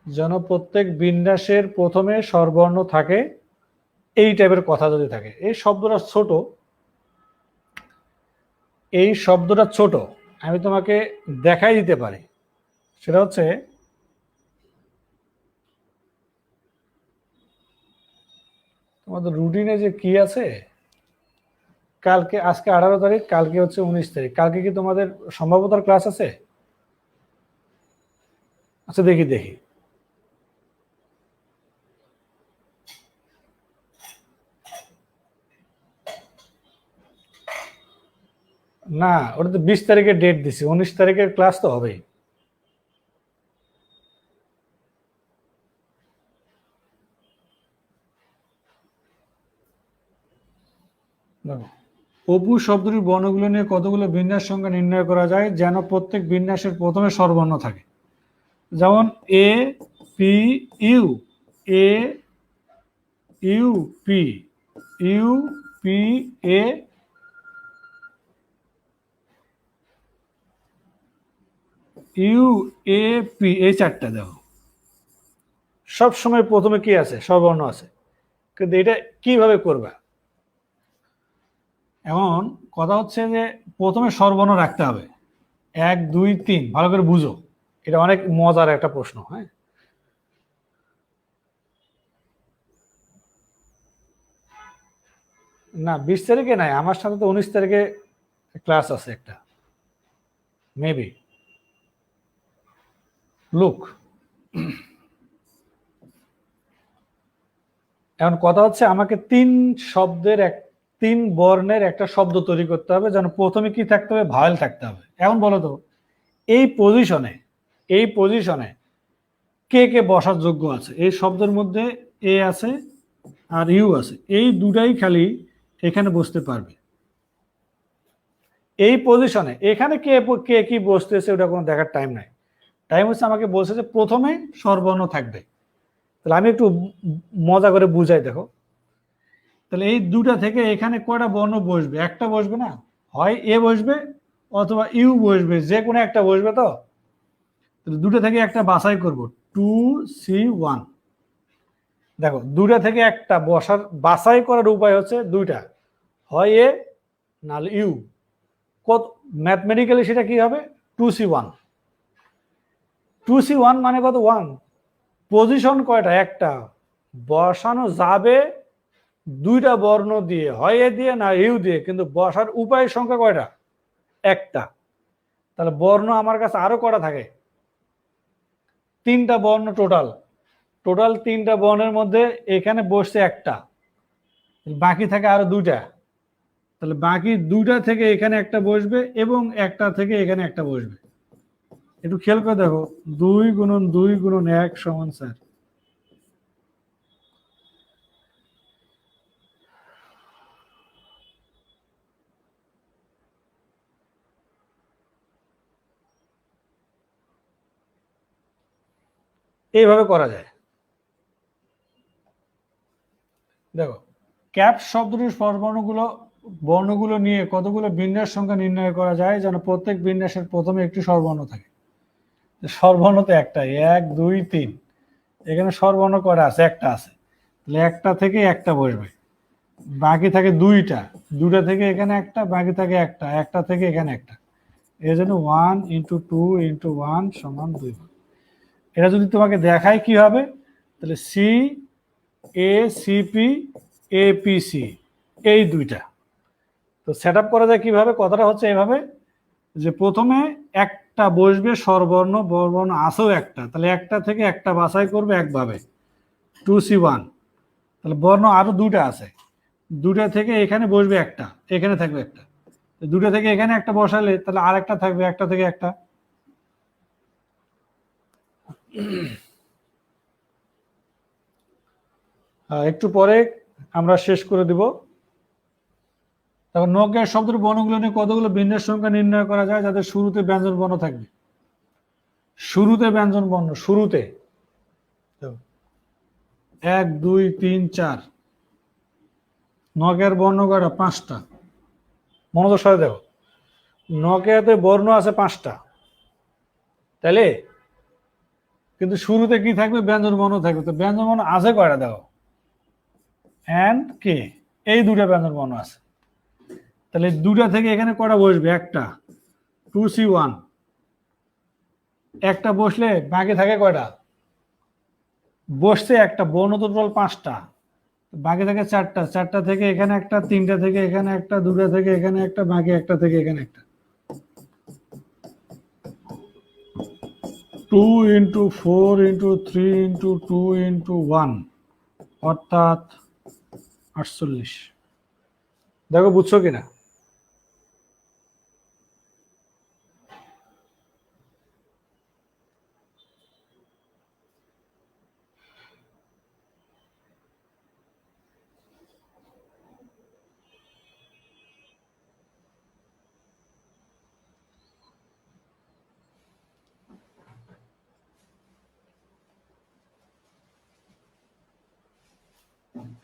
যেন প্রত্যেক বিন্যাসের প্রথমে স্বরবর্ণ থাকে, এই টাইপের কথা যদি থাকে। এই শব্দটা ছোট, এই শব্দটা ছোট, আমি তোমাকে দেখাই দিতে পারি। সেটা হচ্ছে তোমাদের রুটিনে যে কি আছে, কালকে, আজকে 18 তারিখ, কালকে হচ্ছে 19 তারিখ, কালকে কি তোমাদের সম্ভাব্যতার ক্লাস আছে? আচ্ছা দেখি দেখি, না ওটা তো 20 তারিখের ডেট দিছি, 19 তারিখের ক্লাস তো হবেই। অপু শব্দটির বর্ণগুলো নিয়ে কতগুলো বিন্যাস সংখ্যা নির্ণয় করা যায় যেন প্রত্যেক বিন্যাসের প্রথমে স্বরবর্ণ থাকে? যেমন A P U, A U P, U P A, U A P, এই চারটা দেখো সব সময় প্রথমে কি আছে? স্বরবর্ণ আছে। কিন্তু এটা কিভাবে করবা? এখন কথা হচ্ছে যে প্রথমে স্বরবর্ণ রাখতে হবে, 1 2 3, ভালো করে বুঝো, এটা অনেক মজার একটা প্রশ্ন। হ্যাঁ, না 20 তারিখে নাই, আমার সাথে তো 19 তারিখে ক্লাস আছে একটা, মেবি। লুক, এখন কথা হচ্ছে আমাকে 3 বর্ণের একটা শব্দ তৈরি করতে হবে যেন প্রথমে কি থাকতে হবে? ভাওয়েল থাকতে হবে। এখন বলো তো এই পজিশনে, এই পজিশনে কে কে বসার যোগ্য আছে? এই শব্দের মধ্যে এ আছে আর ইউ আছে, এই দুটাই খালি এখানে বসতে পারবে এই পজিশনে। এখানে কে কে কি বসতেছে ওটা কোনো দেখার টাইম নাই। টাইম হচ্ছে আমাকে বলছে যে প্রথমে স্বরবর্ণ থাকবে। তাহলে আমি একটু মজা করে বুঝাই, দেখো। তাহলে এই দুটা থেকে এখানে কয়টা বর্ণ বসবে? একটা বসবে না, হয় এ বসবে অথবা ইউ বসবে, যে কোনো একটা বসবে। তো দুটো থেকে একটা বাছাই করব, 2C1। দেখো দুটা থেকে একটা বসার বাছাই করার উপায় হচ্ছে দুইটা, হয় এ নাহলে ইউ। কত ম্যাথমেটিক্যালি সেটা কি হবে? 2C1। 2C1 মানে কত? 1। পজিশন কয়টা? একটা। বসানো যাবে দুইটা বর্ণ দিয়ে, হয় এ দিয়ে না ইউ দিয়ে, কিন্তু বসার উপায় সংখ্যা কয়টা? একটা। তাহলে বর্ণ আমার কাছে আরো কয়টা থাকে? 3টা বর্ণ টোটাল। টোটাল 3টা বর্ণের মধ্যে এখানে বসছে একটা, বাকি থাকে আরো দুইটা। তাহলে বাকি দুইটা থেকে এখানে একটা বসবে এবং একটা থেকে এখানে একটা বসবে। একটু খেয়াল করে দেখো, 2 গুণন 2 গুণন 1 সমান 4। এইভাবে করা যায়। দেখো, ক্যাপ শব্দটির বর্ণগুলো নিয়ে কতগুলো বিন্যাস সংখ্যা নির্ণয় করা যায় যেন প্রত্যেক বিন্যাসের প্রথমে একটি স্বরবর্ণ থাকে? স্বরবর্ণ তো একটাই, 1 2 3। এখানে স্বরবর্ণ কয়টা আছে? একটা আছে। তাহলে একটা থেকে একটা বসবে, বাকি থাকে দুইটা। দুটা থেকে এখানে একটা, বাকি থাকে একটা, একটা থেকে এখানে একটা। এই জন্য 1 × 2 × 1 = 2। এটা যদি তোমাকে দেখায় কি হবে? তাহলে সি এ সিপি এপিসি, এই দুইটা। তো সেট আপ করা যায় কিভাবে? কথাটা হচ্ছে এইভাবে যে প্রথমে একটা বসবে স্বরবর্ণ, বর্ণ আসেও একটা, তাহলে একটা থেকে একটা বাছাই করবে একভাবে, 2C1। তাহলে বর্ণ আরো দুইটা আছে, দুটা থেকে এখানে বসবে একটা, এখানে থাকবে একটা। দুটা থেকে এখানে একটা বসালে তাহলে আর একটা থাকবে, একটা থেকে একটা। একটু পরে আমরা শেষ করে দিব। তখন নজ্ঞার শব্দের বর্ণগুলো নিয়ে কতগুলো বিন্যাস সংখ্যা নির্ণয় করা যায় যাদের শুরুতে ব্যঞ্জন বর্ণ থাকবে? শুরুতে ব্যঞ্জন বর্ণ, শুরুতে 1 2 3 4 নকের বর্ণ কয়টা? 5টা। মনোযোগ সাথে দেখো, নকেতে বর্ণ আছে 5টা, তাইলে কিন্তু শুরুতে কি থাকবে? ব্যঞ্জন বর্ণ থাকবে। তো ব্যঞ্জন বর্ণ আছে কয়টা? দেখো এন্ড কে, এই দুটা ব্যঞ্জন বর্ণ আছে। তাহলে দুটা থেকে এখানে কয়টা বসবে? একটা। 2C1 একটা বসলে বাকি থাকে কয়টা? বসছে একটা, বর্ণ তো টোটাল 5টা, বাকি থাকে 4টা। 4টা থেকে এখানে একটা, 3টা থেকে এখানে একটা, 2টা থেকে এখানে একটা, বাকি একটা থেকে এখানে একটা। 2 × 4 × 3 × 2 × 1 অর্থাৎ 48। দেখো বুঝছো কিনা?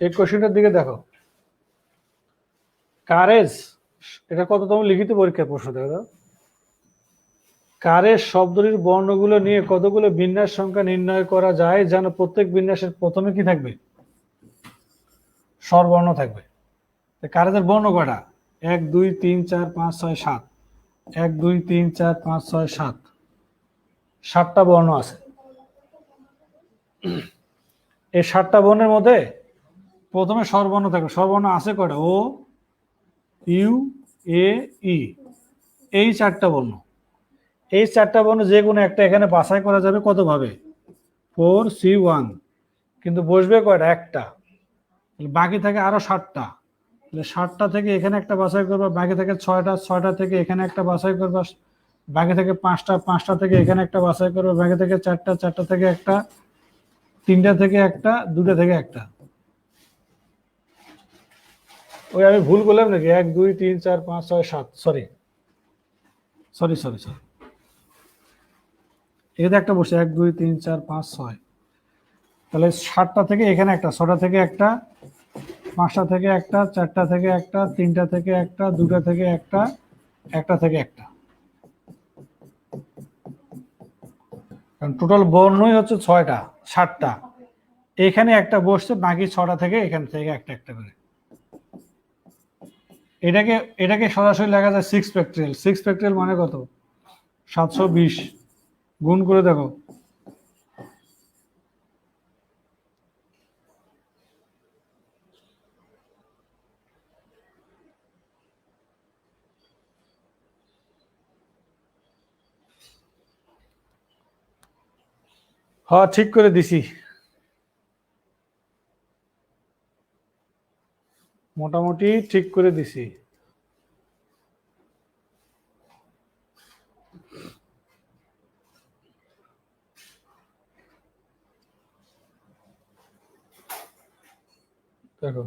এই কোশ্চেনটার দিকে দেখো, কারেজ, এটা কততম লিখিত পরীক্ষার প্রশ্ন? দেখো তো, কারেজ শব্দটির বর্ণগুলো নিয়ে কতগুলো বিন্যাস সংখ্যা নির্ণয় করা যায় যেন প্রত্যেক বিন্যাসের প্রথমে কি থাকবে? স্বরবর্ণ থাকবে। কারেজের বর্ণ কয়টা? 1 2 3 4 5 6 7, 1 2 3 4 5 6 7, 7টা বর্ণ আছে। এই 7টা বর্ণের মধ্যে প্রথমে স্বরবর্ণ থাকবে। স্বরবর্ণ আছে কয়টা? ও, ইউ, এ, ই, এই 4টা বর্ণ। এই 4টা বর্ণ যে কোনো একটা এখানে বাছাই করা যাবে কত ভাবে? 4C1, কিন্তু বসবে কয়টা? একটা। বাকি থাকে আরো 7টা। তাহলে 7টা থেকে এখানে একটা বাছাই করবা, বাকি থাকে 6টা। 6টা থেকে এখানে একটা বাছাই করবা, বাকি থেকে 5টা। 5টা থেকে এখানে একটা বাছাই করবা, বাকি থেকে 4টা। 4টা থেকে একটা, 3টা থেকে একটা, 2টা থেকে একটা। ওই আমি ভুল করলাম নাকি? 1 2 3 4 5 6 7, সরি সরি সরি সরি, এখানে একটা বসে 1 2 3 4 5 6। তাহলে 7টা থেকে এখানে একটা, 6টা থেকে একটা, 5টা থেকে একটা, 4টা থেকে একটা, 3টা থেকে একটা, 2টা থেকে একটা, একটা থেকে একটা। কারণ টোটাল বর্ণই হচ্ছে 6টা, 7টা। এখানে একটা বসছে, বাকি 6টা থেকে এখান থেকে একটা একটা করে। এটাকে এটাকে সরাসরি লেখা যায় 6 ফ্যাক্টরিয়াল। 6 ফ্যাক্টরিয়াল মানে কত? 720। গুণ করে দেখো। হ্যাঁ, ঠিক করে দিছি, মোটামুটি ঠিক করে দিছি। দেখো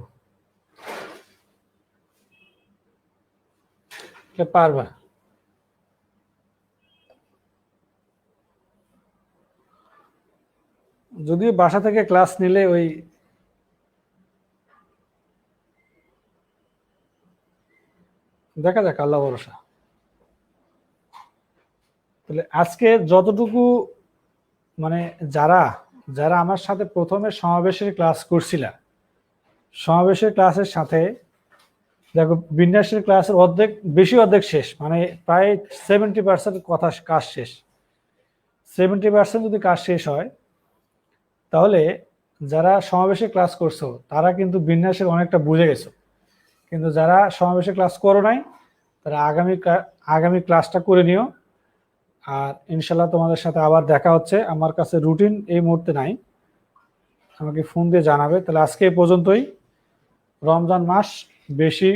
পারবা। যদিও বাসা থেকে ক্লাস নিলে ওই দেখা যাক, আল্লাহ ভরসা। তাহলে আজকে যতটুকু মানে যারা যারা আমার সাথে প্রথমে সমাবেশের ক্লাস করছিলা, সমাবেশের ক্লাসের সাথে দেখো বিন্যাসের ক্লাসের অর্ধেক, বেশি অর্ধেক শেষ, মানে প্রায় 70% কথা কাজ শেষ। 70% যদি কাজ শেষ হয়, তাহলে যারা সমাবেশে ক্লাস করছো তারা কিন্তু বিন্যাসের অনেকটা বুঝে গেছো। কিন্তু যারা সমাবেশে ক্লাস করো নাই, তারা আগামী ক্লাসটা করে নিও। আর ইনশাল্লাহ তোমাদের সাথে আবার দেখা হচ্ছে। আমার কাছে রুটিন এই মুহূর্তে নাই, আমাকে ফোন দিয়ে জানাবে। তাহলে আজকে এই পর্যন্তই। রমজান মাস, বেশি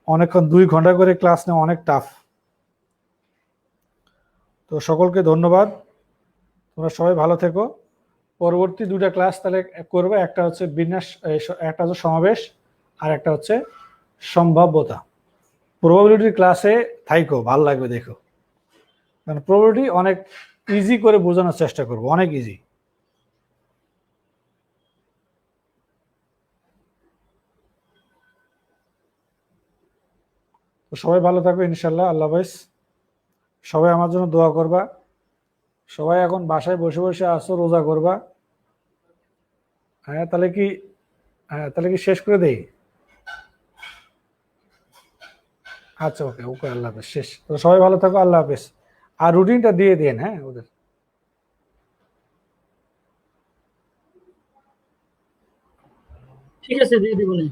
অনেকক্ষণ 2 ঘন্টা করে ক্লাস নেওয়া অনেক টাফ। তো সকলকে ধন্যবাদ, তোমরা সবাই ভালো থেকো। পরবর্তী 2টা ক্লাস তাহলে করবে, একটা হচ্ছে বিন্যাস, একটা হচ্ছে সমাবেশ, আর একটা হচ্ছে সম্ভাব্যতা। প্রবাবিলিটির ক্লাসে থাইকো, ভালো লাগবে দেখো। কারণ প্রবাবিলিটি অনেক ইজি করে বোঝানোর চেষ্টা করবো, অনেক ইজি। তো সবাই ভালো থাকবে ইনশাল্লাহ। আল্লাহ হাফেজ। সবাই আমার জন্য দোয়া করবা। সবাই এখন বাসায় বসে বসে আসো, রোজা করবা। হ্যাঁ তাহলে কি, হ্যাঁ তাহলে কি শেষ করে দেই? আচ্ছা, ওকে ওকে, আল্লাহ হাফেজ, শেষ। তো সবাই ভালো থাকো, আল্লাহ হাফেজ। আর রুটিনটা দিয়ে দিন, হ্যাঁ ওদের। ঠিক আছে, দিয়ে দিব নি।